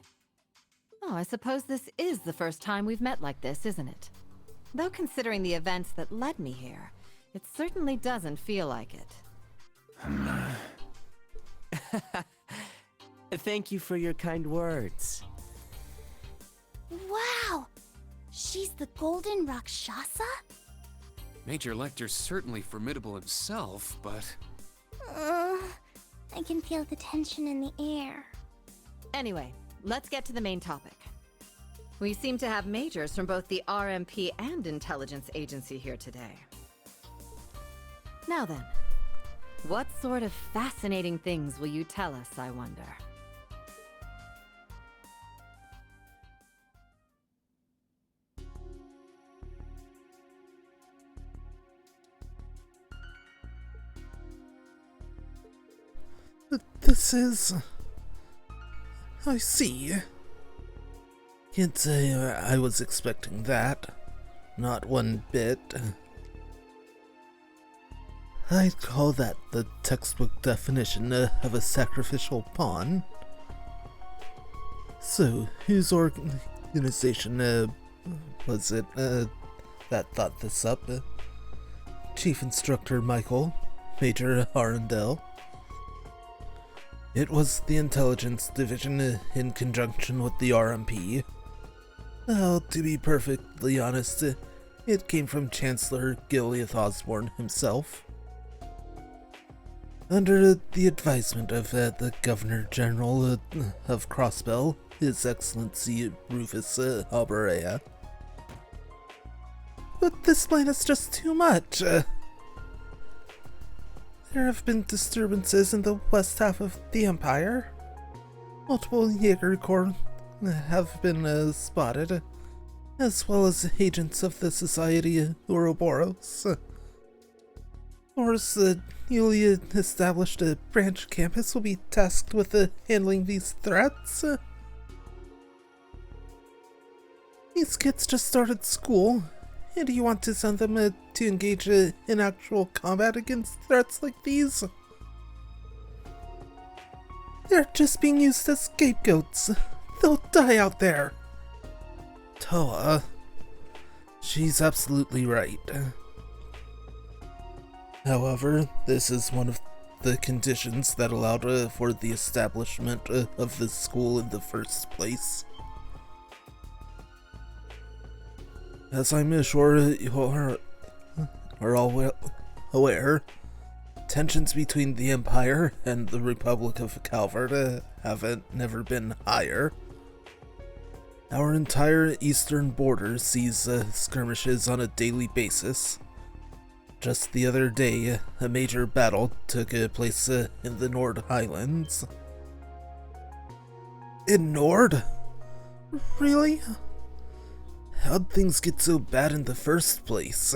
Oh, I suppose this is the first time we've met like this, isn't it? Though considering the events that led me here, it certainly doesn't feel like it. Thank you for your kind words. Wow! She's the Golden Rakshasa? Major Lecter's certainly formidable himself, but... I can feel the tension in the air. Anyway, let's get to the main topic. We seem to have majors from both the RMP and Intelligence Agency here today. Now then, what sort of fascinating things will you tell us, I wonder? This is... I see. Can't say I was expecting that. Not one bit. I'd call that the textbook definition of a sacrificial pawn. So, whose organization was it that thought this up? Chief Instructor Michael, Major Arundel. It was the Intelligence Division in conjunction with the RMP. Well, to be perfectly honest, it came from Chancellor Gileath Osborne himself. Under the advisement of the Governor General of Crossbell, His Excellency Rufus Alberea. But this plan is just too much. There have been disturbances in the west half of the Empire. Multiple Jaeger Corps have been spotted, as well as agents of the Society Ouroboros. Of course, the newly established branch campus will be tasked with handling these threats. These kids just started school, and you want to send them to engage in actual combat against threats like these? They're just being used as scapegoats. They'll die out there. Toa. She's absolutely right. However, this is one of the conditions that allowed for the establishment of the school in the first place. As I'm sure you are all aware, tensions between the Empire and the Republic of Calvert have never been higher. Our entire eastern border sees skirmishes on a daily basis. Just the other day, a major battle took place in the Nord Highlands. In Nord? Really? How'd things get so bad in the first place?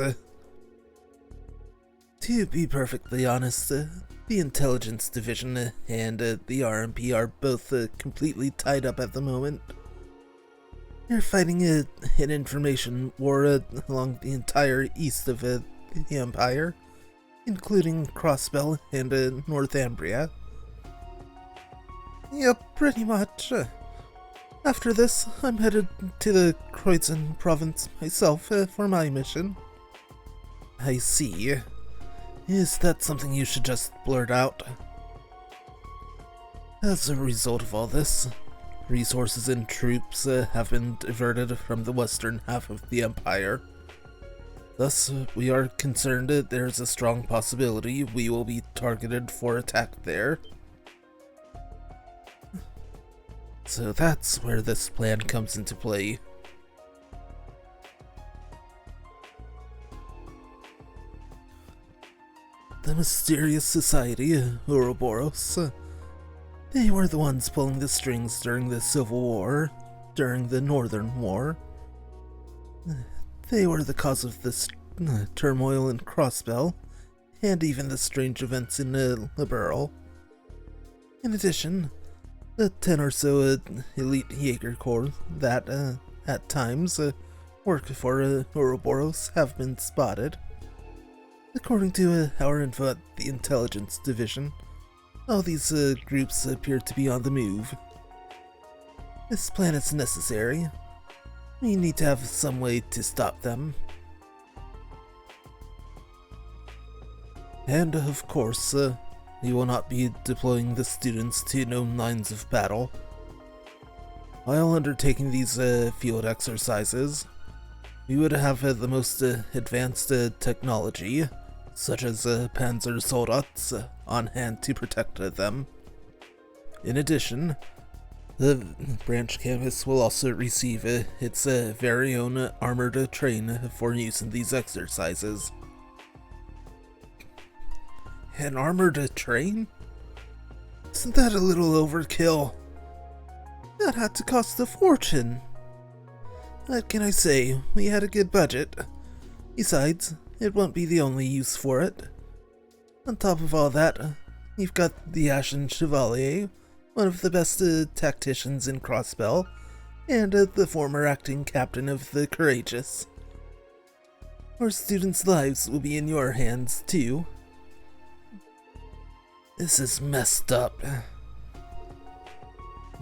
To be perfectly honest, the Intelligence Division and the RMP are both completely tied up at the moment. They're fighting an information war along the entire east of the Empire, including Crossbell and Northumbria. Yep, pretty much. After this, I'm headed to the Kreuzen province myself for my mission. I see. Is that something you should just blurt out? As a result of all this, resources and troops have been diverted from the western half of the Empire. Thus, we are concerned that there's a strong possibility we will be targeted for attack there. So that's where this plan comes into play. The mysterious society, Ouroboros. They were the ones pulling the strings during the Civil War, during the Northern War. They were the cause of this turmoil in Crossbell, and even the strange events in Liberal. In addition, the 10 or so elite Jaeger Corps that, at times, work for Ouroboros have been spotted. According to our info at the Intelligence Division, all these groups appear to be on the move. This plan is necessary. We need to have some way to stop them. And of course, we will not be deploying the students to known lines of battle. While undertaking these field exercises, we would have the most advanced technology, such as Panzer Soldats, on hand to protect them. In addition, the branch campus will also receive its very own armored train for use in these exercises. An armored train? Isn't that a little overkill? That had to cost a fortune. What can I say? We had a good budget. Besides, it won't be the only use for it. On top of all that, you've got the Ashen Chevalier, one of the best tacticians in Crossbell, and the former acting captain of the Courageous. Our students' lives will be in your hands, too. This is messed up.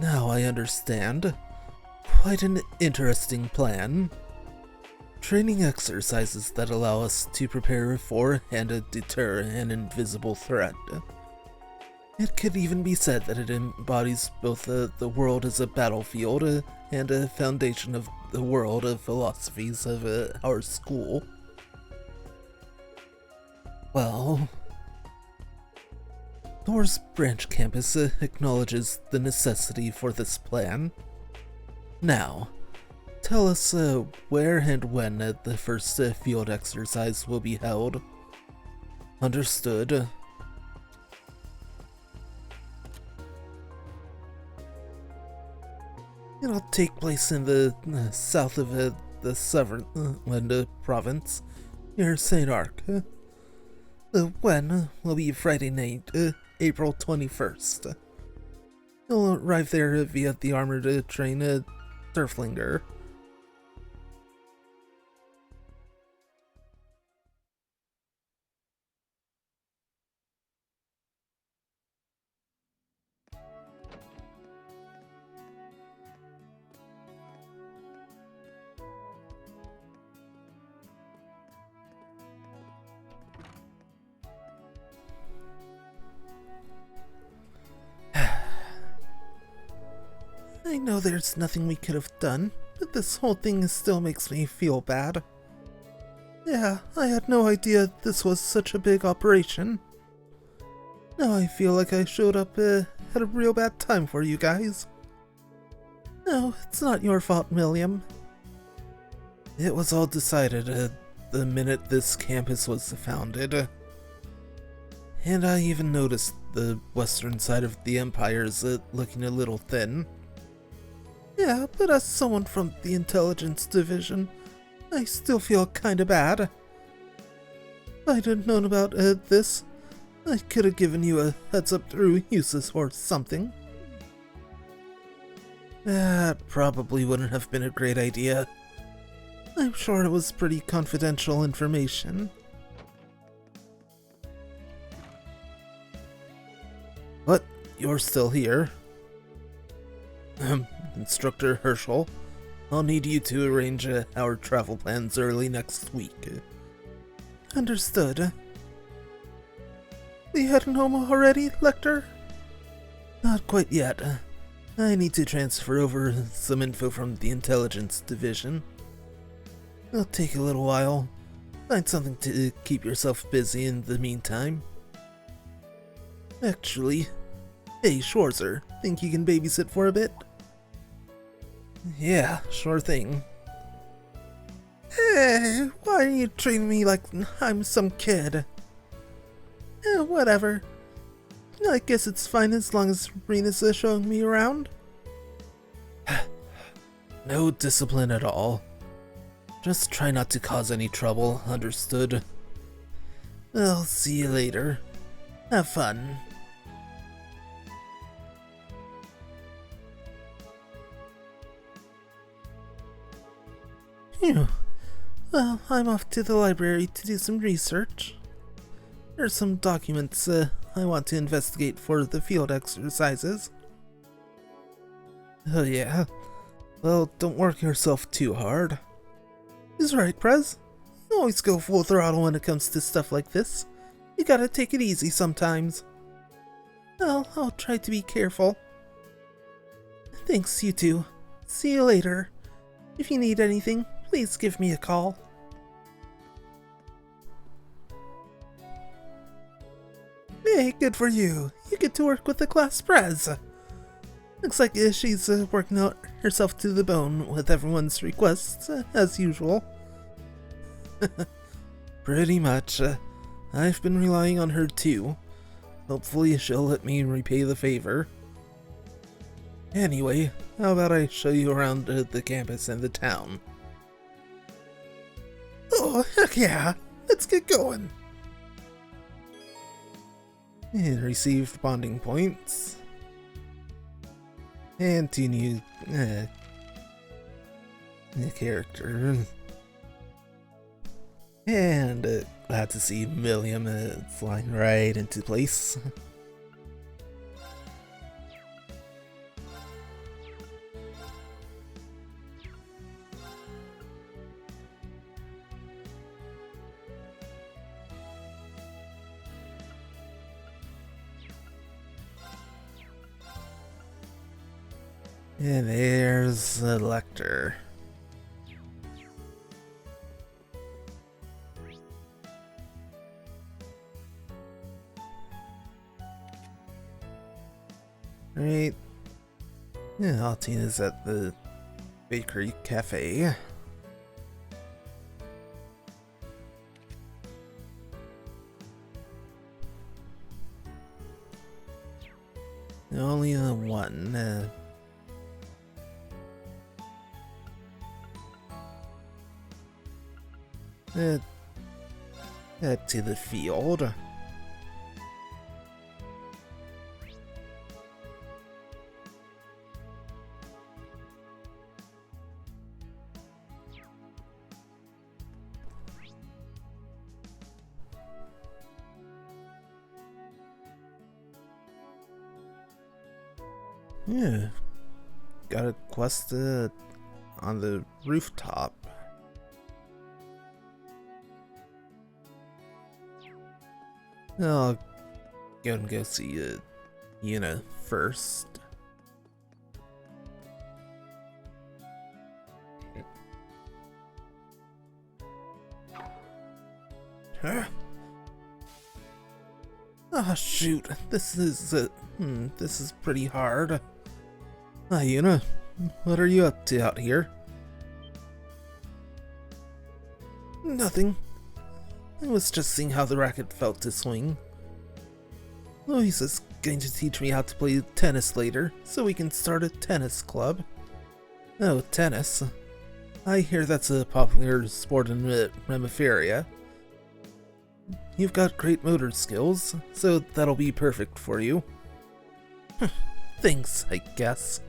Now I understand. Quite an interesting plan. Training exercises that allow us to prepare for and deter an invisible threat. It could even be said that it embodies both the world as a battlefield and a foundation of the world of philosophies of our school. Well, Thor's branch campus acknowledges the necessity for this plan. Now, tell us where and when the first field exercise will be held. Understood. It'll take place in the south of the Sutherland province, near St. Arc. The when will be Friday night, April 21st. You'll arrive there via the armored train, Surflinger. I know there's nothing we could have done, but this whole thing still makes me feel bad. Yeah, I had no idea this was such a big operation. Now I feel like I showed up at a real bad time for you guys. No, it's not your fault, William. It was all decided the minute this campus was founded. And I even noticed the western side of the Empire is looking a little thin. Yeah, but as someone from the Intelligence Division, I still feel kinda bad. If I'd have known about this, I could have given you a heads up through Usus or something. That probably wouldn't have been a great idea. I'm sure it was pretty confidential information. But you're still here. Instructor Herschel, I'll need you to arrange our travel plans early next week. Understood. We heading home already, Lecter? Not quite yet. I need to transfer over some info from the Intelligence Division. It'll take a little while. Find something to keep yourself busy in the meantime. Actually, hey Schwarzer, think you can babysit for a bit? Yeah, sure thing. Hey, why are you treating me like I'm some kid? Whatever. I guess it's fine as long as Rena's showing me around. No discipline at all. Just try not to cause any trouble, understood? I'll see you later. Have fun. Phew. Well, I'm off to the library to do some research. There's some documents I want to investigate for the field exercises. Oh yeah? Well, don't work yourself too hard. He's right, Prez. You always go full throttle when it comes to stuff like this. You gotta take it easy sometimes. Well, I'll try to be careful. Thanks, you two. See you later. If you need anything, please give me a call. Hey, good for you. You get to work with the class Prez. Looks like she's working out herself to the bone with everyone's requests, as usual. Pretty much. I've been relying on her too. Hopefully she'll let me repay the favor. Anyway, how about I show you around the campus and the town? Oh, heck yeah! Let's get going! And received bonding points. And 2 new character. And glad to see Milliam flying right into place. And there's the Lecter. Right. Yeah, Altina's at the bakery cafe. Only the one. Head to the field. Yeah, got a quest on the rooftop. I'll go and go see Yuna first. Huh? Oh shoot! This is pretty hard. Yuna, what are you up to out here? Nothing. I was just seeing how the racket felt to swing. Louise is going to teach me how to play tennis later, so we can start a tennis club. Oh, tennis. I hear that's a popular sport in Remiferia. You've got great motor skills, so that'll be perfect for you. Thanks, I guess.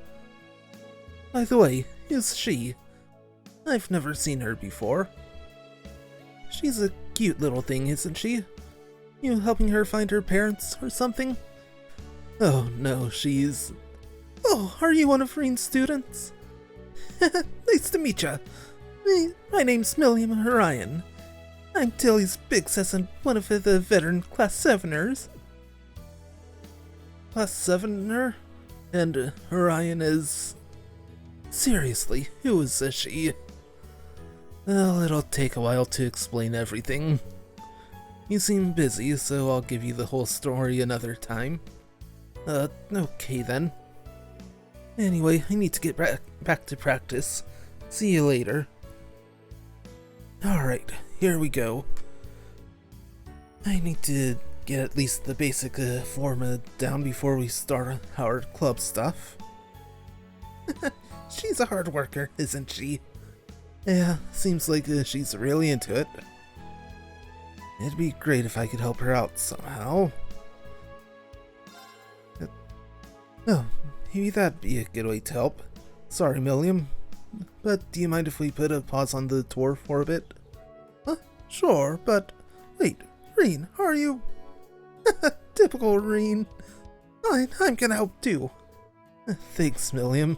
By the way, who's she? I've never seen her before. She's a cute little thing, isn't she? You helping her find her parents or something? Oh no, she's... Oh, are you one of Reen's students? Nice to meet ya. My name's Milliam Orion. I'm Tilly's big sis and one of the veteran Class 7ers. Class 7er? And Orion is... Seriously, who is she? Well, it'll take a while to explain everything. You seem busy, so I'll give you the whole story another time. Okay then. Anyway, I need to get back to practice. See you later. Alright, here we go. I need to get at least the basic form down before we start our club stuff. She's a hard worker, isn't she? Yeah, seems like she's really into it. It'd be great if I could help her out somehow. Oh, maybe that'd be a good way to help. Sorry, Milliam, but do you mind if we put a pause on the tour for a bit? Sure, but wait, Reen, are you? Typical Reen. Fine, I'm gonna help too. Thanks, Milliam.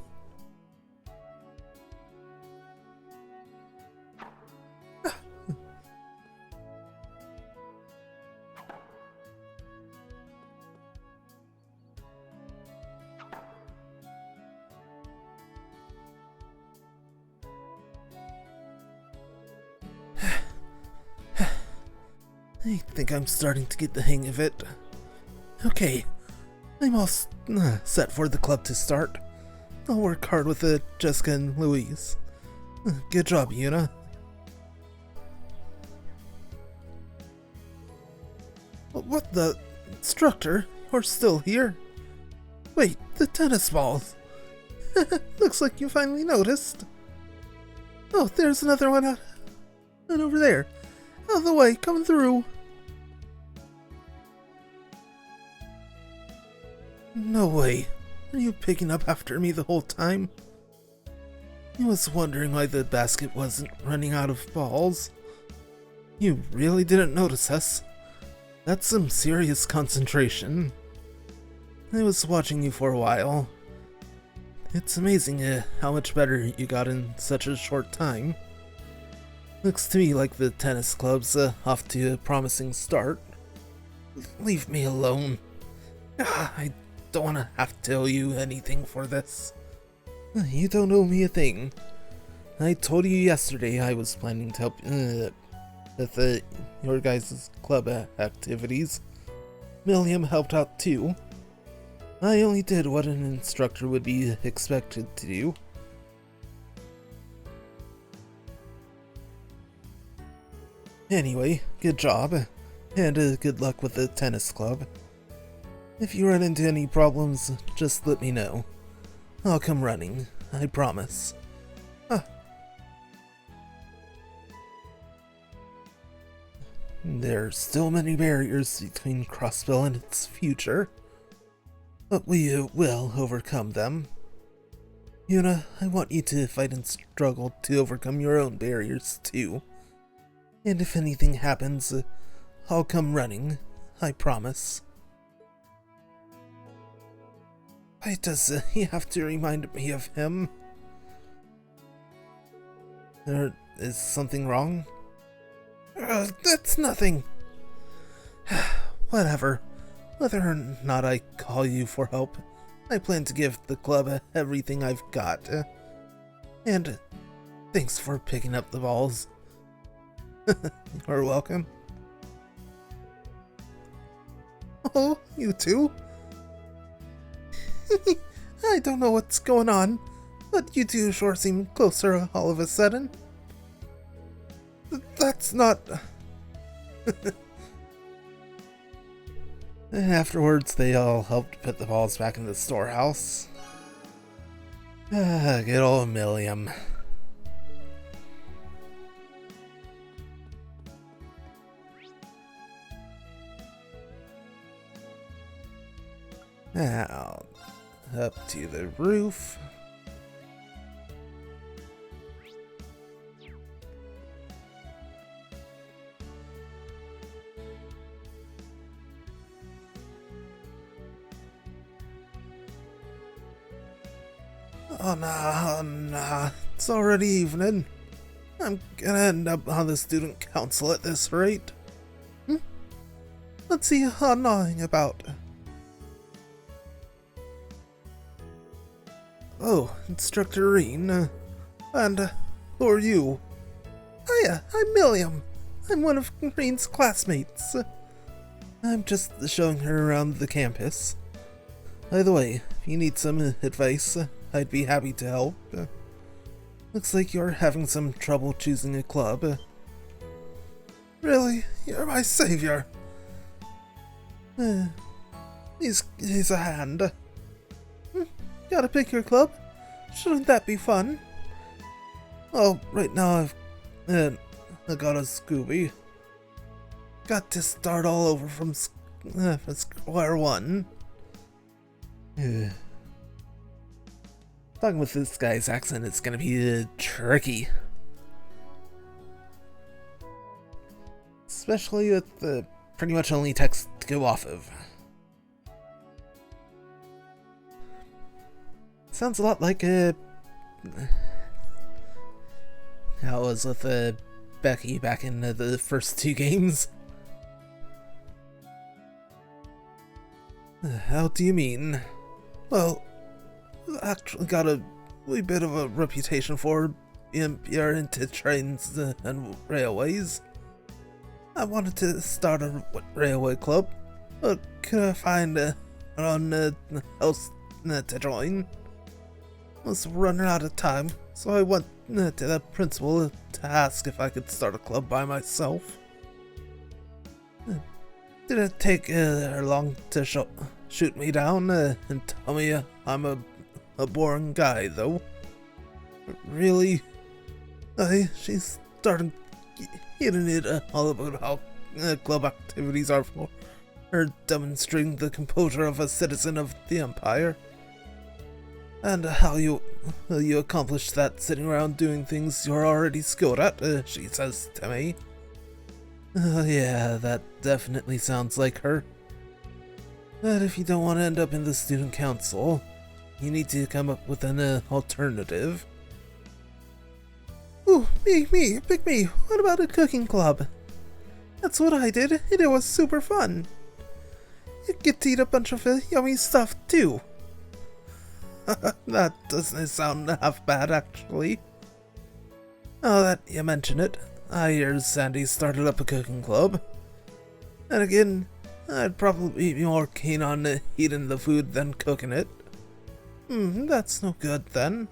I think I'm starting to get the hang of it. Okay, I'm all set for the club to start. I'll work hard with Jessica and Louise. Good job, Yuna. What the? Instructor, you're still here? Wait, the tennis balls. Looks like you finally noticed. Oh, there's another one out and over there. Out of the way, coming through. No way. Are you picking up after me the whole time? I was wondering why the basket wasn't running out of balls. You really didn't notice us. That's some serious concentration. I was watching you for a while. It's amazing how much better you got in such a short time. Looks to me like the tennis club's off to a promising start. Leave me alone. I don't want to have to tell you anything for this. You don't owe me a thing. I told you yesterday I was planning to help with your guys' club activities. Milliam helped out too. I only did what an instructor would be expected to do. Anyway, good job, and good luck with the tennis club. If you run into any problems, just let me know. I'll come running, I promise. There are still many barriers between Crossbell and its future, but we will overcome them. Yuna, I want you to fight and struggle to overcome your own barriers too. And if anything happens, I'll come running, I promise. Why does he have to remind me of him? There is something wrong? That's nothing. Whatever. Whether or not I call you for help, I plan to give the club everything I've got. And thanks for picking up the balls. You're welcome. Oh, you too? I don't know what's going on, but you two sure seem closer all of a sudden. that's not... Afterwards, they all helped put the balls back in the storehouse. Good old Milliam. Now, up to the roof. Oh nah, it's already evening. I'm gonna end up on the student council at this rate. What's he gnawing about? Oh, Instructor Reen. And who are you? Hiya, I'm Milliam. I'm one of Reen's classmates. I'm just showing her around the campus. By the way, if you need some advice, I'd be happy to help. Looks like you're having some trouble choosing a club. Really? You're my savior. He's a hand. Gotta pick your club? Shouldn't that be fun? Well, right now I got a Scooby. Got to start all over from square one. Talking with this guy's accent, it's gonna be tricky. Especially with the pretty much only text to go off of. Sounds a lot like how it was with Becky back in the first two games. How do you mean? Well, I actually got a wee bit of a reputation for being into trains and railways. I wanted to start a railway club, but couldn't find an house to join. Was running out of time, so I went to the principal to ask if I could start a club by myself. Didn't take her long to shoot me down and tell me I'm a boring guy, though. Really? She's starting hitting it all about how club activities are for her demonstrating the composure of a citizen of the Empire. And how you accomplish that sitting around doing things you're already skilled at, she says to me. Yeah, that definitely sounds like her. But if you don't want to end up in the student council, you need to come up with an alternative. Ooh, me, pick me. What about a cooking club? That's what I did, and it was super fun. You get to eat a bunch of yummy stuff, too. That doesn't sound half bad, actually. Now that you mention it, I hear Sandy started up a cooking club. And again, I'd probably be more keen on eating the food than cooking it. That's no good then.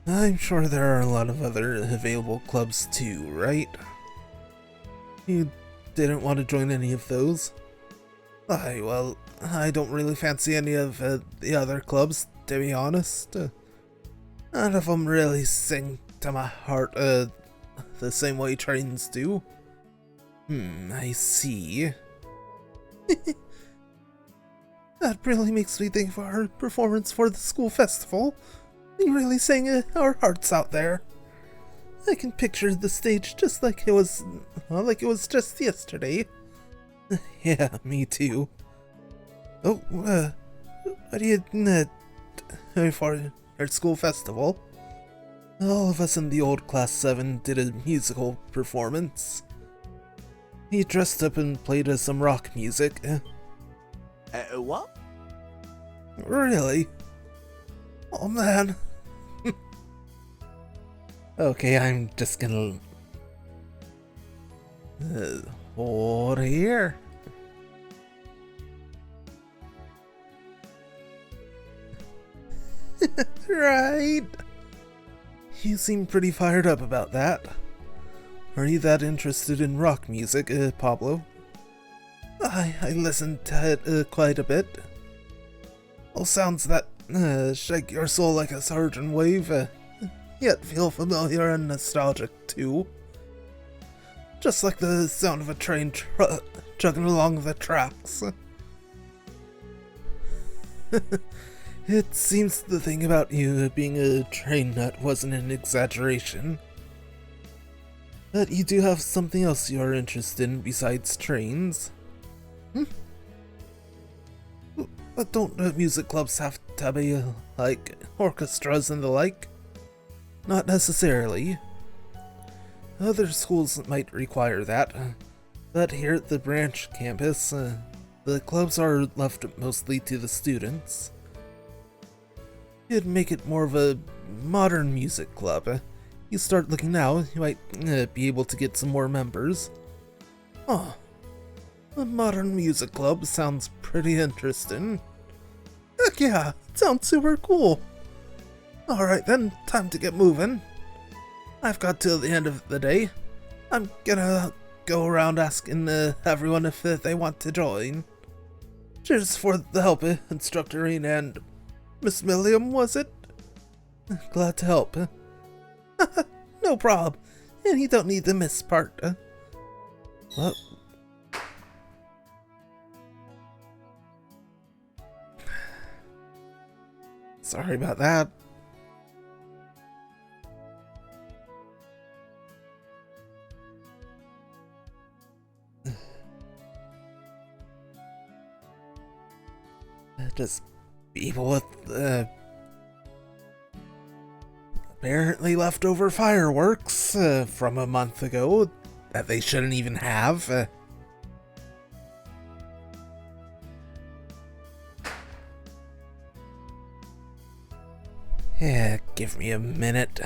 I'm sure there are a lot of other available clubs too, right? You didn't want to join any of those? Well, I don't really fancy any of the other clubs, to be honest. None of them really sing to my heart the same way trains do. I see. That really makes me think of our performance for the school festival. We really sang our hearts out there. I can picture the stage just like it was just yesterday. Yeah, me too. Oh, what are you doing for our school festival? All of us in the old Class 7 did a musical performance. He dressed up and played some rock music. What? Really? Oh man. Okay, I'm just gonna hold here. Right. You seem pretty fired up about that. Are you that interested in rock music, Pablo? I listen to it quite a bit. All sounds that shake your soul like a surging wave, yet feel familiar and nostalgic too. Just like the sound of a train chugging along the tracks. It seems the thing about you being a train nut wasn't an exaggeration. But you do have something else you're interested in besides trains. But don't music clubs have to be like orchestras and the like? Not necessarily. Other schools might require that, but here at the branch campus, the clubs are left mostly to the students. It'd make it more of a modern music club. You start looking now, you might be able to get some more members. Oh, a modern music club sounds pretty interesting. Heck yeah, it sounds super cool. Alright then, time to get moving. I've got till the end of the day. I'm gonna go around asking everyone if they want to join. Cheers for the help, Instructor Reen and Miss Milliam, was it? Glad to help. No problem. And you don't need the miss part. Well. Sorry about that. Just people with apparently leftover fireworks from a month ago that they shouldn't even have. Yeah, give me a minute.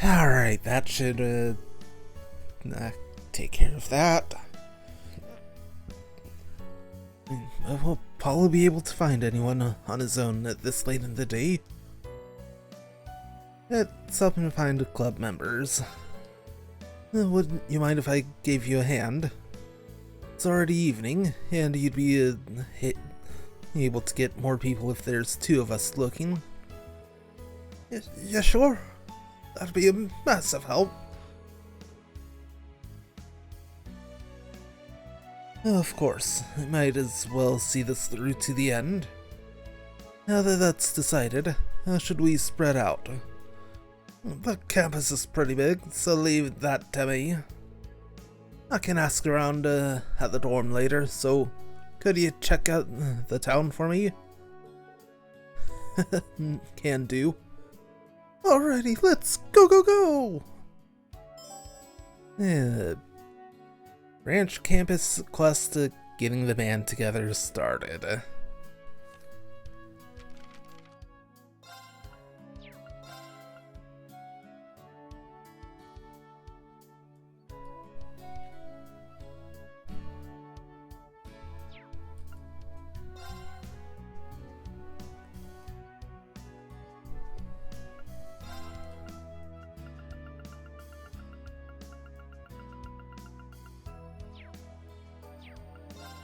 Alright, that should take care of that. Will Paulo be able to find anyone on his own at this late in the day? It's helping to find club members. Wouldn't you mind if I gave you a hand? It's already evening, and you'd be able to get more people if there's two of us looking. Yeah, sure. That'd be a massive help. Of course, I might as well see this through to the end. Now that that's decided, how should we spread out? The campus is pretty big, so leave that to me. I can ask around at the dorm later, so could you check out the town for me? Can do. Alrighty, let's go! Branch campus quest to getting the band together started.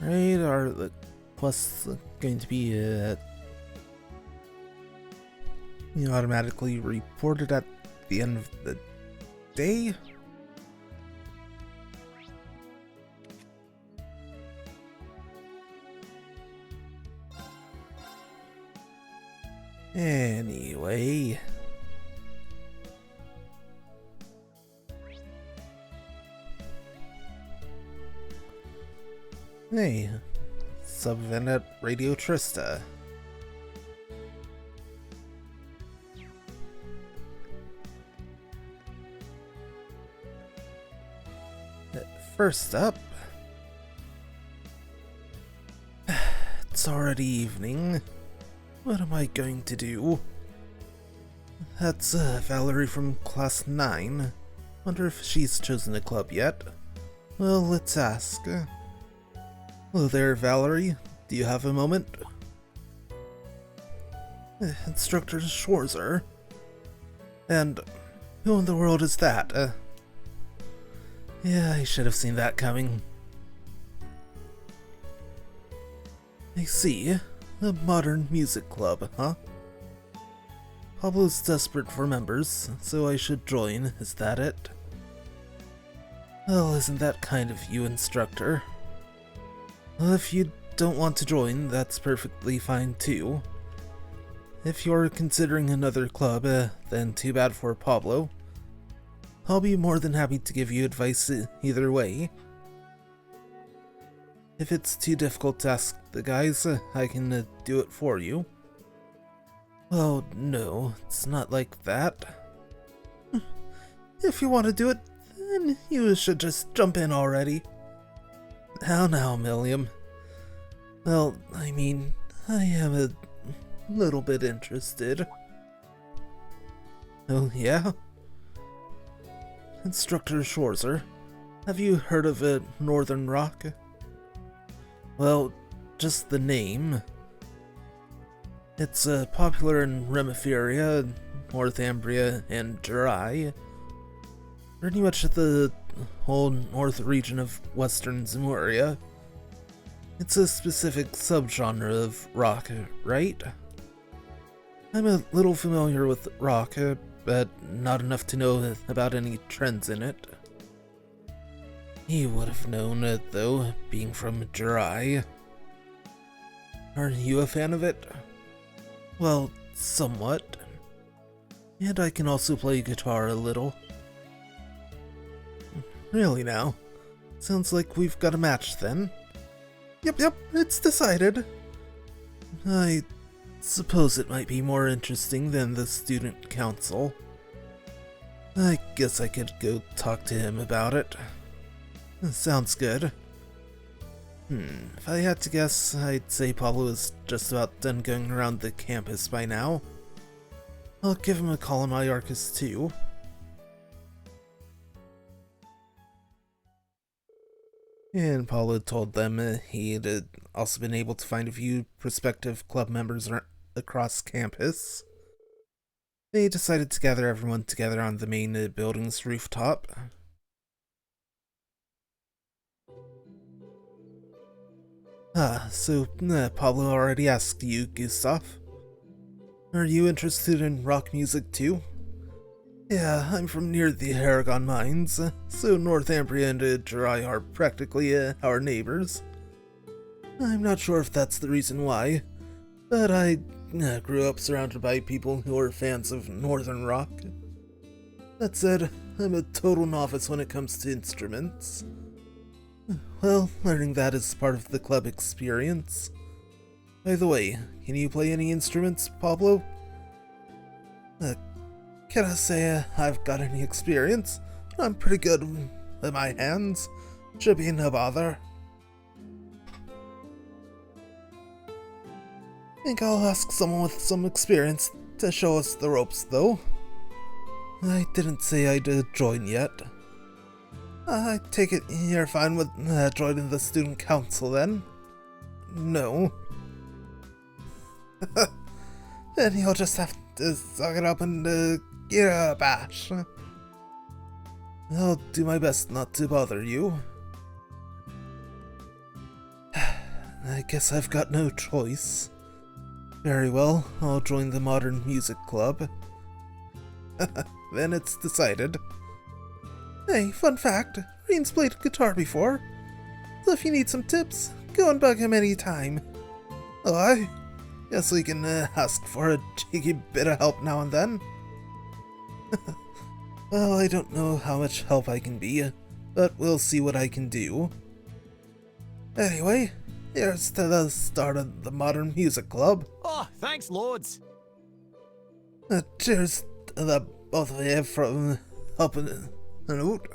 Right, are the quests going to be automatically reported at the end of the day? Anyway. Hey, Subvent at Radio Trista. First up, it's already evening. What am I going to do? That's Valerie from Class 9. Wonder if she's chosen a club yet. Well, let's ask. Hello there, Valerie. Do you have a moment? Instructor Schwarzer. And who in the world is that? Yeah, I should have seen that coming. I see. A modern music club, huh? Pablo's desperate for members, so I should join, is that it? Well, isn't that kind of you, instructor? Well, if you don't want to join, that's perfectly fine too. If you're considering another club, then too bad for Pablo. I'll be more than happy to give you advice either way. If it's too difficult to ask the guys, I can do it for you. Oh, no, it's not like that. If you want to do it, then you should just jump in already. Now, Milliam. Well, I mean, I am a little bit interested. Oh, yeah? Instructor Schwarzer, have you heard of Northern Rock? Well, just the name. It's popular in Remiferia, Northumbria, and Jurai. Pretty much the whole north region of western Zemuria. It's a specific subgenre of rock, right? I'm a little familiar with rock, but not enough to know about any trends in it. He would have known it, though, being from Jurai. Are you a fan of it? Well, somewhat. And I can also play guitar a little. Really now? Sounds like we've got a match then. Yep, it's decided. I suppose it might be more interesting than the student council. I guess I could go talk to him about it. Sounds good. If I had to guess, I'd say Pablo is just about done going around the campus by now. I'll give him a call on my Arcus too. And Pablo told them he'd also been able to find a few prospective club members across campus. They decided to gather everyone together on the main building's rooftop. So Pablo already asked you, Gustav. Are you interested in rock music too? Yeah, I'm from near the Aragon mines, so Northumbria and Jurai are practically our neighbors. I'm not sure if that's the reason why, but I grew up surrounded by people who are fans of Northern rock. That said, I'm a total novice when it comes to instruments. Well, learning that is part of the club experience. By the way, can you play any instruments, Pablo? Can I say I've got any experience? I'm pretty good with my hands. Should be no bother. Think I'll ask someone with some experience to show us the ropes, though. I didn't say I'd join yet. I take it you're fine with joining the student council, then? No. Then you'll just have to suck it up and get a bash. I'll do my best not to bother you. I guess I've got no choice. Very well, I'll join the Modern Music Club. Then it's decided. Hey, fun fact, Reen's played guitar before, so if you need some tips, go and bug him anytime. Oh, Guess we can ask for a cheeky bit of help now and then. Well, I don't know how much help I can be, but we'll see what I can do. Anyway, here's to the start of the Modern Music Club. Oh, thanks, Lords. Cheers to the both of you for helping out.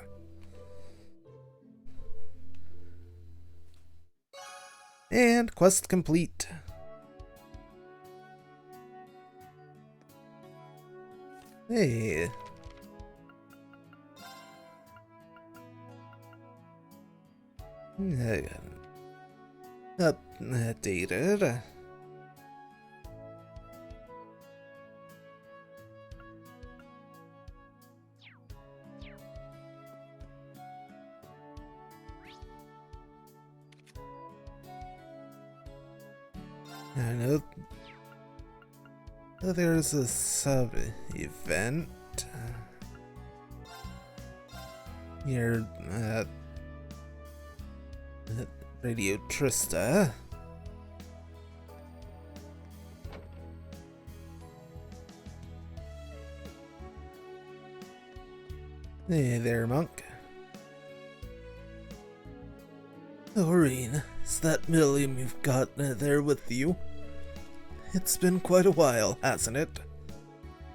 And quest complete. Hey. Updated. I know there's a sub-event near Radio Trista. Hey there, Monk. Doreen, is that Milliam you've got there with you? It's been quite a while, hasn't it?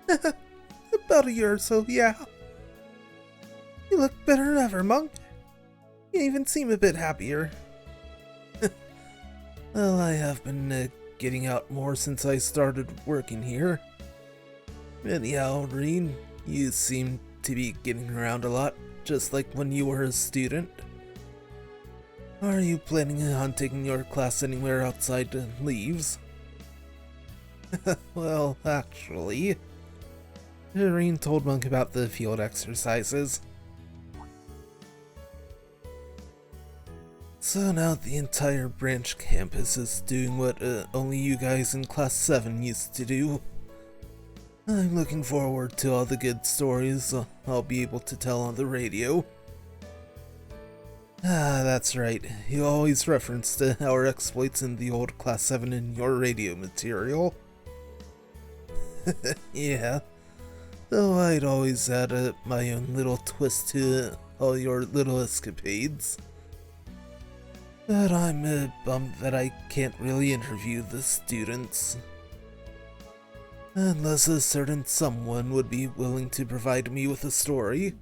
About a year or so, yeah. You look better than ever, Monk. You even seem a bit happier. Well, I have been getting out more since I started working here. Anyhow, Doreen, you seem to be getting around a lot, just like when you were a student. Are you planning on taking your class anywhere outside Leaves? Well, actually, Doreen told Monk about the field exercises. So now the entire branch campus is doing what only you guys in Class 7 used to do. I'm looking forward to all the good stories I'll be able to tell on the radio. Ah, that's right. You always referenced our exploits in the old Class 7 in your radio material. Yeah. Though I'd always add my own little twist to all your little escapades. But I'm bummed that I can't really interview the students. Unless a certain someone would be willing to provide me with a story.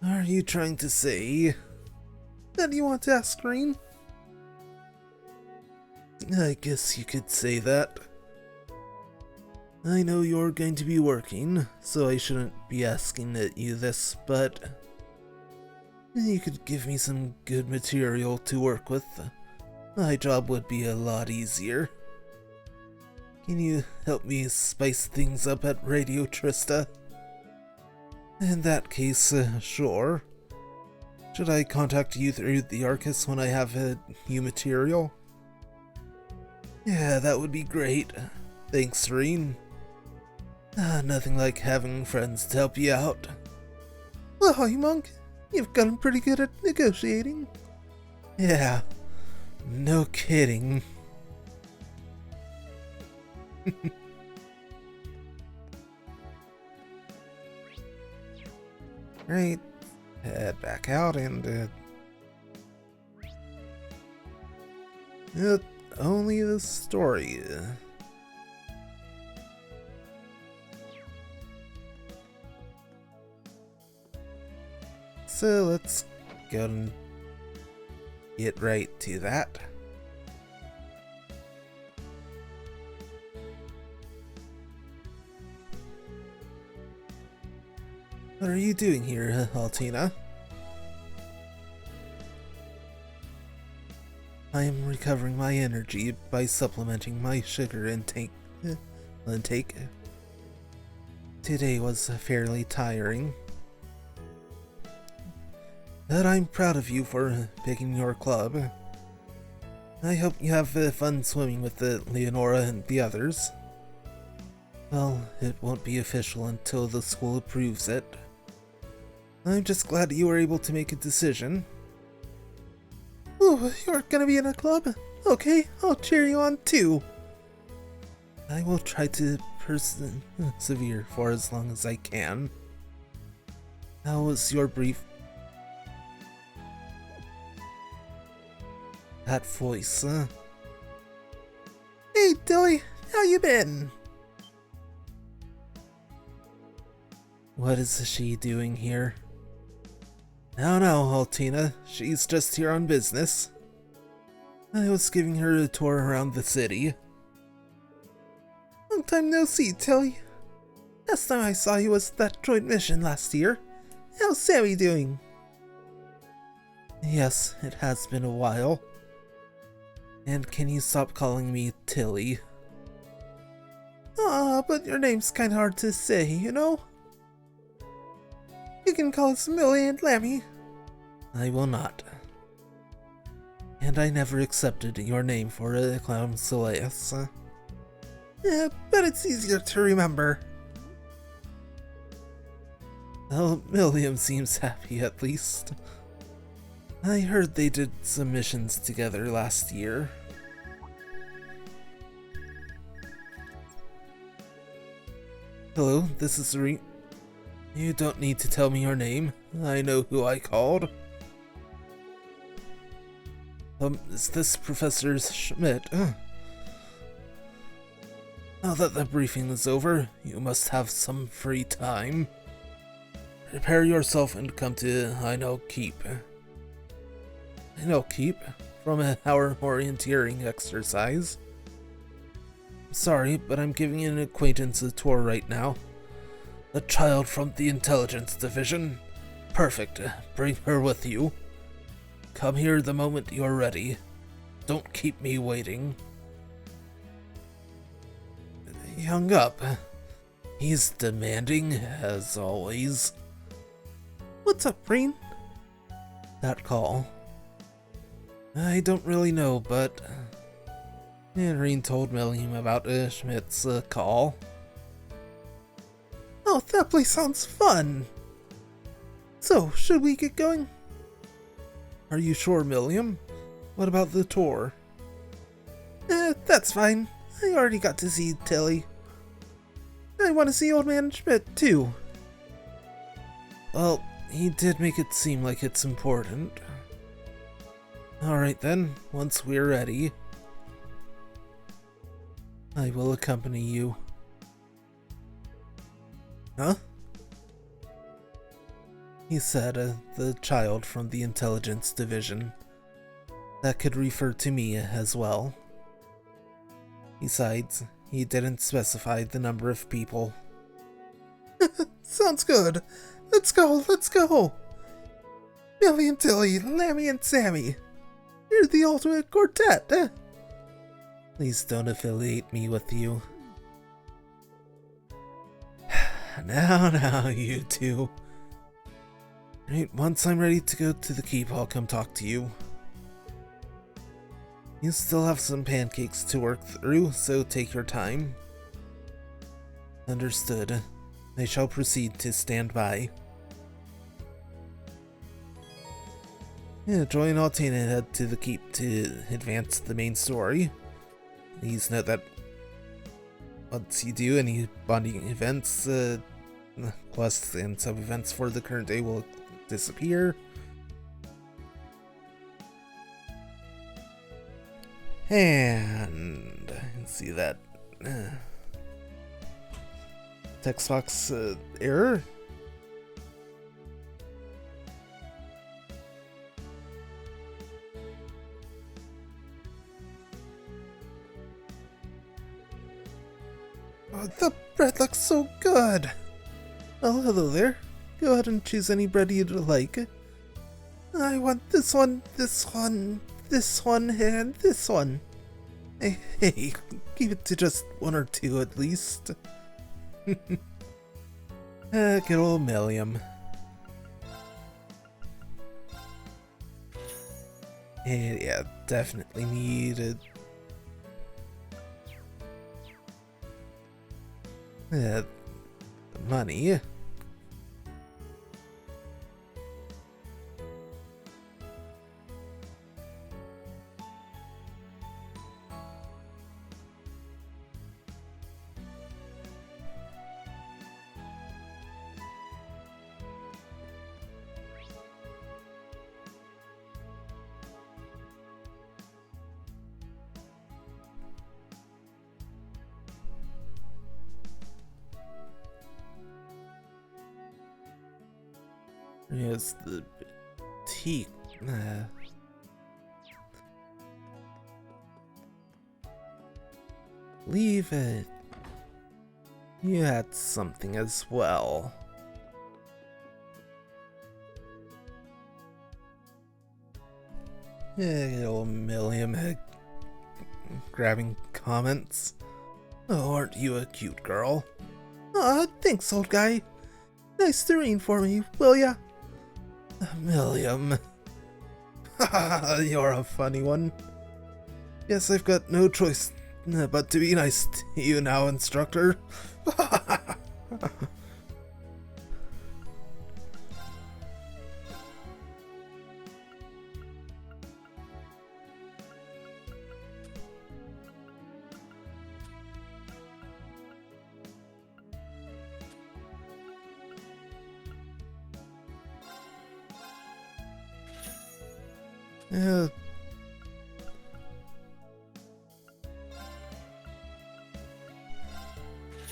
Are you trying to say that you want to ask Green? I guess you could say that. I know you're going to be working, so I shouldn't be asking you this, but you could give me some good material to work with. My job would be a lot easier. Can you help me spice things up at Radio Trista? In that case, sure. Should I contact you through the Arcus when I have new material? Yeah, that would be great. Thanks, Serene. Nothing like having friends to help you out. Well, hi, Monk. You've gotten pretty good at negotiating. Yeah, no kidding. Right, head back out and only the story. So let's go and get right to that. What are you doing here, Altina? I am recovering my energy by supplementing my sugar intake. Today was fairly tiring. But I'm proud of you for picking your club. I hope you have fun swimming with Leonora and the others. Well, it won't be official until the school approves it. I'm just glad you were able to make a decision. Oh, you're gonna be in a club? Okay, I'll cheer you on too. I will try to persevere for as long as I can. How was your brief? That voice, huh? Hey, Tilly, how you been? What is she doing here? No, Altina. She's just here on business. I was giving her a tour around the city. Long time no see, Tilly. Last time I saw you was that joint mission last year. How's Sammy doing? Yes, it has been a while. And can you stop calling me Tilly? Ah, but your name's kinda hard to say, you know? You can call us Millie and Lammy. I will not. And I never accepted your name for a clown Soleus. Yeah, but it's easier to remember. Well, Milliam seems happy at least. I heard they did some missions together last year. Hello, this is Serene. You don't need to tell me your name. I know who I called. Is this Professor Schmidt? Now that the briefing is over, you must have some free time. Prepare yourself and come to I Know Keep. I Know Keep? From our orienteering exercise. Sorry, but I'm giving an acquaintance a tour right now. A child from the Intelligence Division. Perfect. Bring her with you. Come here the moment you're ready. Don't keep me waiting. He hung up. He's demanding, as always. What's up, Breen? That call. I don't really know, but Reen told Milliam about Schmidt's call. Oh, that place sounds fun! So, should we get going? Are you sure, Milliam? What about the tour? That's fine. I already got to see Tilly. I want to see Old Man Schmidt, too. Well, he did make it seem like it's important. Alright then, once we're ready, I will accompany you. Huh? He said, the child from the Intelligence Division. That could refer to me as well. Besides, he didn't specify the number of people. Sounds good. Let's go! Billy and Tilly, Lammy and Sammy. You're the ultimate quartet, eh? Please don't affiliate me with you. Now, you two. Right, once I'm ready to go to the keep, I'll come talk to you. You still have some pancakes to work through, so take your time. Understood. I shall proceed to stand by. Yeah, join Altina and head to the keep to advance the main story. Please note that once you do, any bonding events, quests and sub-events for the current day will disappear. And see that text box error. Oh, the bread looks so good. Well, hello there. Go ahead and choose any bread you'd like. I want this one, this one, this one, and this one. Hey, keep it to just one or two at least. Good old Milliam. Yeah, definitely needed. The money. Here's the tea. Leave it. You had something as well. Old Milliam grabbing comments. Oh, aren't you a cute girl? Aw, thanks, old guy. Nice to read for me, will ya? Milliam. Haha, you're a funny one. Guess I've got no choice but to be nice to you now, instructor.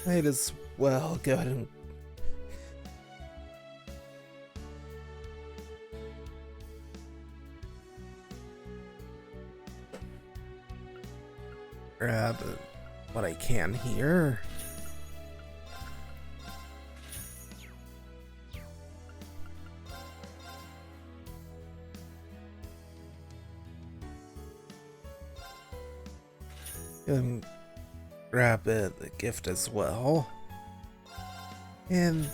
Might as well go ahead and grab what I can here. And grab the gift as well. And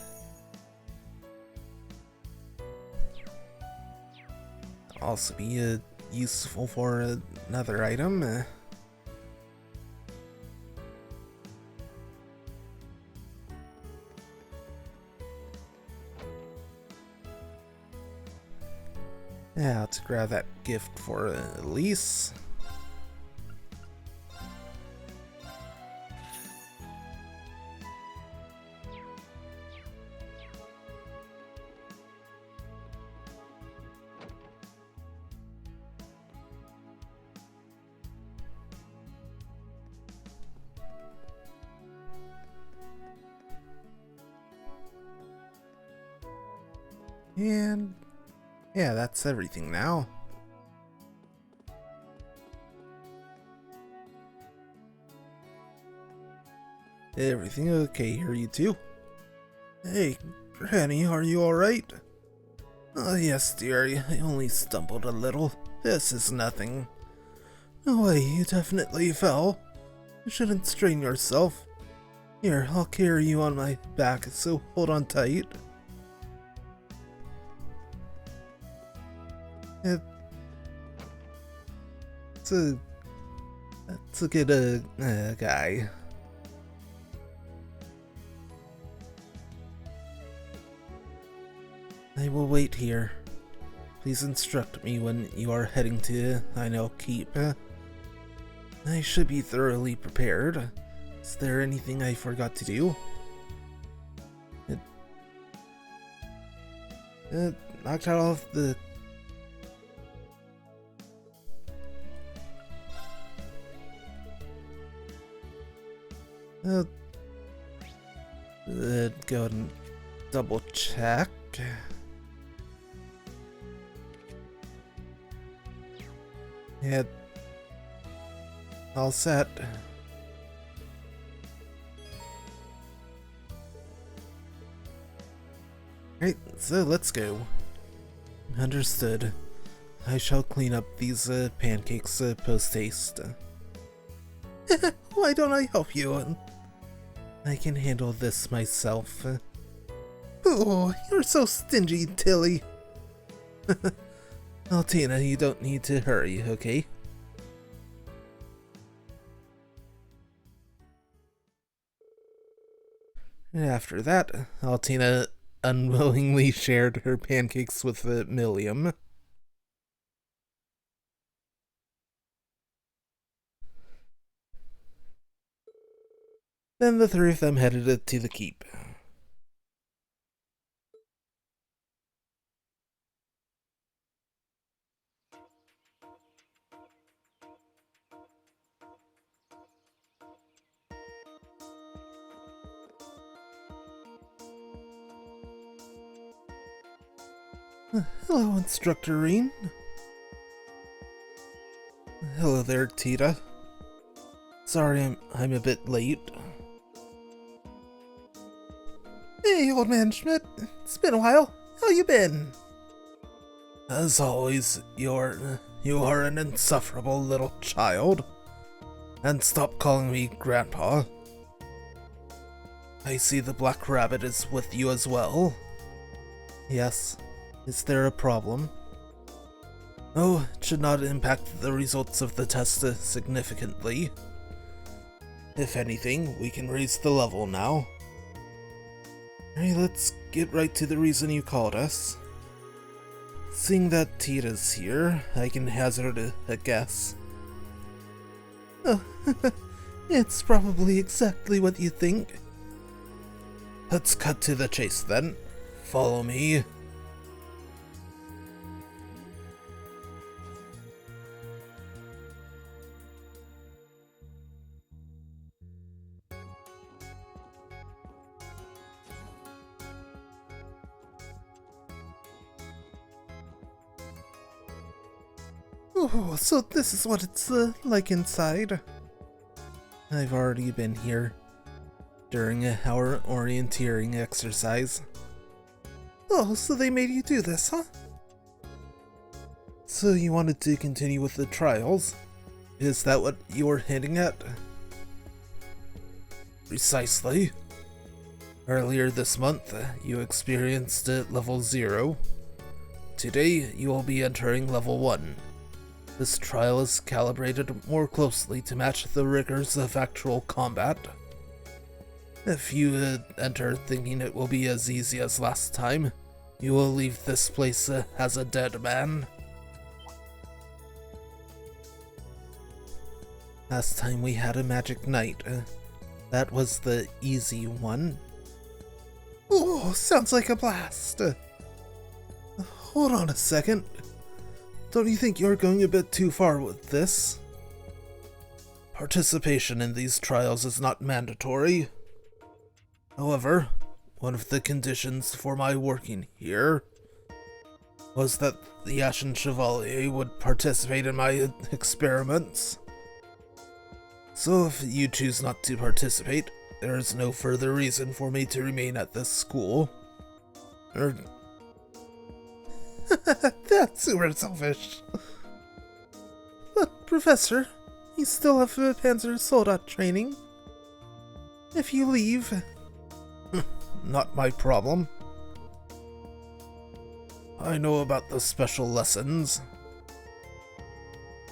also be useful for another item. Yeah, let's grab that gift for Elise. And yeah, that's everything now. Everything okay here, you two? Hey, Granny, are you alright? Oh, yes, dear, I only stumbled a little. This is nothing. No way, you definitely fell. You shouldn't strain yourself. Here, I'll carry you on my back, so hold on tight. It's a good guy. I will wait here. Please instruct me when you are heading to I know Keep. I should be thoroughly prepared. Is there anything I forgot to do? Knocked out all of the go and double check. Yeah, all set. Right, so let's go. Understood. I shall clean up these pancakes post-haste. Why don't I help you? I can handle this myself. Oh, you're so stingy, Tilly. Altina, you don't need to hurry, okay? After that, Altina unwillingly shared her pancakes with Milliam. Then the three of them headed to the keep. Hello, Instructor Reen. Hello there, Tita. Sorry I'm a bit late. Hey, old man Schmidt. It's been a while. How you been? As always, you are an insufferable little child. And stop calling me Grandpa. I see the Black Rabbit is with you as well. Yes. Is there a problem? Oh, it should not impact the results of the test significantly. If anything, we can raise the level now. Hey, let's get right to the reason you called us. Seeing that Tita's here, I can hazard a guess. Oh, it's probably exactly what you think. Let's cut to the chase then. Follow me. Oh, so this is what it's like inside. I've already been here during our orienteering exercise. Oh, so they made you do this, huh? So you wanted to continue with the trials? Is that what you were hinting at? Precisely. Earlier this month, you experienced level 0. Today, you will be entering level 1. This trial is calibrated more closely to match the rigors of actual combat. If you enter thinking it will be as easy as last time, you will leave this place as a dead man. Last time we had a magic night. That was the easy one. Oh, sounds like a blast. Hold on a second. Don't you think you're going a bit too far with this? Participation in these trials is not mandatory. However, one of the conditions for my working here was that the Ashen Chevalier would participate in my experiments. So if you choose not to participate, there is no further reason for me to remain at this school. That's super selfish. But, Professor, you still have Panzer Soldat training. If you leave... Not my problem. I know about the special lessons.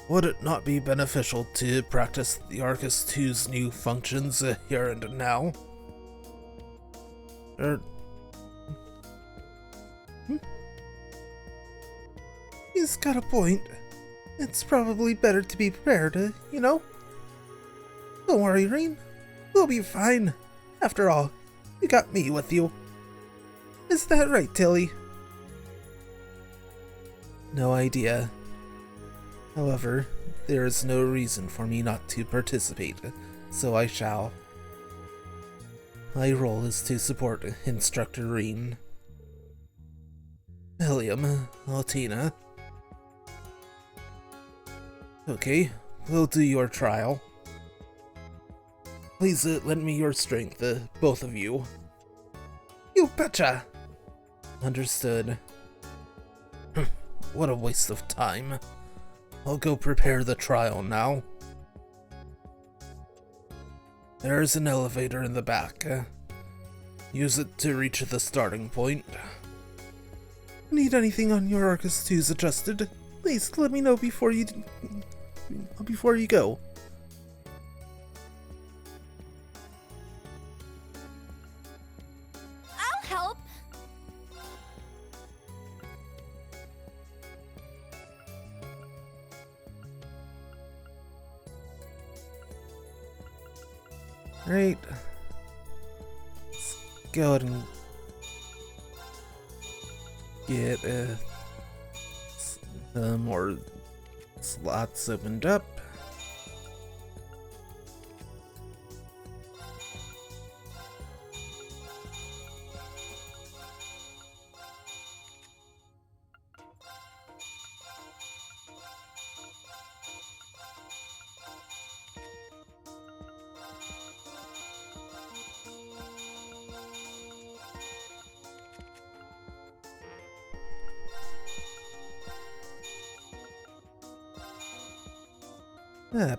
Would it not be beneficial to practice the Arcus 2's new functions here and now? He's got a point. It's probably better to be prepared, you know? Don't worry, Reen. We'll be fine. After all, you got me with you. Is that right, Tilly? No idea. However, there is no reason for me not to participate, so I shall. My role is to support Instructor Reen. William, Altina. Okay, we'll do your trial. Please lend me your strength, both of you. You betcha! Understood. What a waste of time. I'll go prepare the trial now. There's an elevator in the back. Use it to reach the starting point. Need anything on your Arcus 2's adjusted? Please let me know before you go. I'll help. Right. Let's go ahead and get more slots opened up.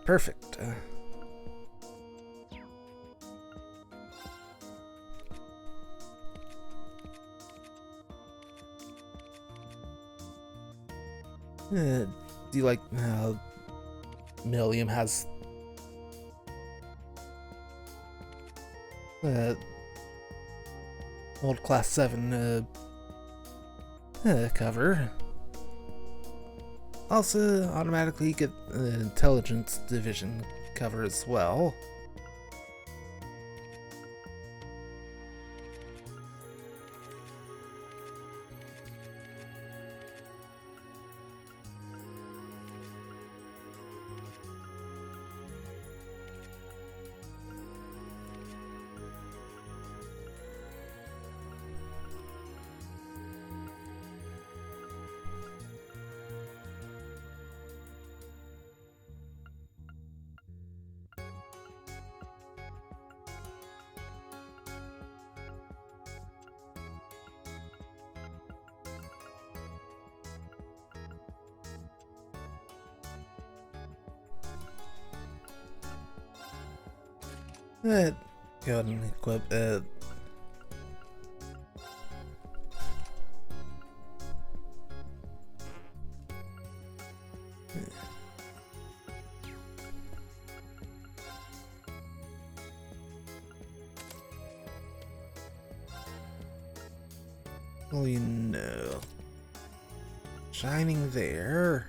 Perfect. Do you like how Milliam has old Class 7 cover? Also, automatically get Intelligence Division cover as well. Go ahead and equip well, you know, shining there.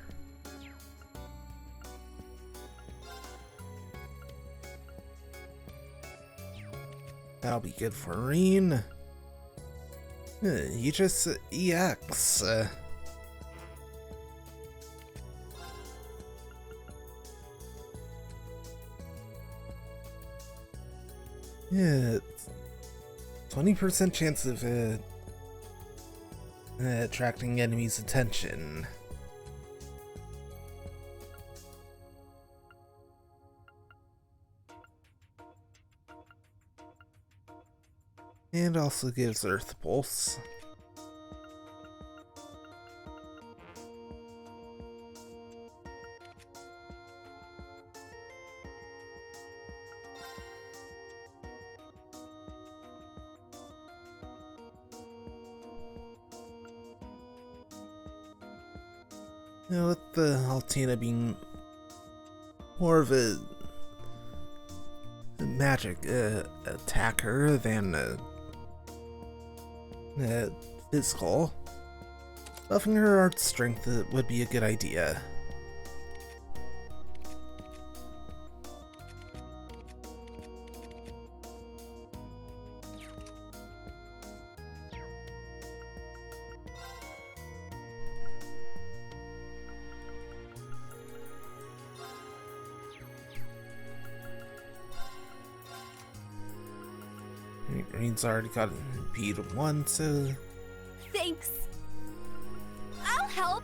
That'll be good for Reen. You just EX. Yeah, 20% chance of attracting enemies' attention. And also gives Earth Pulse. Now with the Altina being more of a magic attacker than physical, buffing her art strength would be a good idea. Green's already got impede 1, so... Thanks. I'll help.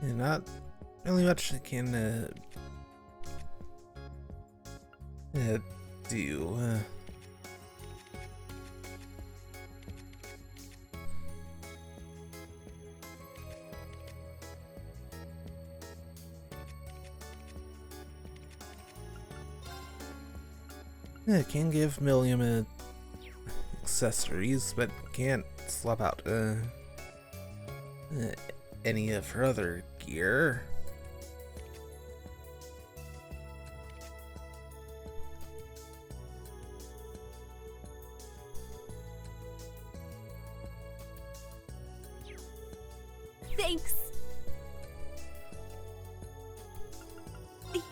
Yeah, not really much I can do. Yeah, can give Milliam accessories, but can't swap out any of her other gear. Thanks.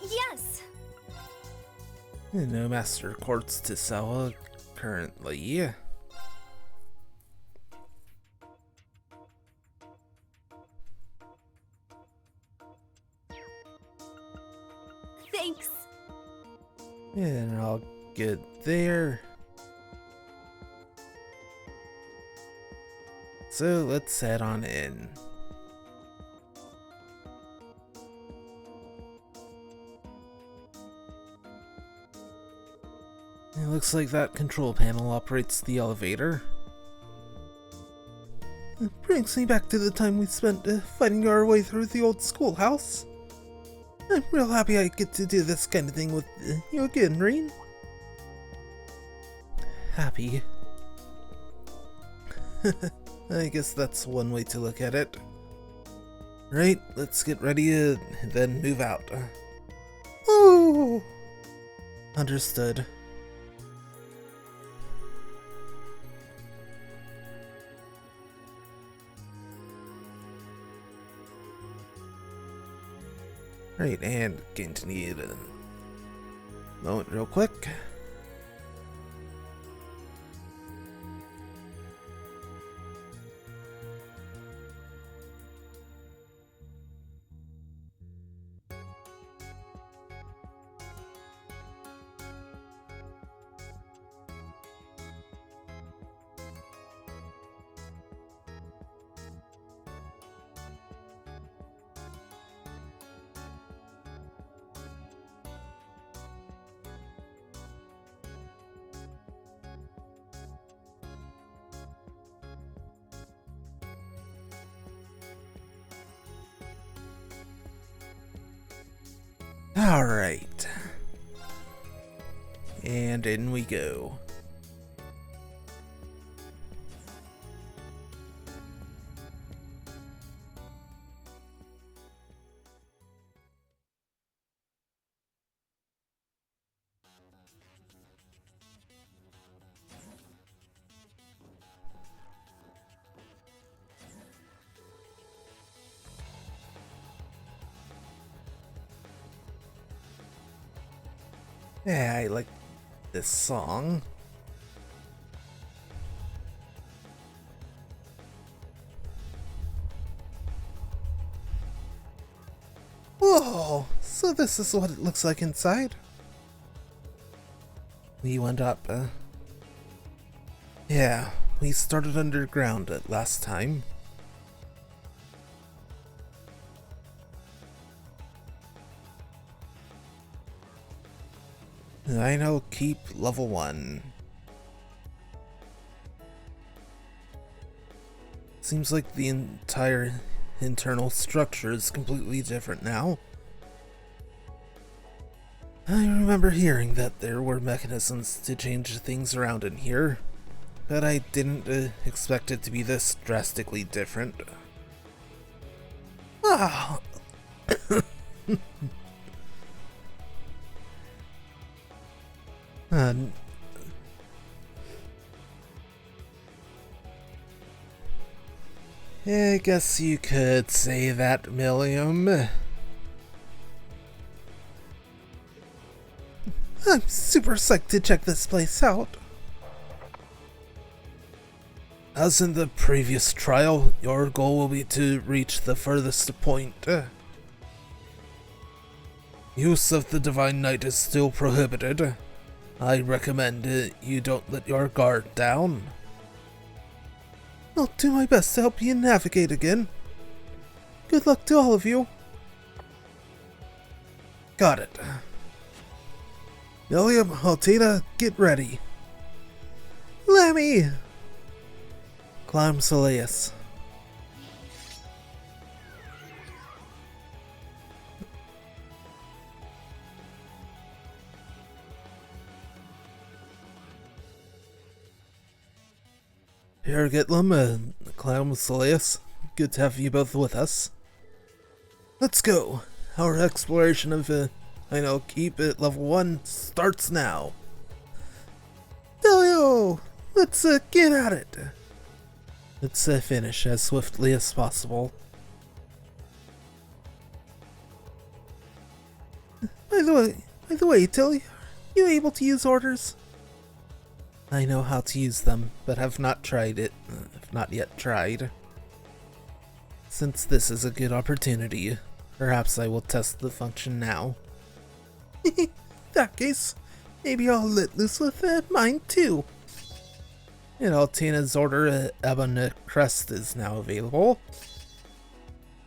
Yes. No Master Quartz to sell currently. Thanks. And I'll get there. So let's head on in. It looks like that control panel operates the elevator. It brings me back to the time we spent fighting our way through the old schoolhouse. I'm real happy I get to do this kind of thing with you again, Reen. Happy. I guess that's one way to look at it. Right, let's get ready and then move out. Oh! Understood. Right, and going to need a moment real quick. Alright. And in we go. Yeah, I like this song. Whoa! So this is what it looks like inside. We went up, yeah, we started underground at last time. I know, keep level 1. Seems like the entire internal structure is completely different now. I remember hearing that there were mechanisms to change things around in here, but I didn't expect it to be this drastically different. Wow! I guess you could say that, Milliam. I'm super psyched to check this place out. As in the previous trial, your goal will be to reach the furthest point. Use of the Divine Knight is still prohibited. I recommend you don't let your guard down. I'll do my best to help you navigate again. Good luck to all of you. Got it. William, Altina, get ready. Lemmy! Climb Soleus. Here, Gitlum, Clown Soleus. Good to have you both with us. Let's go. Our exploration of, I know, keep it level 1 starts now. Delio! Let's, get at it. Let's, finish as swiftly as possible. By the way, Tilly, are you able to use orders? I know how to use them, but have not tried it. Have not yet tried. Since this is a good opportunity, perhaps I will test the function now. In that case, maybe I'll let loose with mine too. And Altina's order, Ebon Crest, is now available.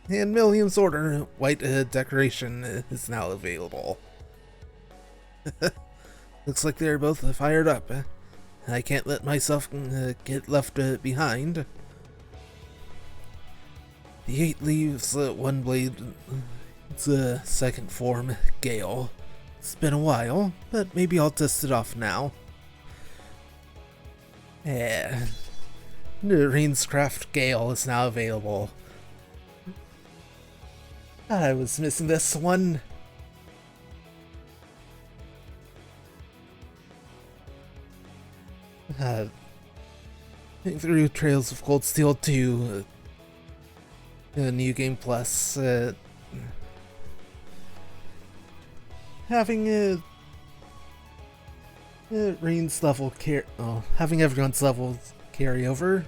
And Milliam's order, White Decoration, is now available. Looks like they're both fired up. I can't let myself get left behind. The 8 leaves one blade. It's a second form, Gale. It's been a while, but maybe I'll dust it off now. Yeah. Rainscraft Gale is now available. I was missing this one. Through Trails of Cold Steel 2, New Game Plus, having Rain's level having everyone's levels carry over.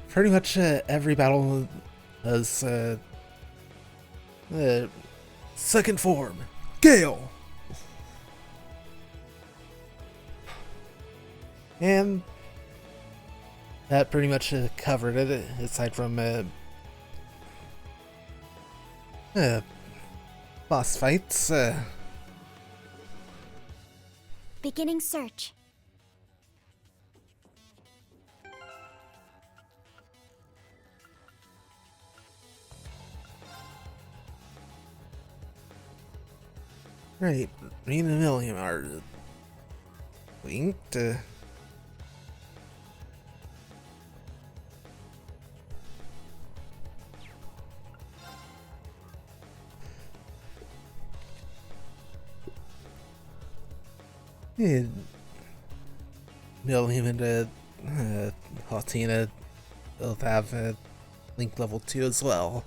Pretty much every battle has second form, Gale! And that pretty much covered it, aside from boss fights. Beginning search. Right, Rain and Milliam are linked. Milliam and Altina both have link level 2 as well.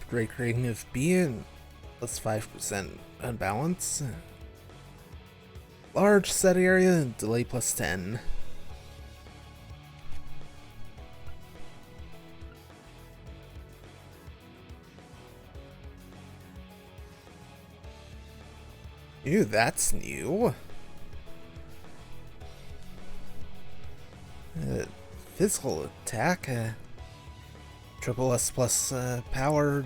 Great rating of being plus 5% unbalance. Large set area, delay plus 10. Ew, that's new. Physical attack, triple S plus power,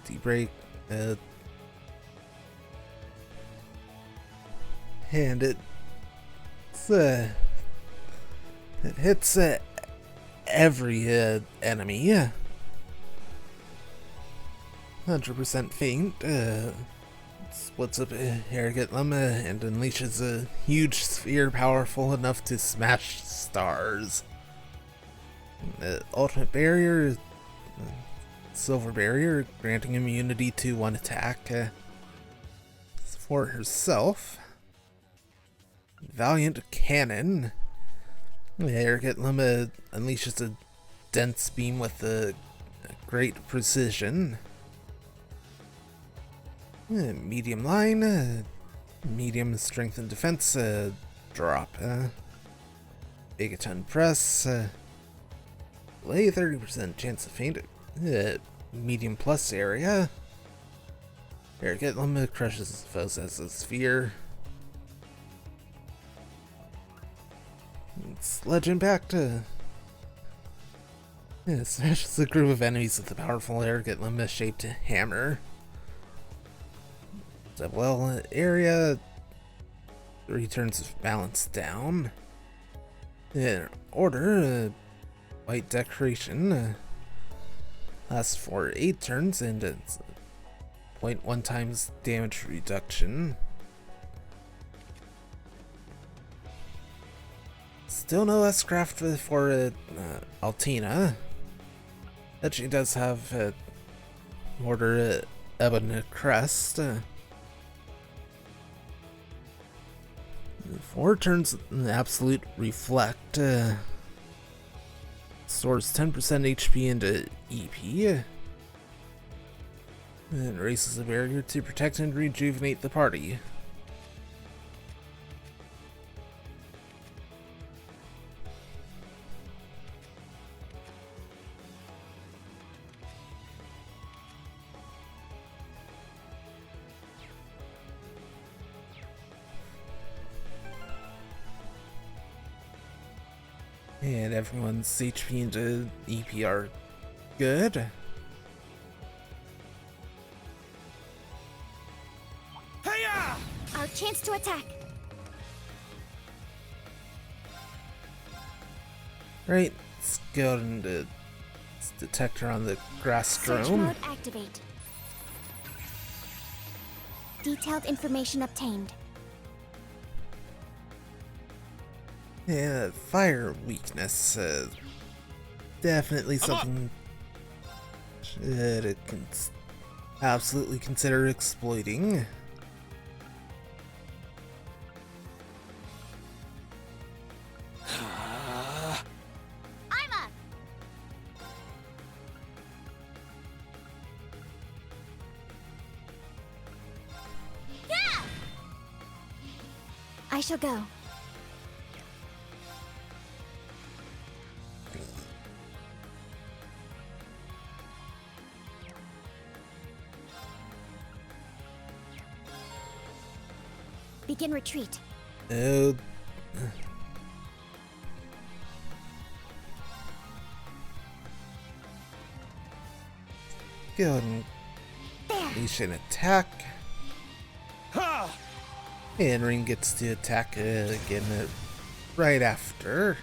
D-break, and it hits every enemy. 100% faint. Splits up Arrogant Llama and unleashes a huge sphere powerful enough to smash stars. Ultimate Barrier, Silver Barrier, granting immunity to one attack. For herself, Valiant Cannon. Arrogant Llama unleashes a dense beam with a great precision. Medium line, medium strength and defense, drop. Megaton press, delay 30% chance of faint, medium plus area. Arrogant Llama crushes foes as a sphere. Sledge impact, smashes a group of enemies with a powerful Arrogant Llama shaped hammer. Well, area returns balance down. Order, White Decoration, lasts for 8 turns and it's 0.1 times damage reduction. Still no S-craft for Altina. But she does have Mortar Ebon Crest. 4 turns in Absolute Reflect. Stores 10% HP into EP. And raises the barrier to protect and rejuvenate the party. And everyone's HP into EP are good. Our chance to attack. Right, let's go into detector on the grass Search drone. mode activate. Detailed information obtained. Yeah, fire weakness. Definitely something should absolutely consider exploiting. I'm up. Yeah. I shall go. Begin retreat. Oh. Go ahead and unleash an attack. And Ring gets to attack again right after.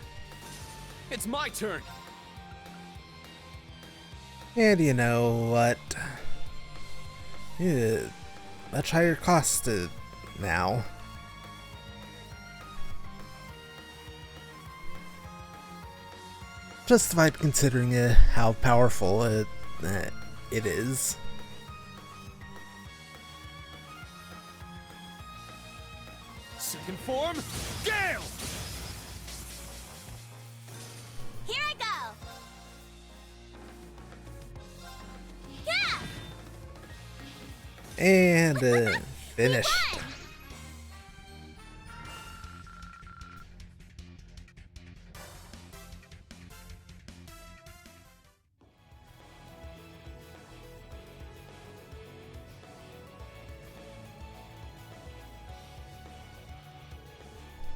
It's my turn. And you know what? Yeah, much higher cost now. Justified considering how powerful it is. Second form, Gale! Here I go. Yeah. And finished.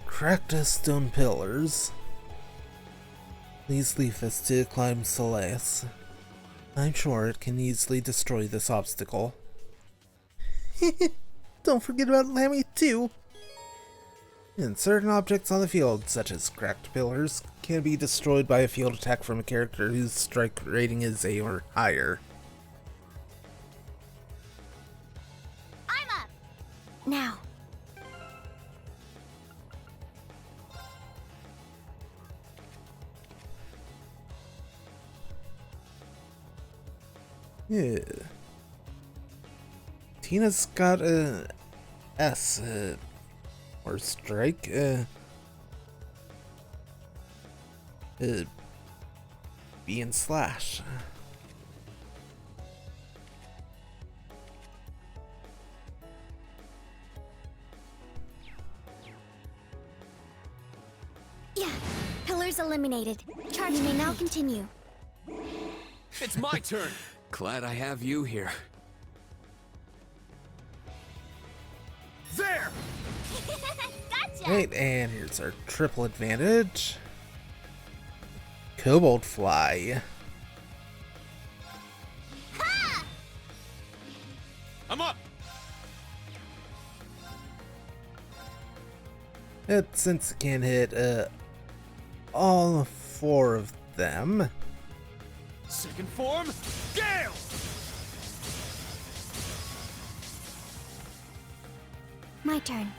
Cracked stone pillars. Please leave us to climb Solace. I'm sure it can easily destroy this obstacle. Don't forget about Lammy too. And certain objects on the field, such as cracked pillars, can be destroyed by a field attack from a character whose strike rating is A or higher. I'm up. Now. Yeah. Tina's got a S or strike. B and slash. Yeah. Pillars eliminated. Charge may now continue. It's my turn. Glad I have you here. There! Gotcha! Right, and here's our triple advantage. Kobold Fly. Ha! I'm up! Since it can hit all 4 of them. Second form, Gale! My turn.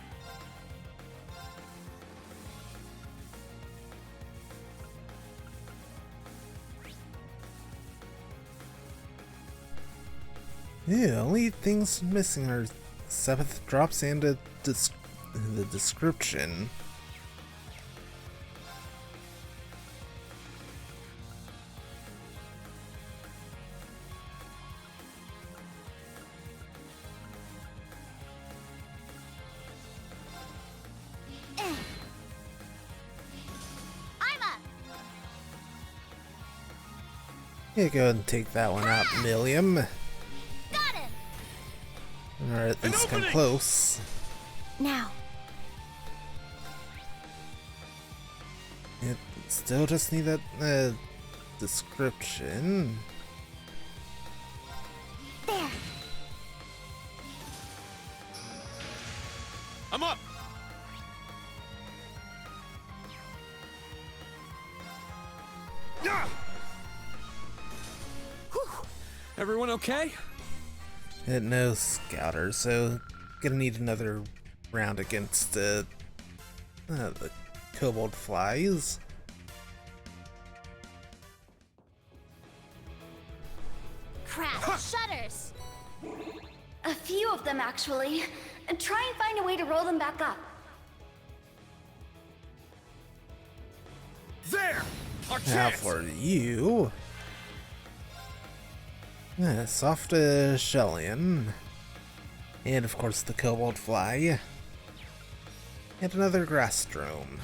Yeah, only things missing are 7th drops and the description. I'm up. Yeah, go ahead and take that one out, Milliam. Got him. Or at least come close. Now. It still just need that description. There. I'm up! Yeah! Whew. Everyone okay? No scouter, so gonna need another round against the kobold flies. Crap. Shutters. A few of them, actually. Try and find a way to roll them back up. There! Our Now chance! for you. Soft Shellion. And of course the kobold fly. And another grass drone.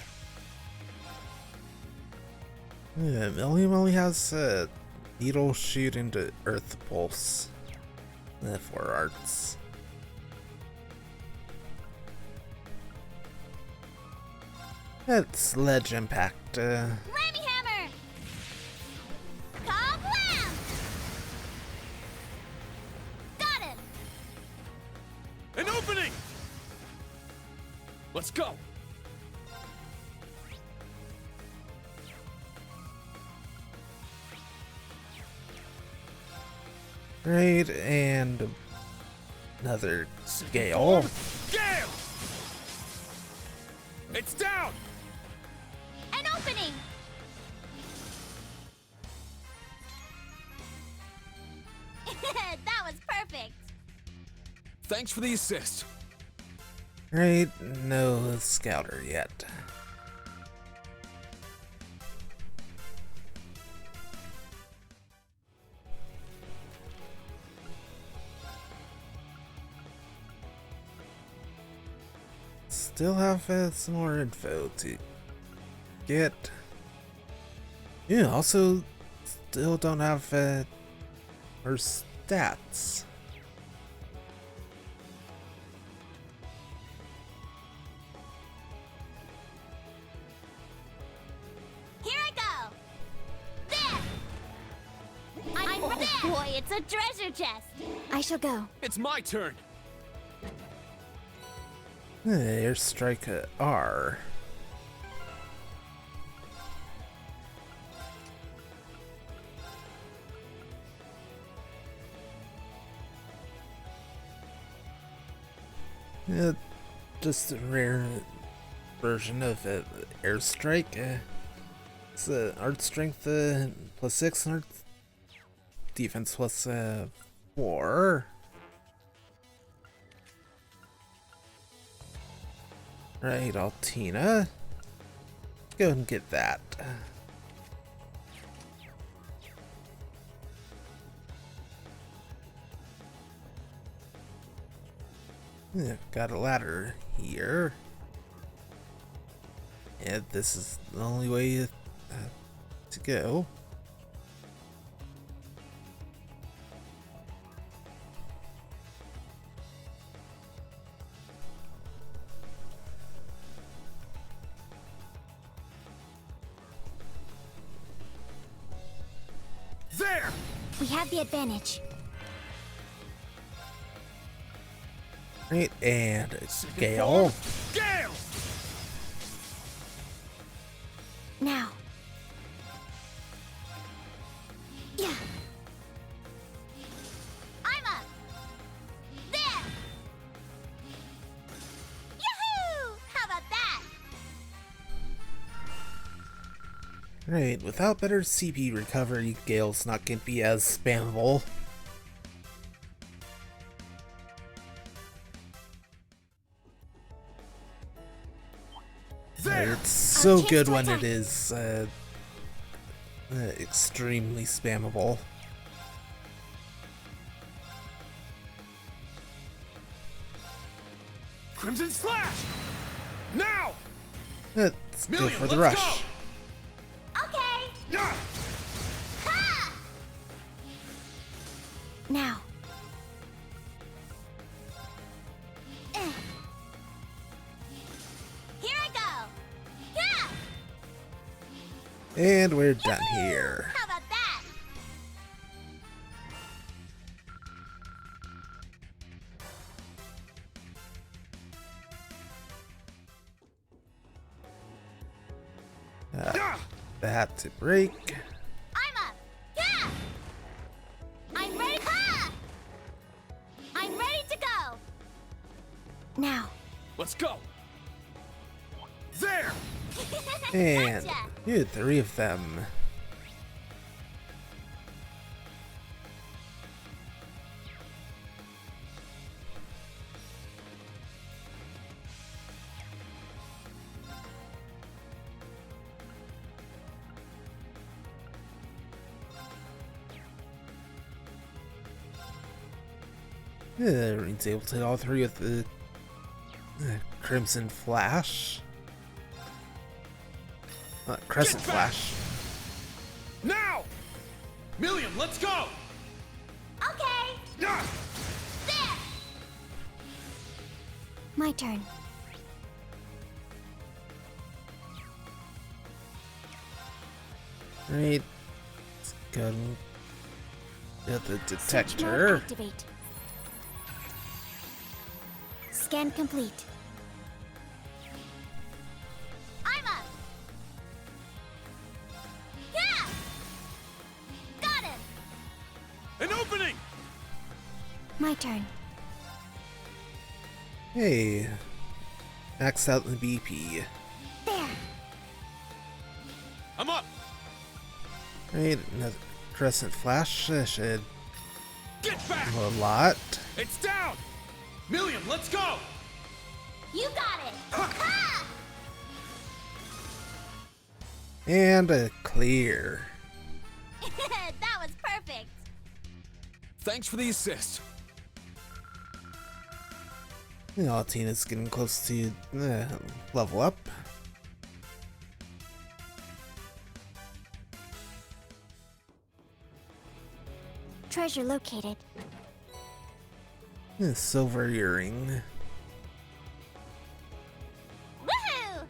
Milliam only has needle shoot into earth pulse. For arts. That's ledge impact. Rammy hammer. Kablam! Got it. An opening! Let's go! Right, and another Gale. Gale! It's down! An opening. That was perfect. Thanks for the assist. Right, no scouter yet. Still have some more info to get. Yeah, also still don't have her stats. Here I go. There. I'm there. Boy, it's a treasure chest. I shall go. It's my turn. Airstrike R. Just a rare version of Airstrike. It's art strength +6 and art defense +4. Right, Altina. Go ahead and get that. Yeah, got a ladder here. And this is the only way to go. There! We have the advantage. Right, and it's Gale. Gale! Now. Yeah. I'm up. There. Yahoo! How about that? Right, without better CP recovery, Gale's not going to be as spammable. It's so good when it is extremely spammable. Crimson Slash! Now! Let's go Million, for the let's rush. Okay. Yeah! Ha! Now. Here I go. Yeah. And we're done here. How about that? That to break. I'm up. Yeah. I'm ready. Ha! I'm ready to go. Now. Let's go! There! And Gotcha. dude, 3 of them. Reed's able to hit all 3 with the Crimson Flash. Crescent Flash. Now! Million, let's go! Okay. Yeah! There. My turn. Right. Let's go and get the Search mode detector. activate. Scan complete. I'm up. Yeah. Got him. An opening! My turn. Hey. Maxed out the BP. There. I'm up! Right, another Crescent Flash should Get back! do a lot. It's down! Million, let's go! You got it. Ha! And a clear. That was perfect. Thanks for the assist. You know, Tina's getting close to level up. Treasure located. Silver earring. Woohoo!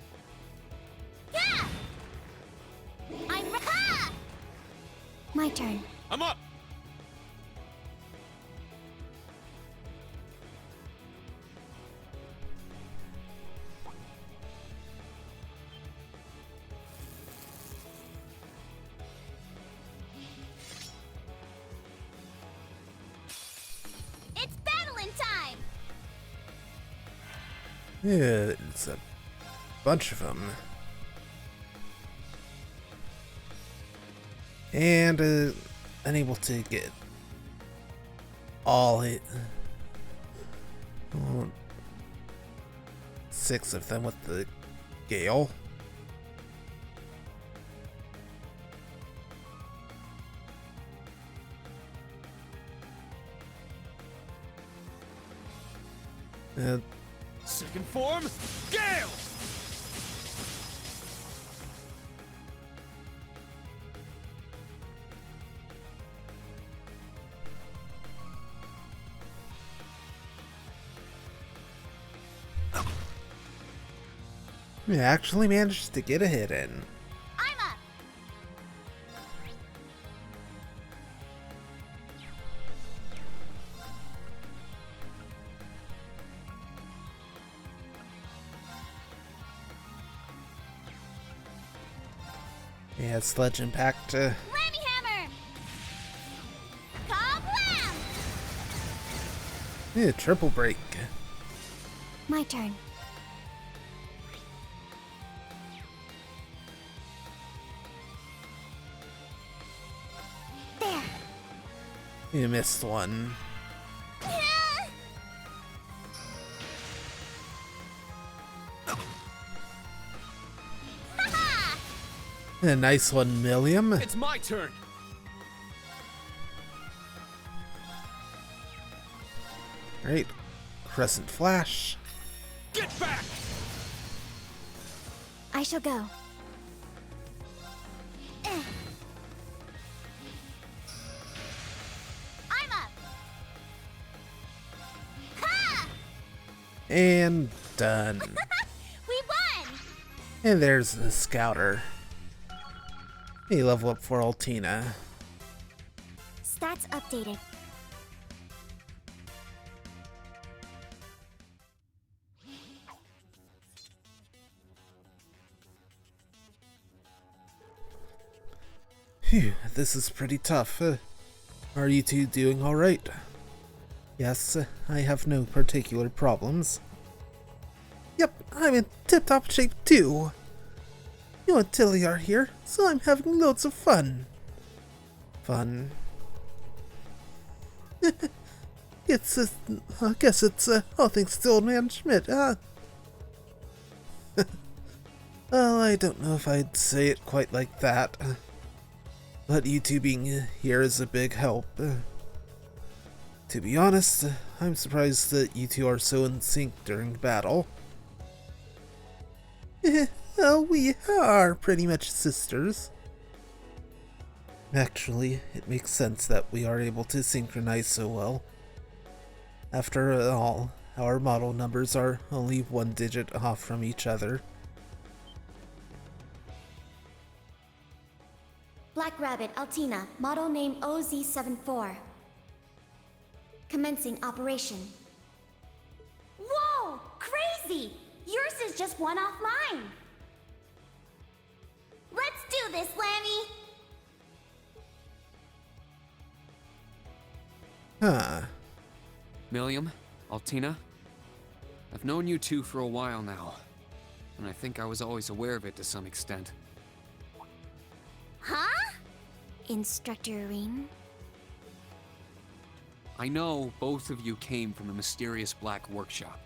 Yeah! Ha! My turn. I'm up! It's battling time. Yeah, it's a bunch of them. And unable to get all it. 6 of them with the gale. Second form, Gale! We actually managed to get a hit in. I'm up. Yeah, Sledge Impact. Whammy hammer. Kablam! Yeah, triple break. My turn. There. You missed one. A nice one, Milliam. It's my turn! Right. Crescent Flash. Get back! I shall go. I'm up. Ha! And done. We won! And there's the Scouter. A level up for Altina. Stats updated. Phew, this is pretty tough. Are you two doing alright? Yes, I have no particular problems. Yep, I'm in tip-top shape too. You and Tilly are here, so I'm having loads of fun. Fun. I guess it's all thanks to Old Man Schmidt, huh? Well, I don't know if I'd say it quite like that. But you two being here is a big help. To be honest, I'm surprised that you two are so in sync during battle. Well, we are pretty much sisters. Actually, it makes sense that we are able to synchronize so well. After all, our model numbers are only one digit off from each other. Black Rabbit, Altina, model name OZ74. Commencing operation. Whoa! Crazy! Yours is just one off mine. Let's do this, Lammy! Huh. Milliam, Altina, I've known you two for a while now, and I think I was always aware of it to some extent. Huh? Instructor Irene? I know both of you came from the mysterious Black Workshop.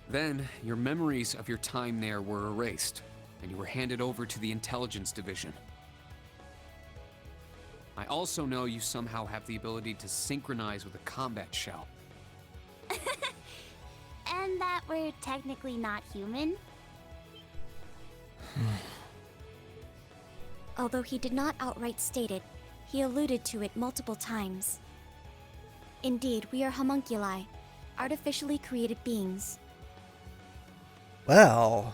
Then, your memories of your time there were erased, and you were handed over to the Intelligence Division. I also know you somehow have the ability to synchronize with a combat shell. And that we're technically not human? Although he did not outright state it, he alluded to it multiple times. Indeed, we are homunculi, artificially created beings. Well.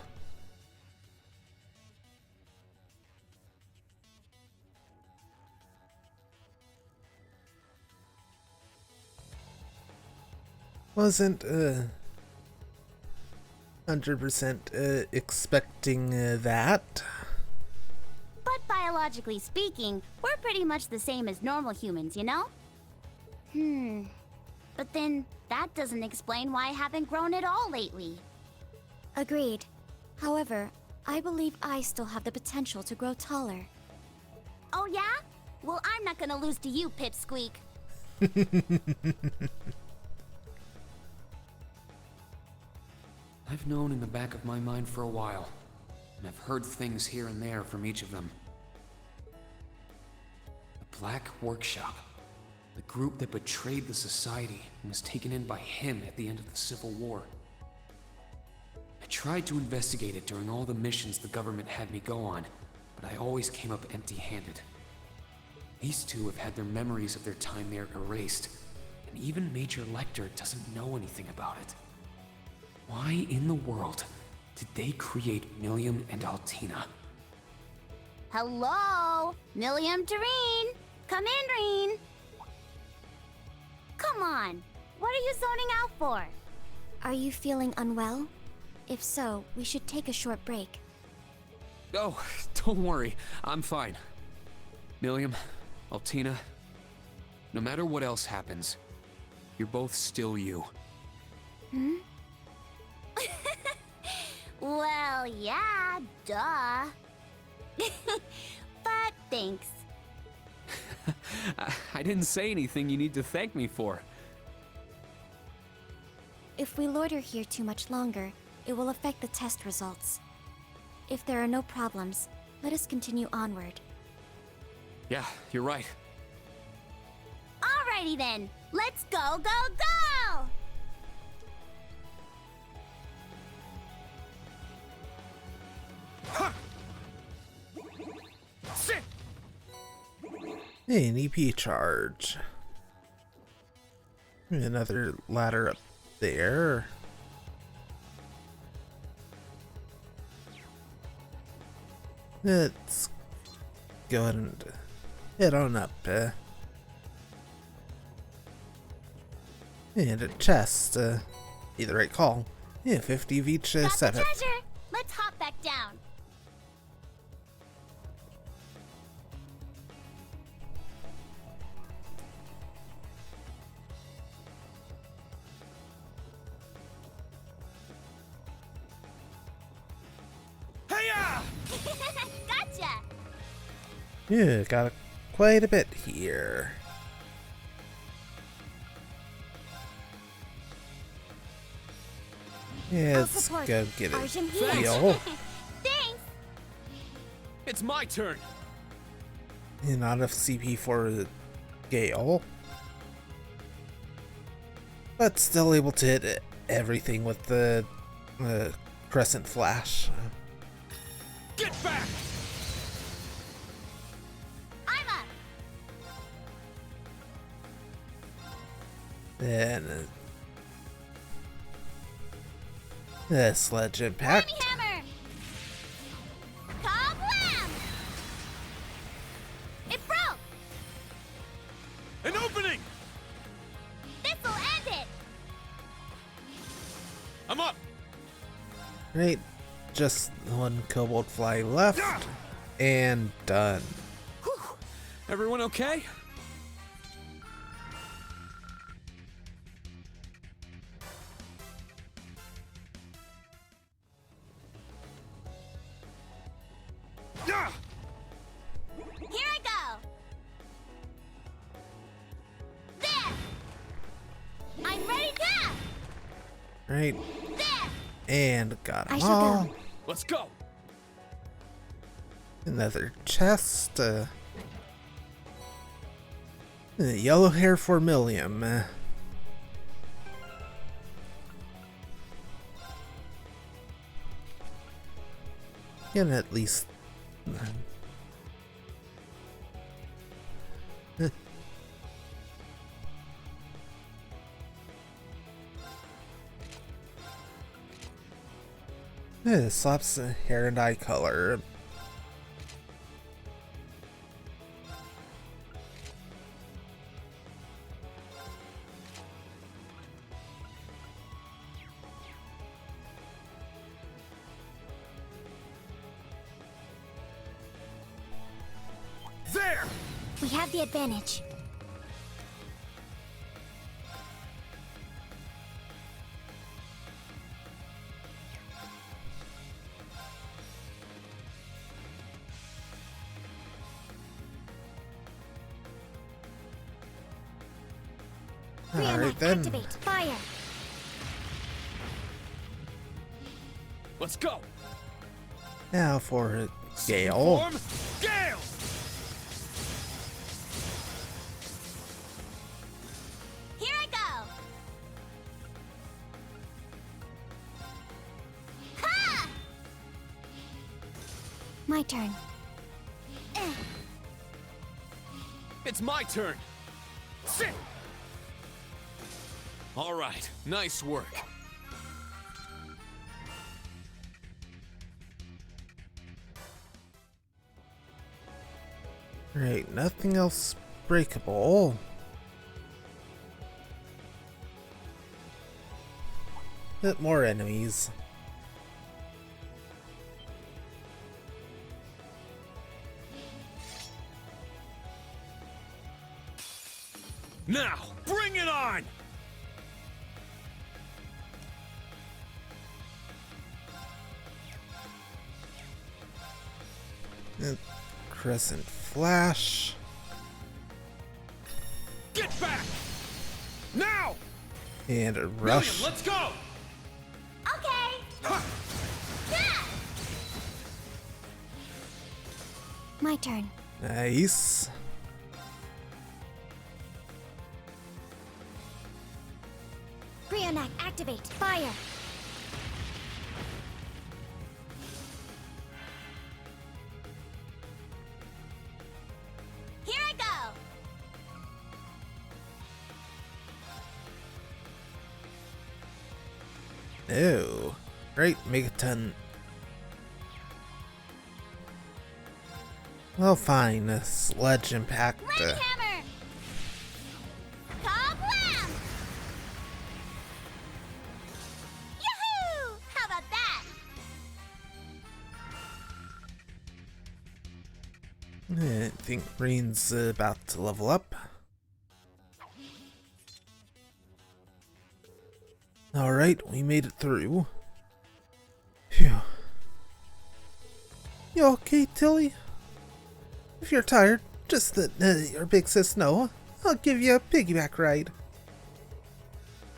Wasn't 100% expecting that. But biologically speaking, we're pretty much the same as normal humans, you know? But then, that doesn't explain why I haven't grown at all lately. Agreed. However, I believe I still have the potential to grow taller. Oh yeah? Well, I'm not gonna lose to you, Pipsqueak. I've known in the back of my mind for a while, and I've heard things here and there from each of them. The Black Workshop. The group that betrayed the society and was taken in by him at the end of the Civil War. I tried to investigate it during all the missions the government had me go on, but I always came up empty-handed. These two have had their memories of their time there erased, and even Major Lecter doesn't know anything about it. Why in the world did they create Milliam and Altina? Hello? Milliam to Reen. Come in, Reen. Come on. What are you zoning out for? Are you feeling unwell? If so, we should take a short break. Oh, don't worry. I'm fine. Milliam, Altina, no matter what else happens, you're both still you. Well, yeah, duh. But thanks. I didn't say anything you need to thank me for. If we loiter here too much longer, it will affect the test results. If there are no problems, Let us continue onward. Yeah, you're right. Alrighty then, let's go, go, go! Sit! Hey, an EP charge. Another ladder up there. Let's go ahead and head on up. And a chest. Be the right call. Yeah, 50 of each Got the set. treasure! Let's hop back down. Hey-ya! Gotcha! Yeah, got quite a bit here. Yeah, let's support. go get it. Arjun here. Deal. Thanks! It's my turn. Not enough CP for Gale. But still able to hit everything with the Crescent Flash. Get back! I'm up! Then the Sledge Impact. Whammy hammer! Kablam! It broke! An opening! This'll end it! I'm up! Right, just one Kobold Fly left, and done. Everyone okay? Yeah! Here I go! There! I'm ready now! Right, There! and got I them shall all. go. Let's go! Another chest. Yellow hair for Millium. Can at least. Swaps hair and eye color. There! We have the advantage. Alright then. Activate. Fire. Let's go! Now for Gale. Form, Gale! Here I go! Ha! My turn. It's my turn. Sit! All right, nice work. Right, nothing else breakable. Bit more enemies. Now, bring it on! Crescent Flash. Get back! Now! And a William, rush. let's go! Okay! Ha! Yeah! my turn. Nice. Brionac, activate. Fire. Here I go! Oh, great Megaton. Well, fine. A sledge impact. Rain hammer! Kablam! Yahoo! How about that? I think Rain's about to level up. Alright, we made it through. Phew. You okay, Tilly? If you're tired, just let your big sis know. I'll give you a piggyback ride.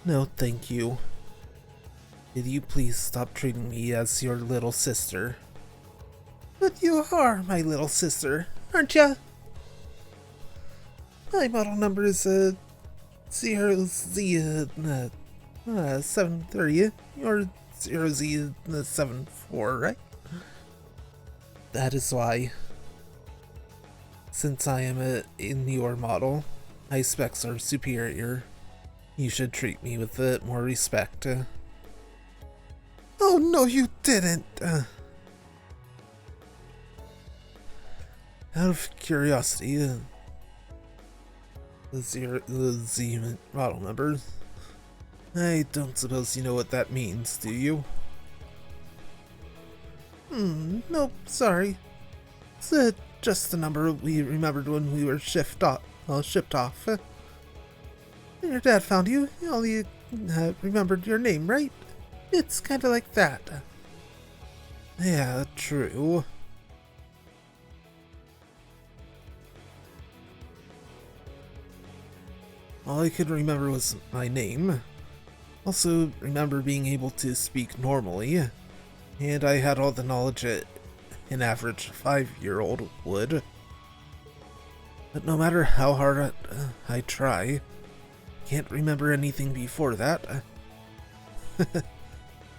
No, thank you. Could you please stop treating me as your little sister? But you are my little sister, aren't ya? My model number is 0Z730 or 0Z74, right? That is why. Since I am in your model, my specs are superior. You should treat me with more respect. Oh no, you didn't! Out of curiosity, the Z model number. I don't suppose you know what that means, do you? Nope, sorry. It's just the number we remembered when we were shipped off. When your dad found you, he only remembered your name, right? It's kinda like that. Yeah, true. All I could remember was my name. Also, remember being able to speak normally. And I had all the knowledge an average 5-year-old would. But no matter how hard I try, can't remember anything before that.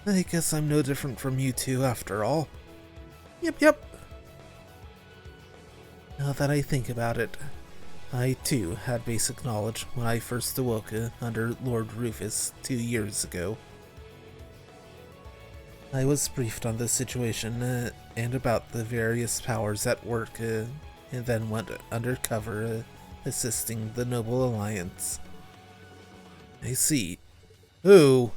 I guess I'm no different from you two after all. Yep. Now that I think about it, I too had basic knowledge when I first awoke under Lord Rufus 2 years ago. I was briefed on the situation and about the various powers at work and then went undercover assisting the Noble Alliance. I see. Ooh.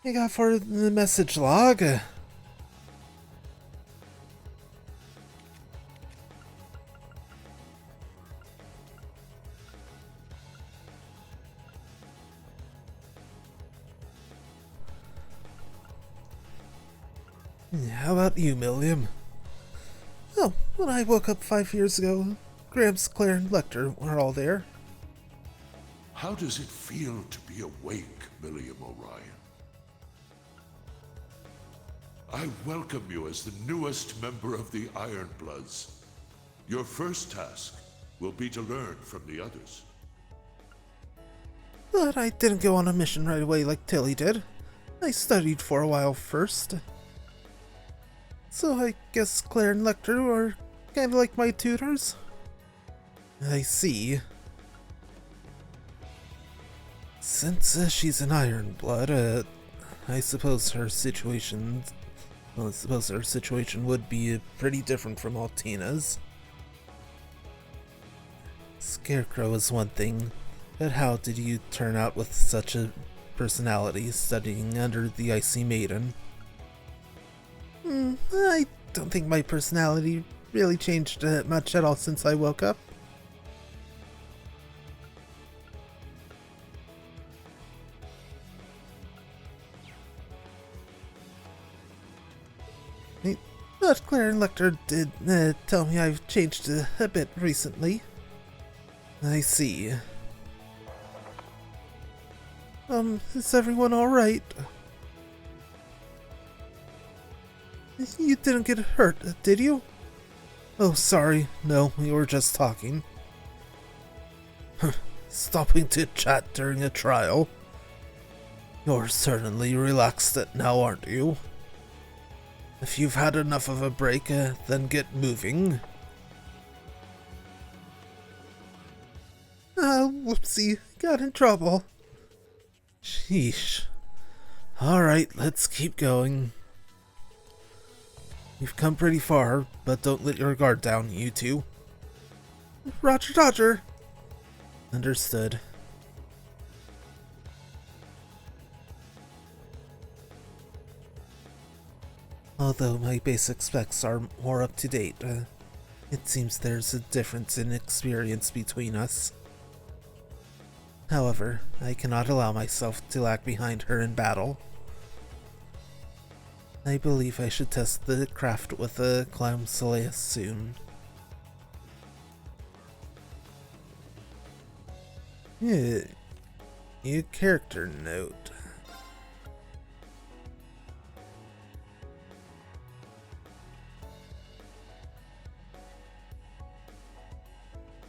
I got for the message log. How about you, Milliam? Oh, when I woke up 5 years ago, Gramps, Claire, and Lecter were all there. How does it feel to be awake, Milliam Orion? I welcome you as the newest member of the Ironbloods. Your first task will be to learn from the others. But I didn't go on a mission right away like Tilly did. I studied for a while first. So I guess Claire and Lecter are kind of like my tutors? I see. Since she's an Ironblood, I suppose her situation... Well, I suppose her situation would be pretty different from Altina's. Scarecrow is one thing, but how did you turn out with such a personality studying under the Icy Maiden? I don't think my personality really changed much at all since I woke up. But Claire and Lecter did tell me I've changed a bit recently. I see. Is everyone alright? You didn't get hurt, did you? Oh, sorry. No, we were just talking. Stopping to chat during a trial. You're certainly relaxed now, aren't you? If you've had enough of a break, then get moving. Whoopsie. Got in trouble. Sheesh. Alright, let's keep going. You've come pretty far, but don't let your guard down, you two. Roger, Dodger. Understood. Although my basic specs are more up to date, it seems there's a difference in experience between us. However, I cannot allow myself to lag behind her in battle. I believe I should test the craft with a Clown Soleus soon. New character note.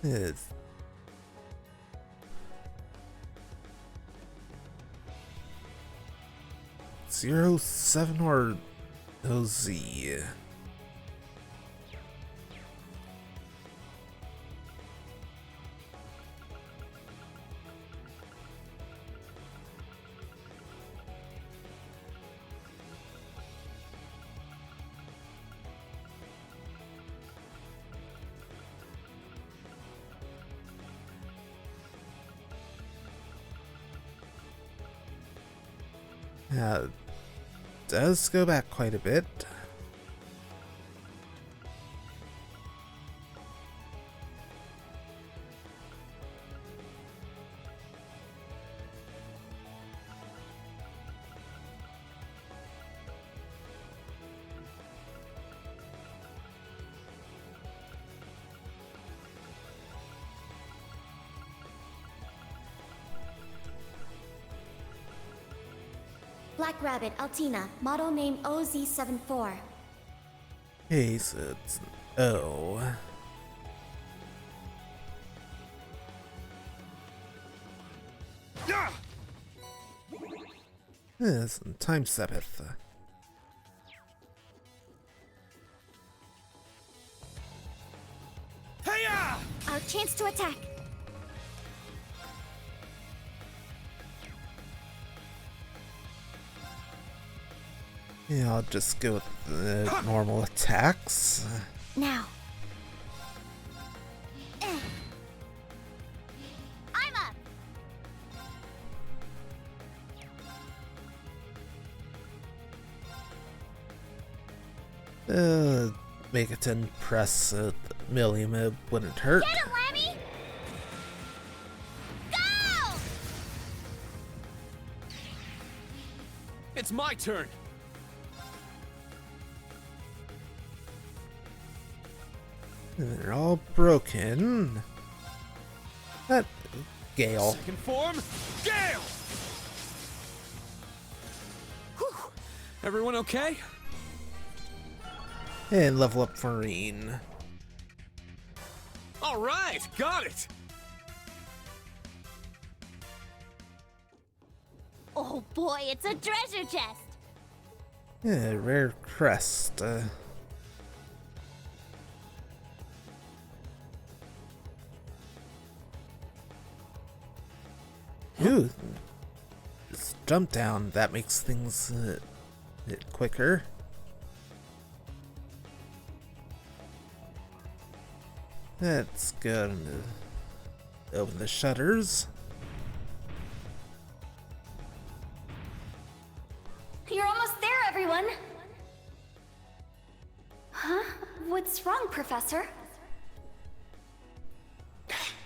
It's 07 or OZ. Does go back quite a bit. Black Rabbit, Altina, model name OZ74. Hey, so it's O. Yes, time Sabbath. Our chance to attack. Yeah, I'll just go with the normal attacks. Now. I'm up. Megaton press Millium wouldn't hurt. Get him, Lammy! Go! It's my turn! They're all broken. That Gale. Second form, Gale! Whew. Everyone okay? And level up Marine. All right, got it. Oh boy, it's a treasure chest. Yeah, rare crest. Ooh, just jump down. That makes things a bit quicker. That's good. Open the shutters. You're almost there, everyone. Huh? What's wrong, Professor?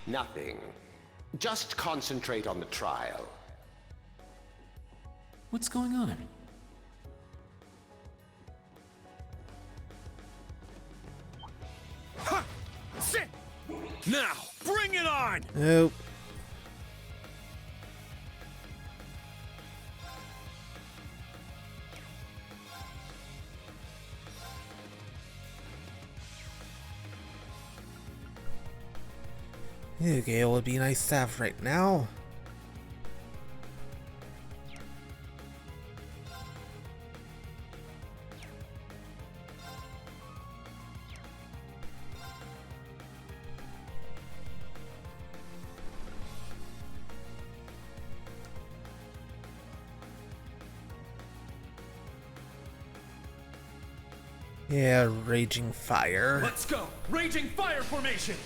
Nothing. Just concentrate on the trial. What's going on? Ha! Sit! Now, bring it on! Nope. Okay, it would be nice to have right now. Yeah, raging fire. Let's go! Raging fire formation!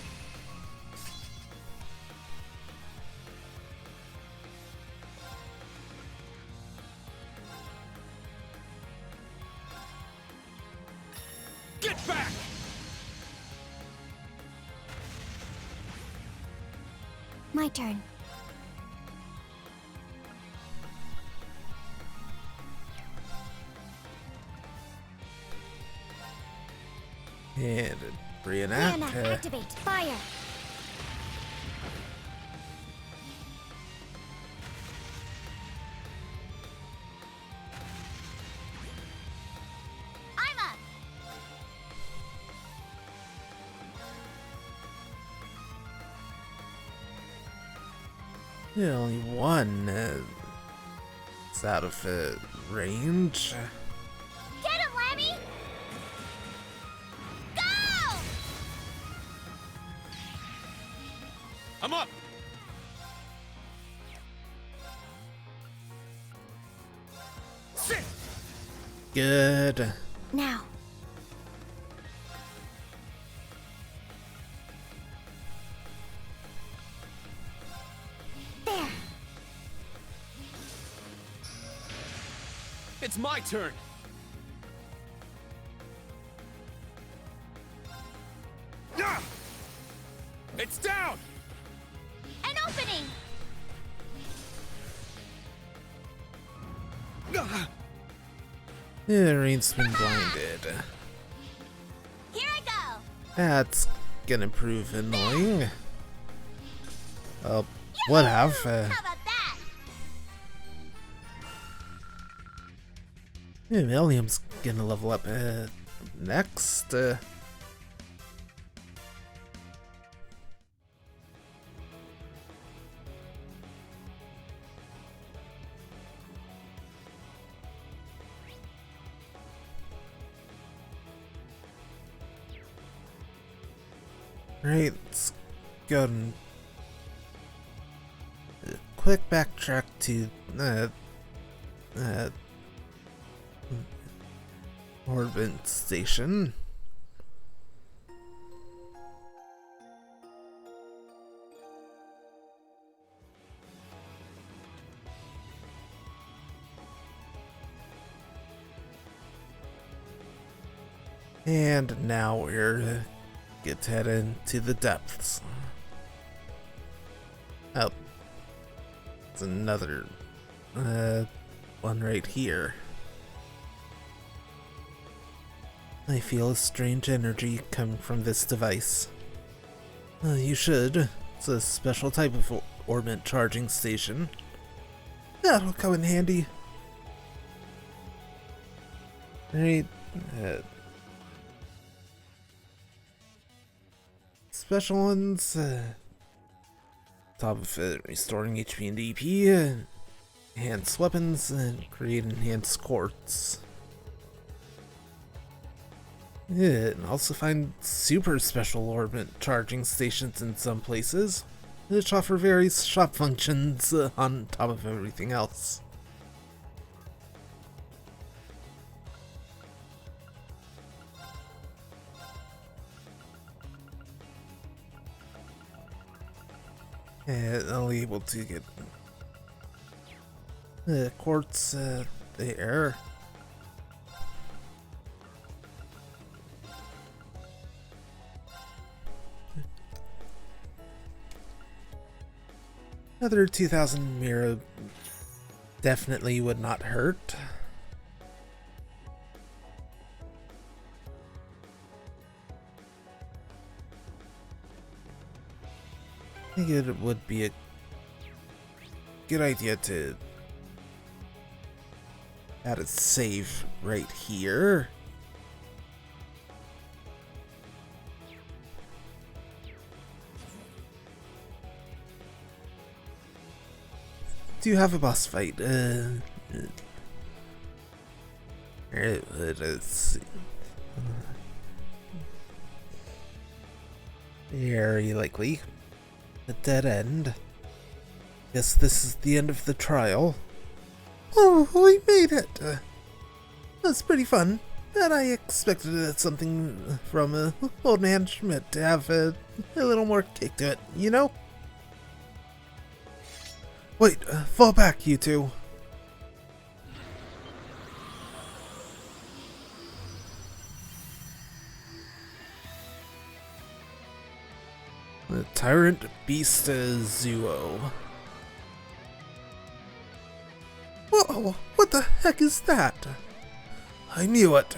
Get back! My turn. And reenact. Activate. Fire. I'm up. Yeah, only one is out of range. Get him, Lammy! Go! I'm up! Sit! Good. Now. There. It's my turn! Ah! It's down! An opening! Ah! Yeah, Rain's been blinded. Here I go! That's gonna prove annoying. What have? How about that? Yeah, Milliam's gonna level up next. Right, let's go and quick backtrack to Orbit Station. And now we're get to head into the depths. Oh, it's another one right here. I feel a strange energy coming from this device. You should. It's a special type of orbit charging station. That'll come in handy. Right. Special ones. Top of it, restoring HP and DP. Enhanced weapons and create enhanced quartz. Yeah, and also find super special orbit charging stations in some places, which offer various shop functions on top of everything else. And only able to get quartz there. Another 2,000 Mira definitely would not hurt. I think it would be a good idea to add a save right here. do have a boss fight. Let's see. Very likely. A dead end. Guess this is the end of the trial. Oh, we made it! That's pretty fun. But I expected something from Old Man Schmidt to have a little more kick to it, you know? Wait, fall back, you two. The Tyrant Beast Zuo. Whoa, what the heck is that? I knew it.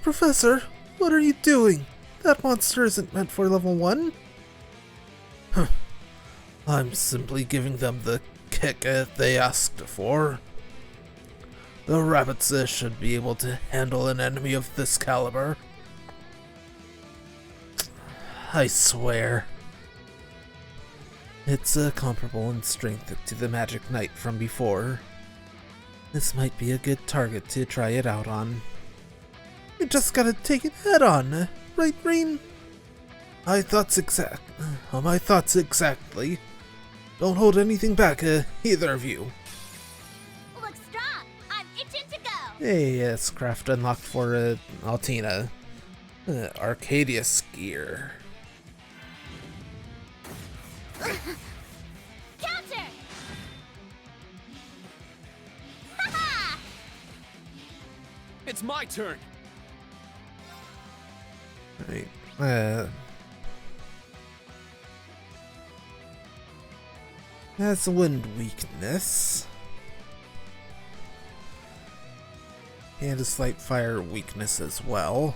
Professor, what are you doing? That monster isn't meant for level 1. Huh. I'm simply giving them the kick they asked for. The rabbits should be able to handle an enemy of this caliber. I swear. It's comparable in strength to the Magic Knight from before. This might be a good target to try it out on. You just gotta take it head on, right, Green? My thoughts exactly. Don't hold anything back, either of you. Look strong. I'm itching to go. Hey, yes, craft unlocked for Altina. Arcadia Skier. Counter! It's my turn. Right. That's a wind weakness. And a slight fire weakness as well.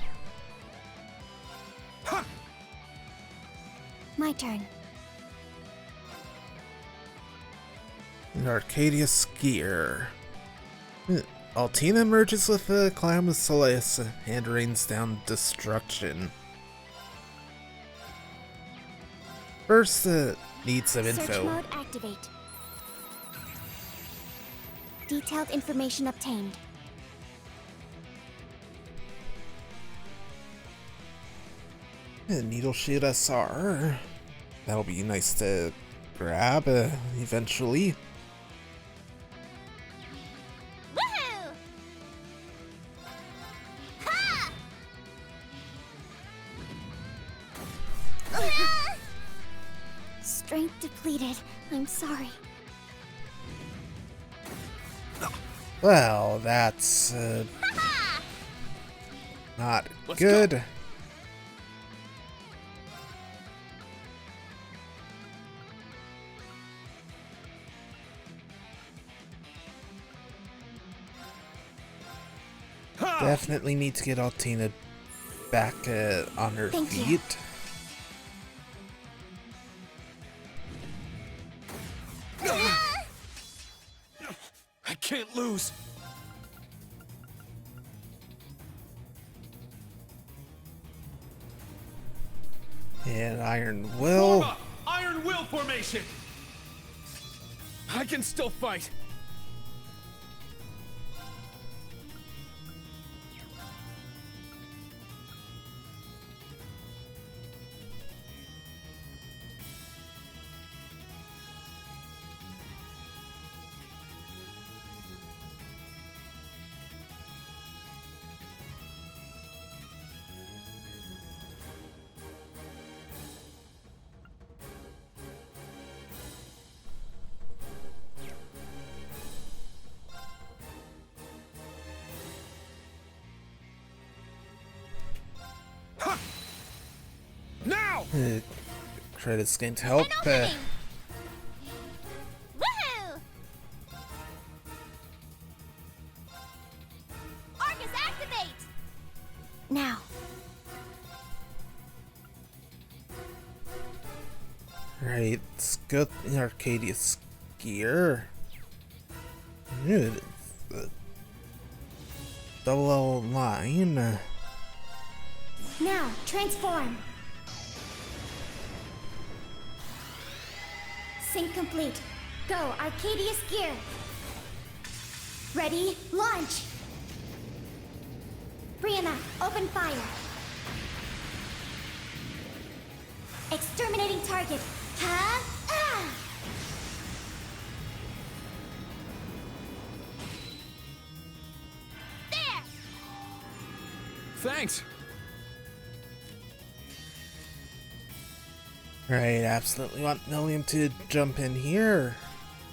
My turn. An Arcadia Skier. Altina merges with the Clown of Solace and rains down destruction. First, need some info. Search mode activate. Detailed information obtained. Needle Shield SR. That'll be nice to grab eventually. Woohoo! Ha! Strength depleted. I'm sorry. Well, that's not good. Go. Definitely need to get Altina back on her feet. I can't lose. And Iron Will. Form up. Iron Will formation. I can still fight. Now! Credits going to help. Woohoo! Arcus activate! Now. Right, let's go to Arcadia Skier. Double L line. Now, transform. Sync complete. Go, Arcadius Gear! Ready, launch! Brianna, open fire! Exterminating target! Ha! Ah! There! Thanks! Right, absolutely want Milliam to jump in here.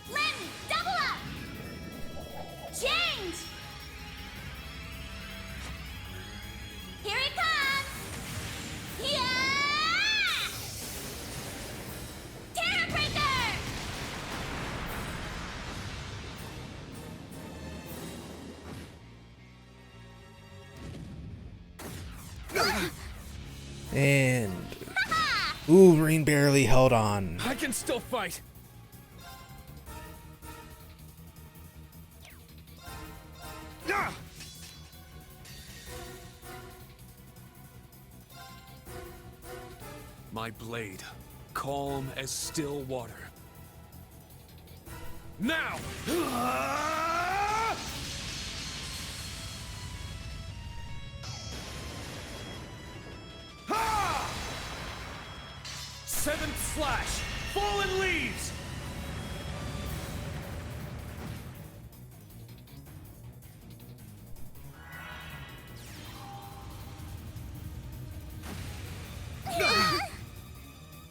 Lemmy, double up! Change! Here it comes! Yeah! Terror Breaker! And... Ooh, Marine barely held on. I can still fight! Ah! My blade, calm as still water. Now! Ha! Seventh slash! Fallen leaves!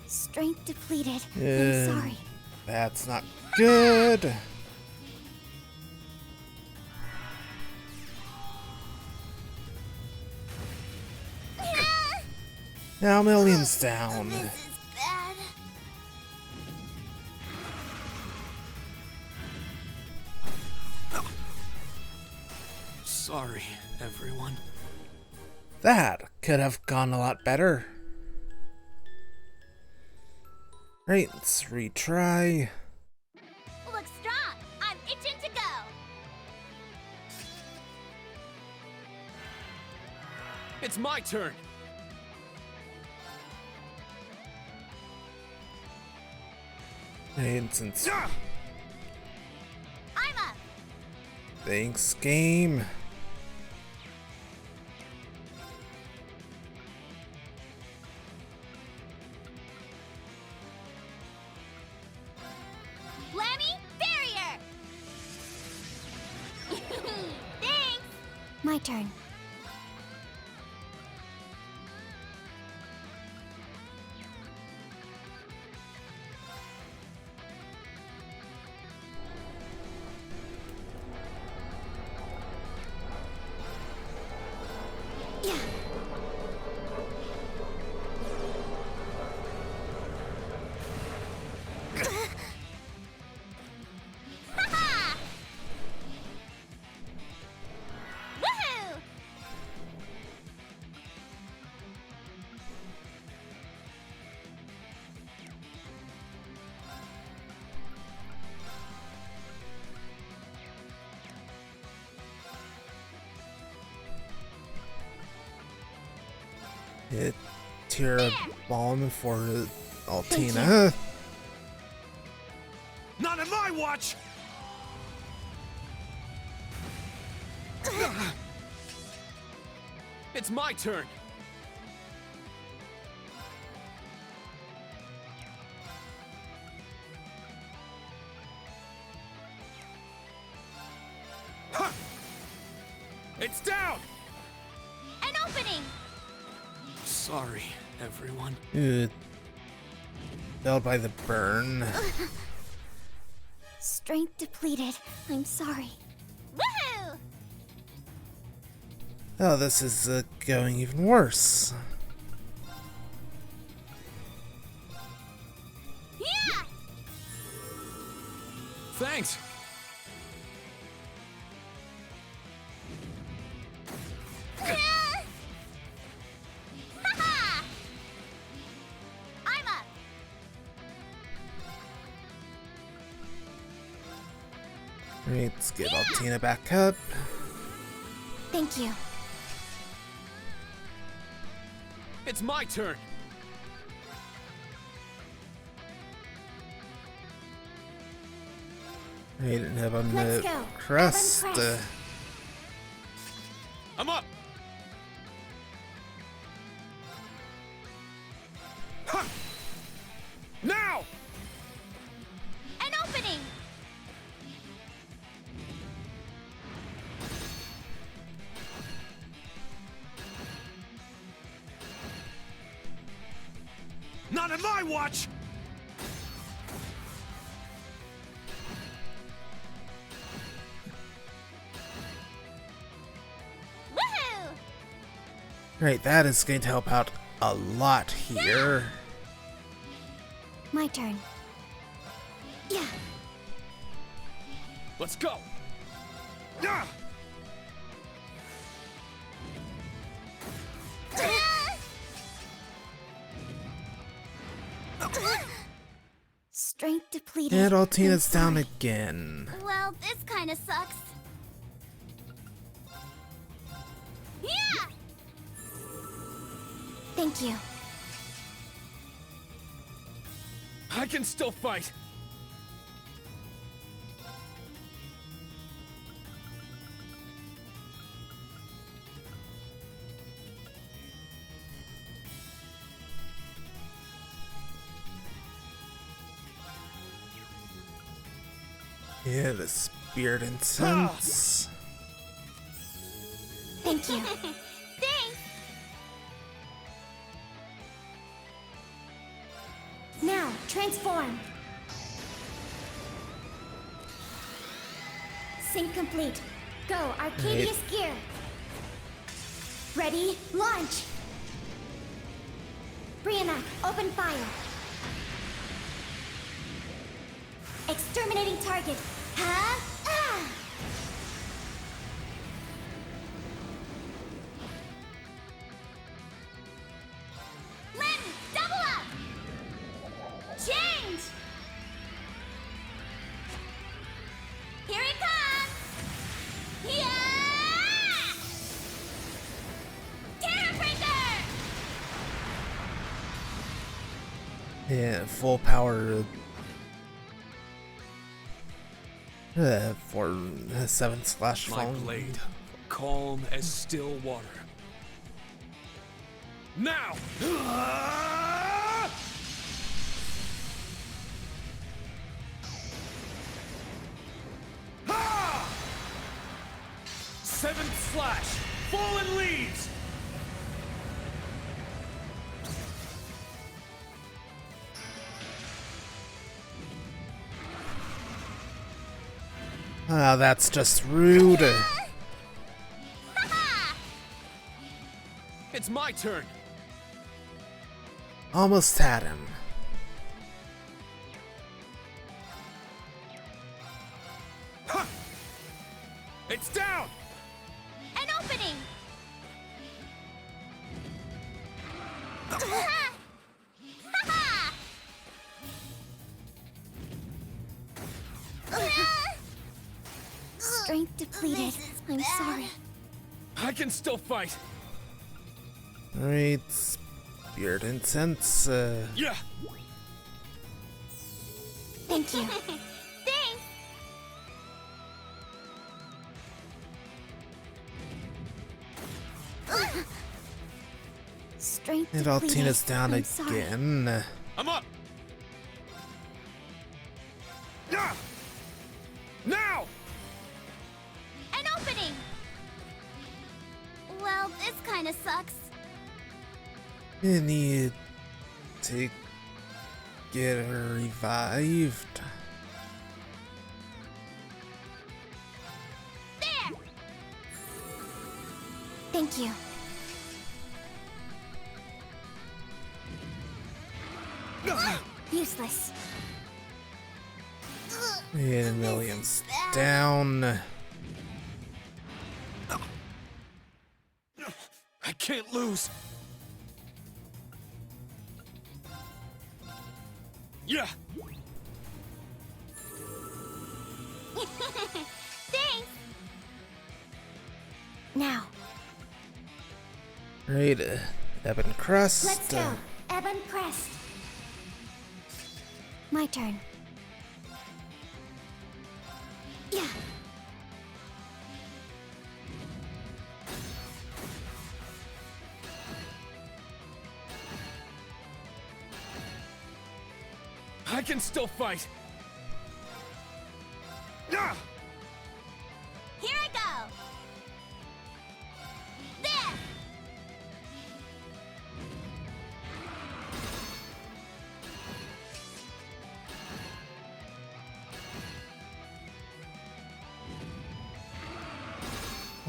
Strength depleted. I'm Yeah. sorry. That's not good. Now Milliam's down. This is bad. Sorry, everyone. That could have gone a lot better. Right, let's retry. Look strong. I'm itching to go. It's my turn! And since I'm up. thanks, game. Lammy, barrier. Thanks. My turn. Yeah. Ha-ha! Woohoo! Hit Tira Bomb for Altina. Not on my watch! It's my turn! Ha! It's down! An opening. Sorry, everyone. Felled by the burn. Strength depleted. I'm sorry. Woohoo! Oh, this is going even worse. Yeah! Thanks! Ha-ha! I'm up. Right, let's get Altina back up. Thank you. It's my turn! Right, and have on Let's the go. crest. Evan Crest. I'm up! Ha! Now! An opening! Not on my watch! Woohoo! Right, that is going to help out a lot here. My turn. Yeah. Let's go! Yeah! Strength depleted. And Altina's I'm down sorry. again. Well, this kinda sucks. Yeah! Thank you. I can still fight! Yeah, the spirit incense. Thank you. Thanks! Now, transform. Sync complete. Go, Arcadius gear. Ready, launch. Brianna, open fire. Exterminating target. Huh? Ah! Lynn, double up! Change! Here it comes! Yeah! Terrabreaker! Yeah, full power. For 7 slash My fall. blade, calm as still water. Now! Seventh slash! Fallen leaves! Ah, that's just rude. It's my turn! Almost had him. Ha! It's down! An opening! Strength depleted. I'm sorry. I can still fight! Alright, spirit incense. Yeah! Thank you. Thanks! Strength And depleted. Altina's down I'm sorry. again. I'm up! Yeah! Now! An opening! Well, this kinda sucks. You need to get her revived. There! Thank you. Useless. And Williams down. I can't lose! Yeah! Thanks! Now, Right, Ebon Crest. let's go. Ebon Crest. My turn. I can still fight. Here I go! There!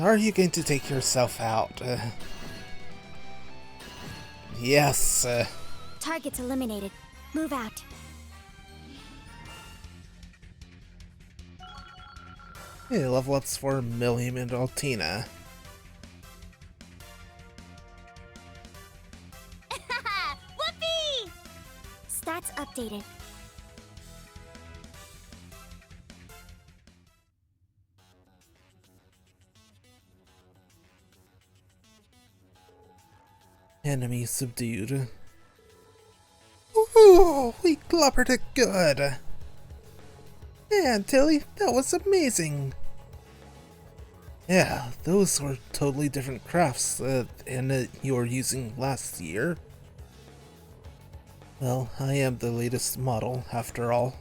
Are you going to take yourself out? Yes. Target's eliminated. Move out. Hey, level ups for Milliam and Altina. Whoopee! Stats updated. Enemy subdued. Ooh, we clobbered it good. Yeah, Tilly, that was amazing. Yeah, those were totally different crafts than you were using last year. Well, I am the latest model, after all.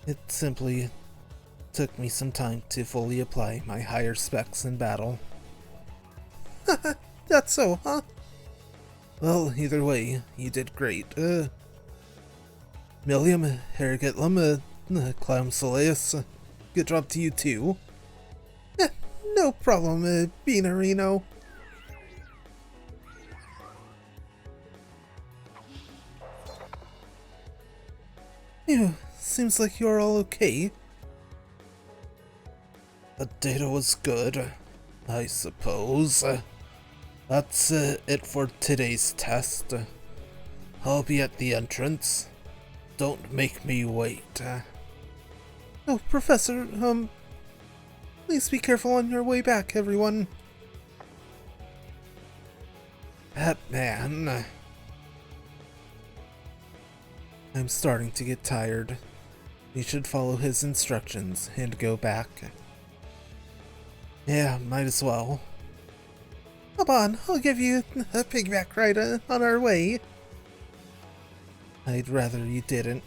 It simply took me some time to fully apply my higher specs in battle. That's so, huh? Well, either way, you did great. Milliam, Hergetlam, Clown Soleus, good job to you too. No problem, Beanarino. Phew, seems like you're all okay. The data was good, I suppose. That's it for today's test. I'll be at the entrance. Don't make me wait. Oh, Professor, please be careful on your way back, everyone. Batman. I'm starting to get tired. We should follow his instructions and go back. Yeah, might as well. Come on, I'll give you a piggyback ride on our way. I'd rather you didn't.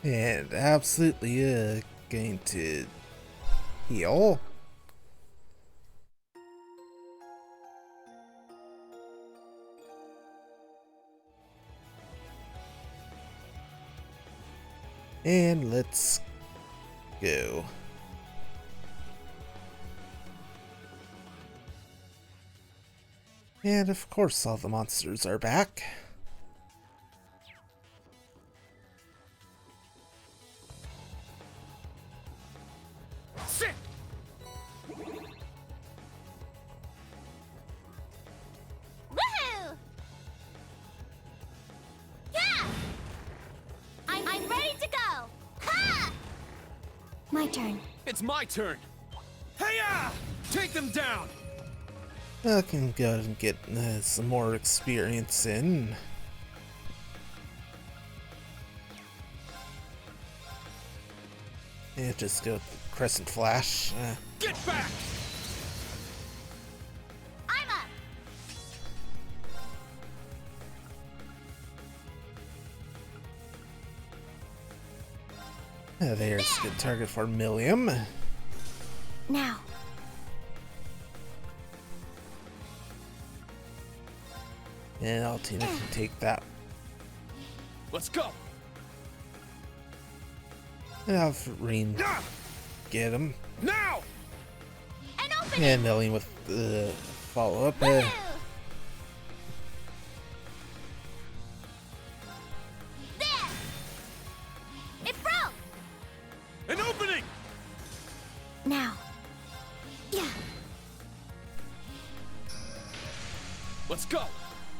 And absolutely going to heal. And let's go. And of course all the monsters are back. Sit! Woohoo! Yeah! I'm ready to go! Ha! My turn. It's my turn. Hey-ya! Take them down! I can go and get some more experience in. Yeah, just go with the Crescent Flash. Get back! I'm up! There's a good target for Milliam. Now. And Altina can take that. Let's go! And have Reen get him. Now! An opening! And Milliam with the follow-up. Woohoo! There! It broke! An opening! Now. Yeah. Let's go!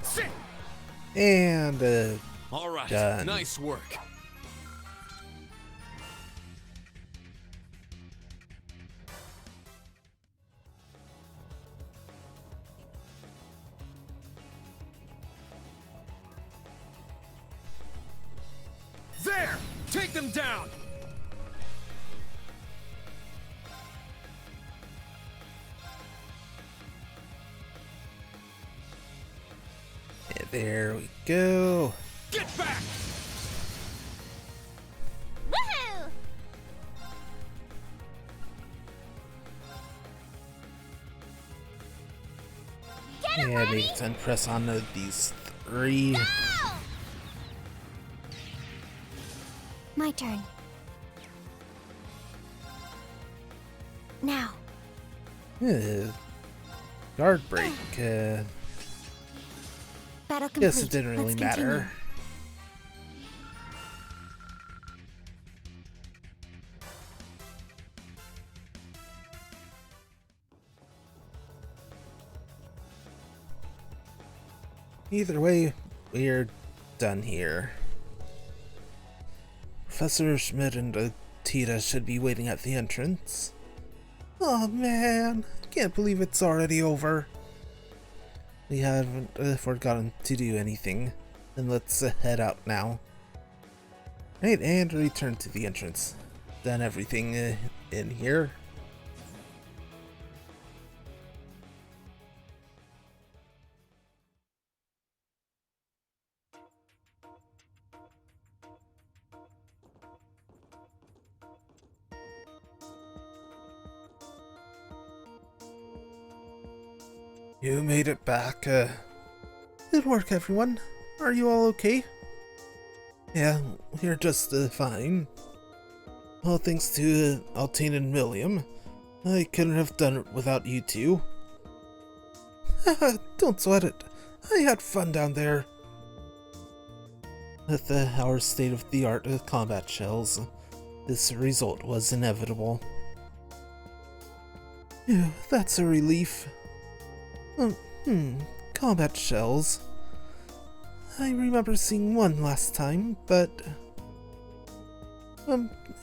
Sit! And All right, done. nice work. There! Take them down! Yeah, there we go. Get back! Woohoo! Get him, Yeah, Remy! maybe then press on to these 3. Go! My turn. Now. Guard break. Battle complete. Guess it didn't really Let's matter. Either way, we're done here. Professor Schmidt and Tita should be waiting at the entrance. Oh man, can't believe it's already over. We haven't forgotten to do anything. Then let's head out now. Right, and return to the entrance. Done everything in here. You made it back. Good work, everyone. Are you all okay? Yeah, we're just fine. All thanks to Altine and William. I couldn't have done it without you two. Don't sweat it. I had fun down there. With our state-of-the-art combat shells, this result was inevitable. Phew, that's a relief. Combat shells. I remember seeing one last time, but...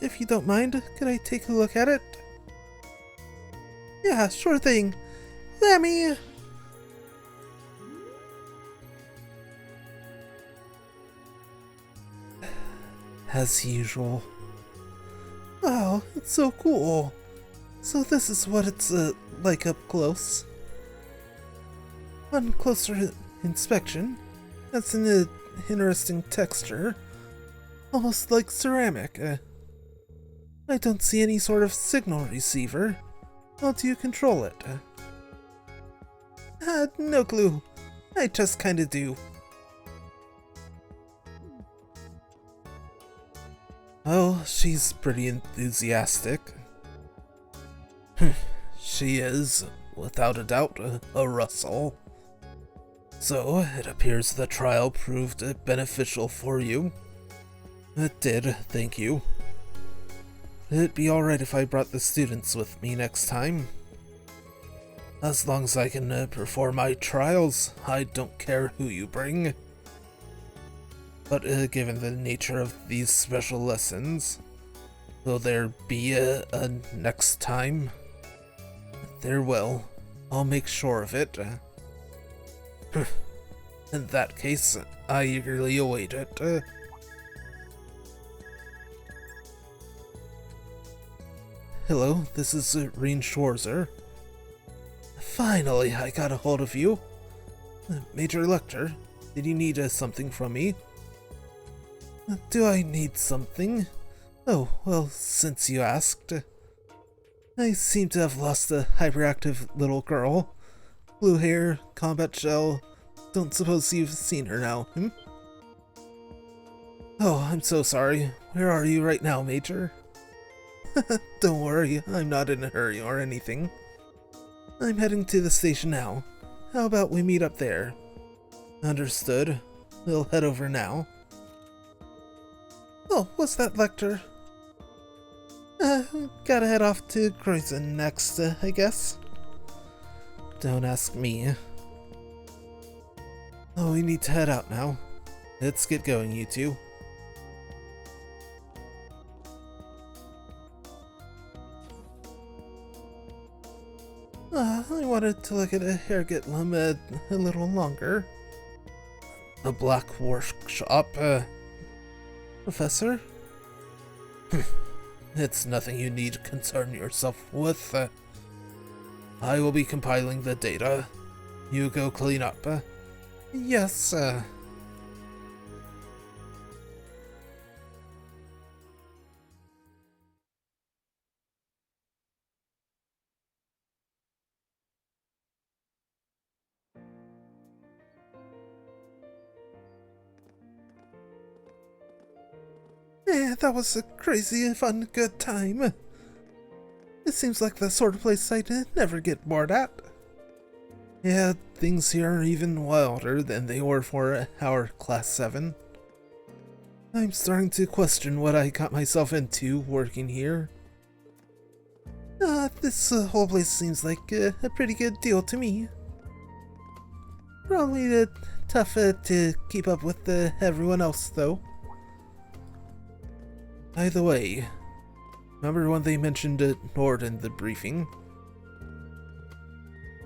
if you don't mind, could I take a look at it? Yeah, sure thing. Let me... As usual. Wow, it's so cool. So this is what it's like up close. On closer inspection, that's an interesting texture. Almost like ceramic. I don't see any sort of signal receiver. How do you control it? No clue. I just kinda do. Oh, she's pretty enthusiastic. She is, without a doubt, a Russell. So, it appears the trial proved beneficial for you. It did, thank you. It'd be alright if I brought the students with me next time. As long as I can perform my trials, I don't care who you bring. But given the nature of these special lessons, will there be a next time? There will. I'll make sure of it. In that case, I eagerly await it. Hello, this is Reen Schwarzer. Finally, I got a hold of you. Major Lecter, did you need something from me? Do I need something? Oh, well, since you asked. I seem to have lost a hyperactive little girl. Blue hair, combat shell. Don't suppose you've seen her now, Oh, I'm so sorry. Where are you right now, Major? Don't worry, I'm not in a hurry or anything. I'm heading to the station now. How about we meet up there? Understood. We'll head over now. Oh, what's that, Lecter? Gotta head off to Croydon next, I guess. Don't ask me. Oh, we need to head out now. Let's get going, you two. I wanted to look at a Hairgetlum a little longer. A black workshop, Professor? It's nothing you need to concern yourself with. I will be compiling the data. You go clean up. Yes, that was a crazy, fun, good time. It seems like the sort of place I'd never get bored at. Yeah, things here are even wilder than they were for our Class 7. I'm starting to question what I got myself into working here. This whole place seems like a pretty good deal to me. Probably tough to keep up with everyone else, though. By the way, remember when they mentioned Nord in the briefing?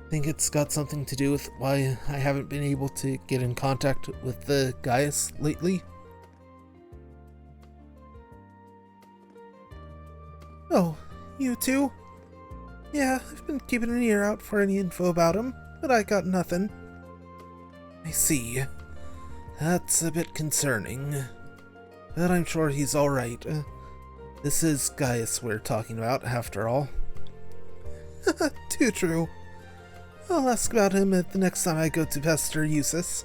Think it's got something to do with why I haven't been able to get in contact with the Gaius lately? Oh, you too? Yeah, I've been keeping an ear out for any info about him, but I got nothing. I see. That's a bit concerning. But I'm sure he's alright. This is Gaius we're talking about, after all. Too true. I'll ask about him the next time I go to Pester Eustace.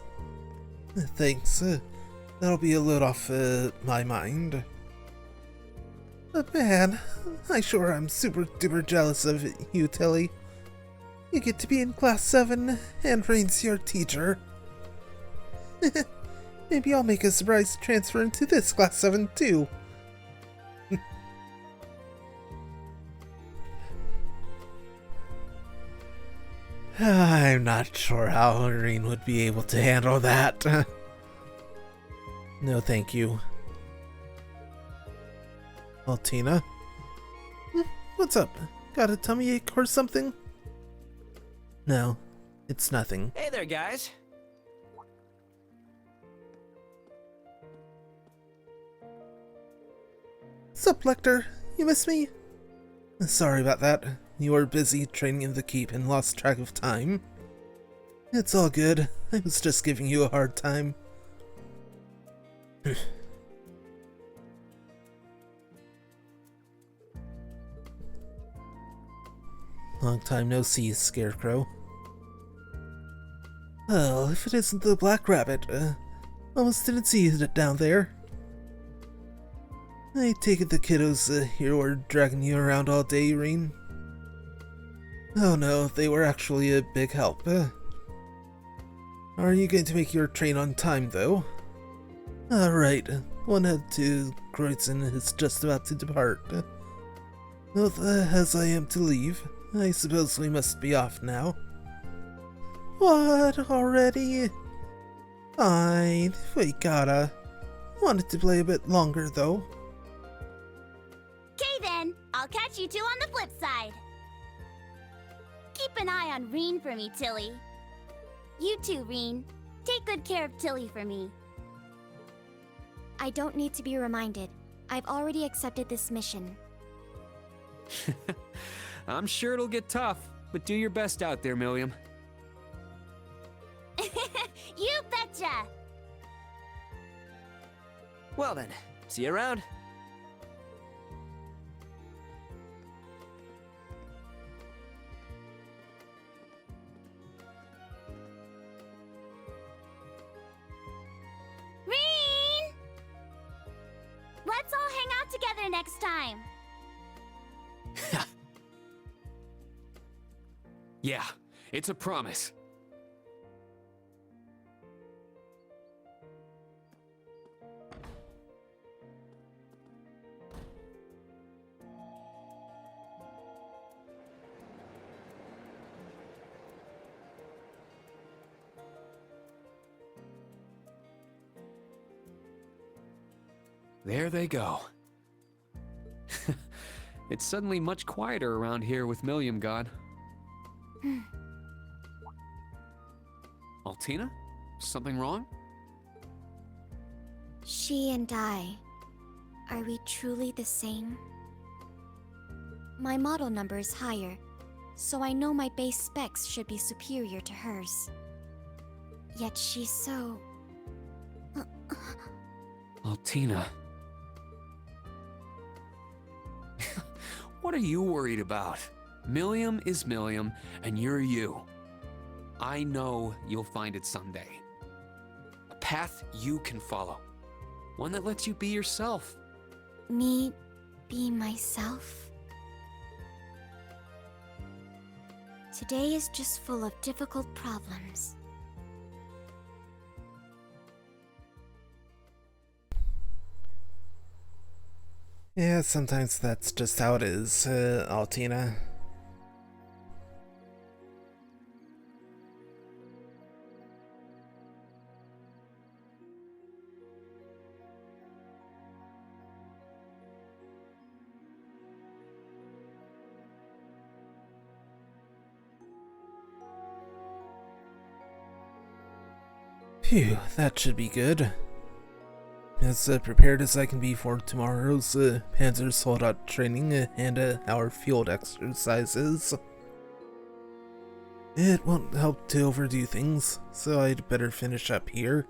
Thanks. That'll be a load off my mind. But man, I sure am super duper jealous of you, Tilly. You get to be in Class 7, and Rain's your teacher. Maybe I'll make a surprise transfer into this Class 7 too. I'm not sure how Rain would be able to handle that. No, thank you. Altina? What's up? Got a tummy ache or something? No, it's nothing. Hey there, guys. Sup, Lecter? You miss me? Sorry about that. You were busy training in the keep and lost track of time. It's all good. I was just giving you a hard time. Long time no see, Scarecrow. Well, if it isn't the Black Rabbit, almost didn't see it down there. I take it the kiddos here were dragging you around all day, Rain? Oh no, they were actually a big help. Are you going to make your train on time, though? Alright, one head to Kreutzen is just about to depart. Both as I am to leave, I suppose we must be off now. What, already? Fine, we gotta. Wanted to play a bit longer, though. Okay then, I'll catch you two on the flip side. Keep an eye on Reen for me, Tilly. You too, Reen. Take good care of Tilly for me. I don't need to be reminded. I've already accepted this mission. I'm sure it'll get tough, but do your best out there, Milliam. You betcha! Well then, see you around. Reen! Let's all hang out together next time. Yeah, it's a promise. There they go. It's suddenly much quieter around here with Milliam gone. Altina? Something wrong? She and I Are we truly the same? My model number is higher, so I know my base specs should be superior to hers. Yet she's so... Altina. What are you worried about? Millium is Millium, and you're you. I know you'll find it someday. A path you can follow. One that lets you be yourself. Me be myself? Today is just full of difficult problems. Yeah, sometimes that's just how it is, Altina. Phew, that should be good. As prepared as I can be for tomorrow's Panzer Soldat training and our field exercises. It won't help to overdo things, so I'd better finish up here.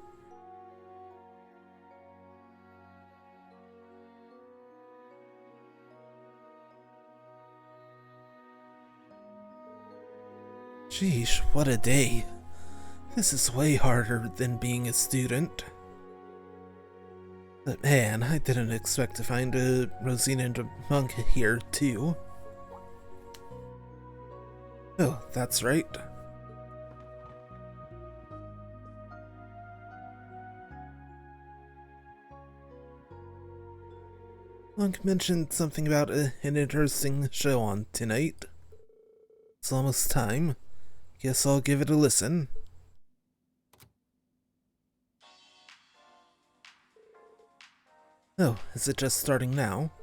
Sheesh, what a day. This is way harder than being a student. But man, I didn't expect to find Rosina and a monk here, too. Oh, that's right. Monk mentioned something about an interesting show on tonight. It's almost time. Guess I'll give it a listen. Oh, is it just starting now?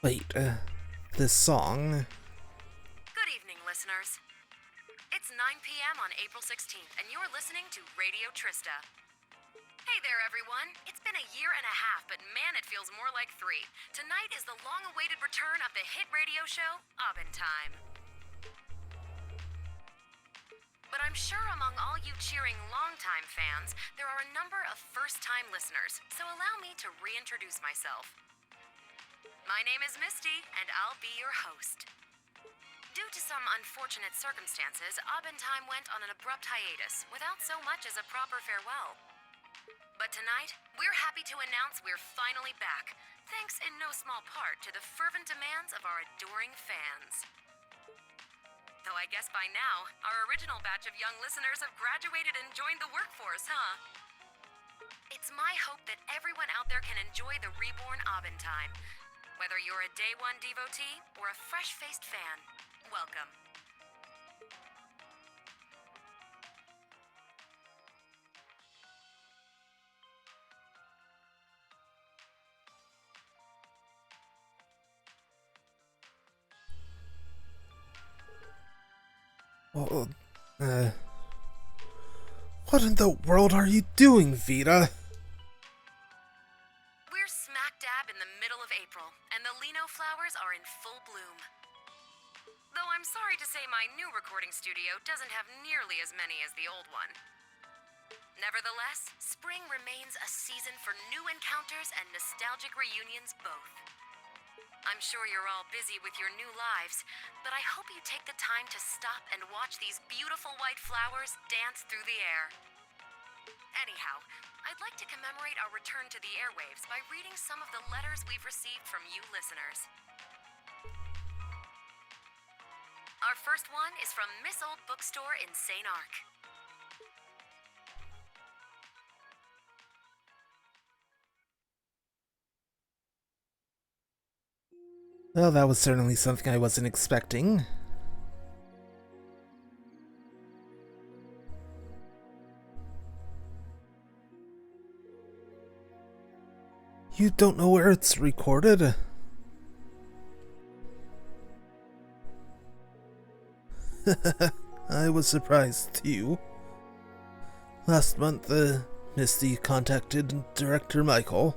Wait, this song... Good evening, listeners. It's 9 p.m. on April 16th, and you're listening to Radio Trista. Hey there, everyone. It's been a year and a half, but man, it feels more like 3. Tonight is the long-awaited return of the hit radio show, Abendtime. But I'm sure among all you cheering longtime fans, there are a number of first-time listeners, so allow me to reintroduce myself. My name is Misty, and I'll be your host. Due to some unfortunate circumstances, Abendtime went on an abrupt hiatus, without so much as a proper farewell. But tonight, we're happy to announce we're finally back, thanks in no small part to the fervent demands of our adoring fans. Though I guess by now, our original batch of young listeners have graduated and joined the workforce, huh? It's my hope that everyone out there can enjoy the reborn Abendtime. Whether you're a Day One devotee or a fresh-faced fan, welcome. What in the world are you doing, Vita? We're smack dab in the middle of April, and the Lino flowers are in full bloom. Though I'm sorry to say my new recording studio doesn't have nearly as many as the old one. Nevertheless, spring remains a season for new encounters and nostalgic reunions both. I'm sure you're all busy with your new lives, but I hope you take the time to stop and watch these beautiful white flowers dance through the air. Anyhow, I'd like to commemorate our return to the airwaves by reading some of the letters we've received from you listeners. Our first one is from Miss Old Bookstore in St. Arc. Well, that was certainly something I wasn't expecting. You don't know where it's recorded? I was surprised too. Last month, Misty contacted Director Michael.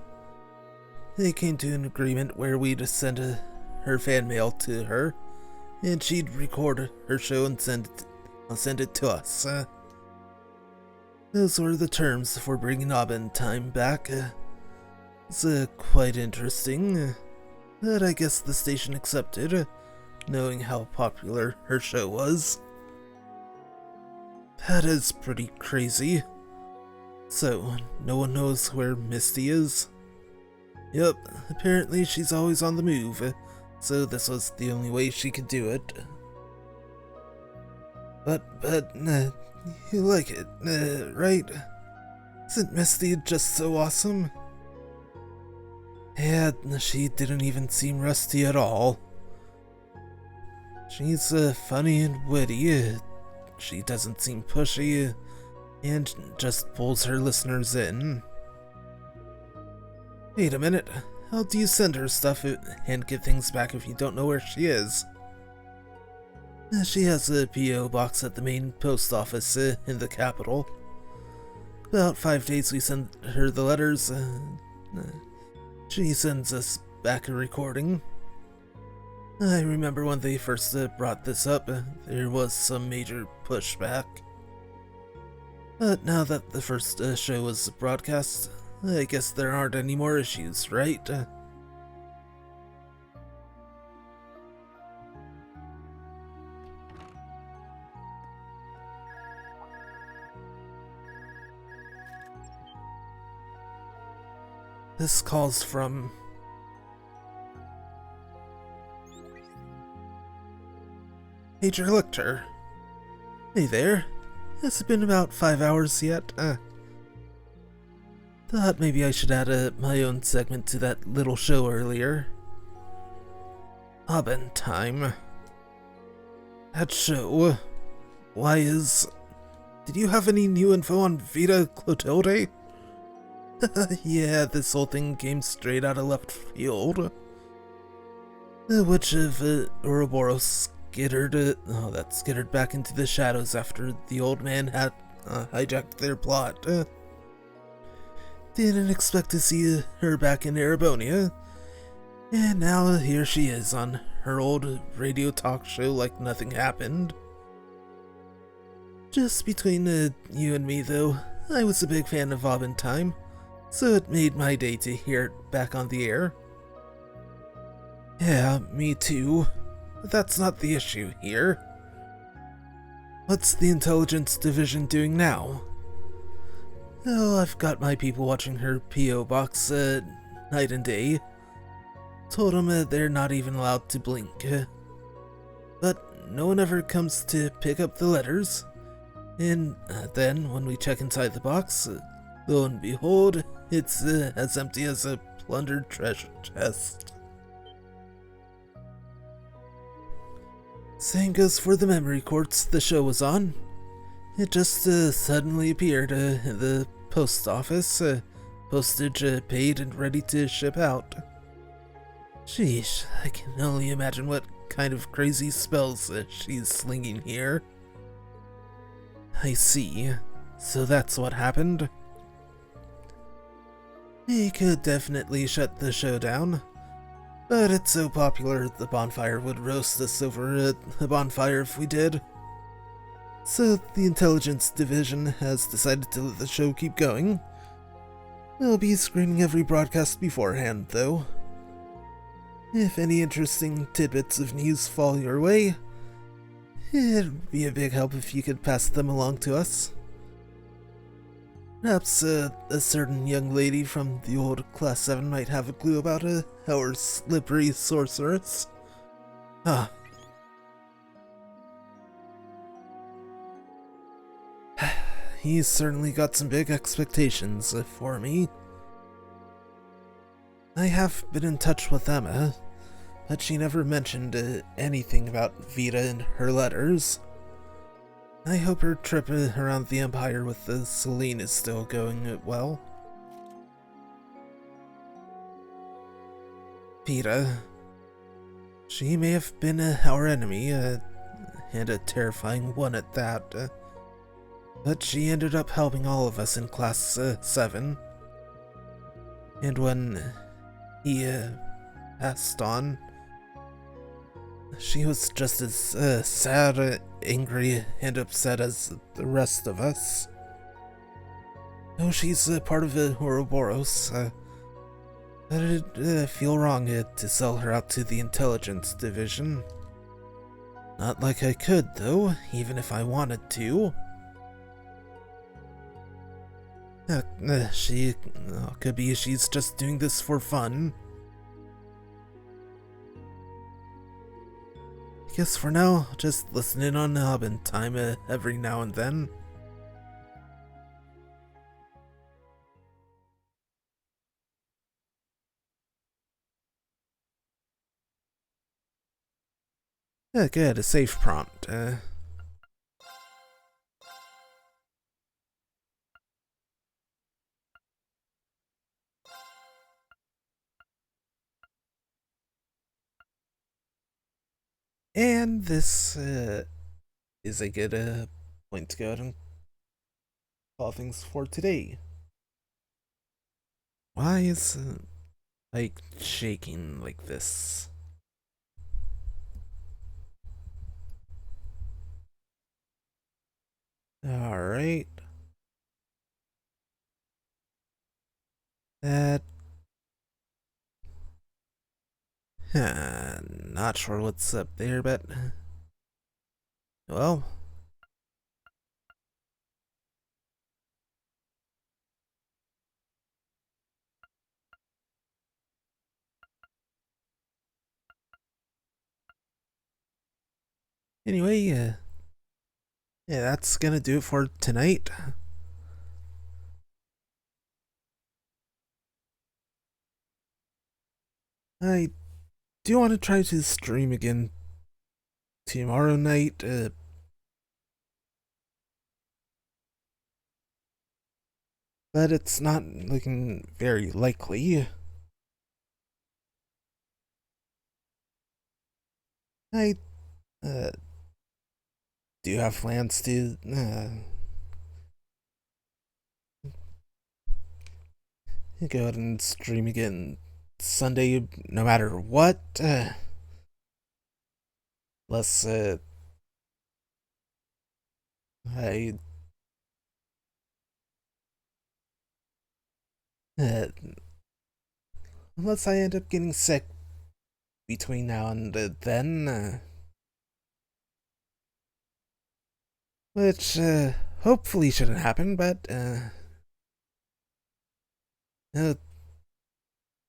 They came to an agreement where we'd send her fan mail to her, and she'd record her show and send it to us. Those were the terms for bringing Time back. It's quite interesting, but I guess the station accepted, knowing how popular her show was. That is pretty crazy. So, no one knows where Misty is? Yep, apparently she's always on the move, so this was the only way she could do it. But, you like it, right? Isn't Misty just so awesome? Yeah, she didn't even seem rusty at all. She's funny and witty. She doesn't seem pushy, and just pulls her listeners in. Wait a minute, how do you send her stuff and get things back if you don't know where she is? She has a P.O. box at the main post office in the capital. About 5 days we send her the letters. She sends us back a recording. I remember when they first brought this up, there was some major pushback. But now that the first show was broadcast, I guess there aren't any more issues, right? This calls from... Major Lictor. Hey there. Has it been about 5 hours yet? Thought maybe I should add my own segment to that little show earlier. Time. That show. Why is... Did you have any new info on Vita Clotilde? Yeah, this whole thing came straight out of left field. The Witch of Ouroboros skittered back into the shadows after the old man had hijacked their plot. Didn't expect to see her back in Erebonia, and now here she is on her old radio talk show like nothing happened. Just between you and me though, I was a big fan of Time, so it made my day to hear it back on the air. Yeah, me too. But that's not the issue here. What's the intelligence division doing now? Oh, I've got my people watching her P.O. box night and day. Told them they're not even allowed to blink. But no one ever comes to pick up the letters. And then when we check inside the box, lo and behold, it's as empty as a plundered treasure chest. Same goes for the memory quartz the show was on. It just suddenly appeared in the post office, postage paid and ready to ship out. Sheesh, I can only imagine what kind of crazy spells she's slinging here. I see. So that's what happened. We could definitely shut the show down. But it's so popular the bonfire would roast us over a bonfire if we did. So the intelligence division has decided to let the show keep going. We'll be screening every broadcast beforehand, though. If any interesting tidbits of news fall your way, it'd be a big help if you could pass them along to us. Perhaps a certain young lady from the old Class 7 might have a clue about our slippery sorceress. He's certainly got some big expectations for me. I have been in touch with Emma, but she never mentioned anything about Vita in her letters. I hope her trip around the Empire with Celine is still going well. Vita. She may have been our enemy, and a terrifying one at that. But she ended up helping all of us in Class 7. And when he passed on, she was just as sad, angry, and upset as the rest of us. No, she's part of Ouroboros. It'd feel wrong to sell her out to the intelligence division. Not like I could, though, even if I wanted to. Could be she's just doing this for fun. I guess for now, just listen in on Hobbin time every now and then. Good, a safe prompt. And this is a good point to go ahead and call things for today. Why is like shaking like this? All right. That. Not sure what's up there, but well. Anyway, yeah, that's gonna do it for tonight. I do want to try to stream again tomorrow night, but it's not looking very likely. I do have plans to go ahead and stream again Sunday, no matter what. Unless I uh, unless I end up getting sick between now and then, which hopefully shouldn't happen, but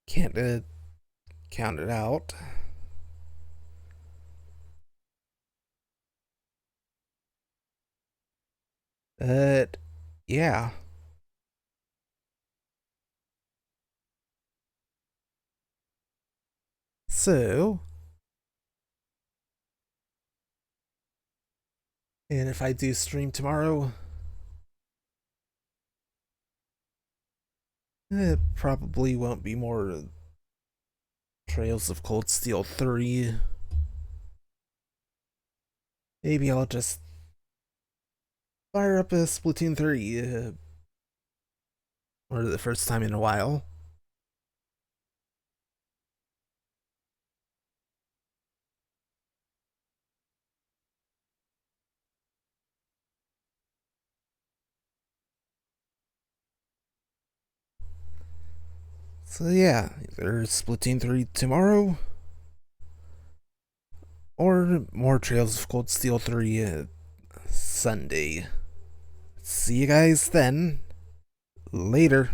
can't count it out. But yeah. So, and if I do stream tomorrow, it probably won't be more Trails of Cold Steel 3. Maybe I'll just fire up a Splatoon 3 for the first time in a while. So yeah, either Splatoon 3 tomorrow, or more Trails of Cold Steel 3 Sunday. See you guys then. Later.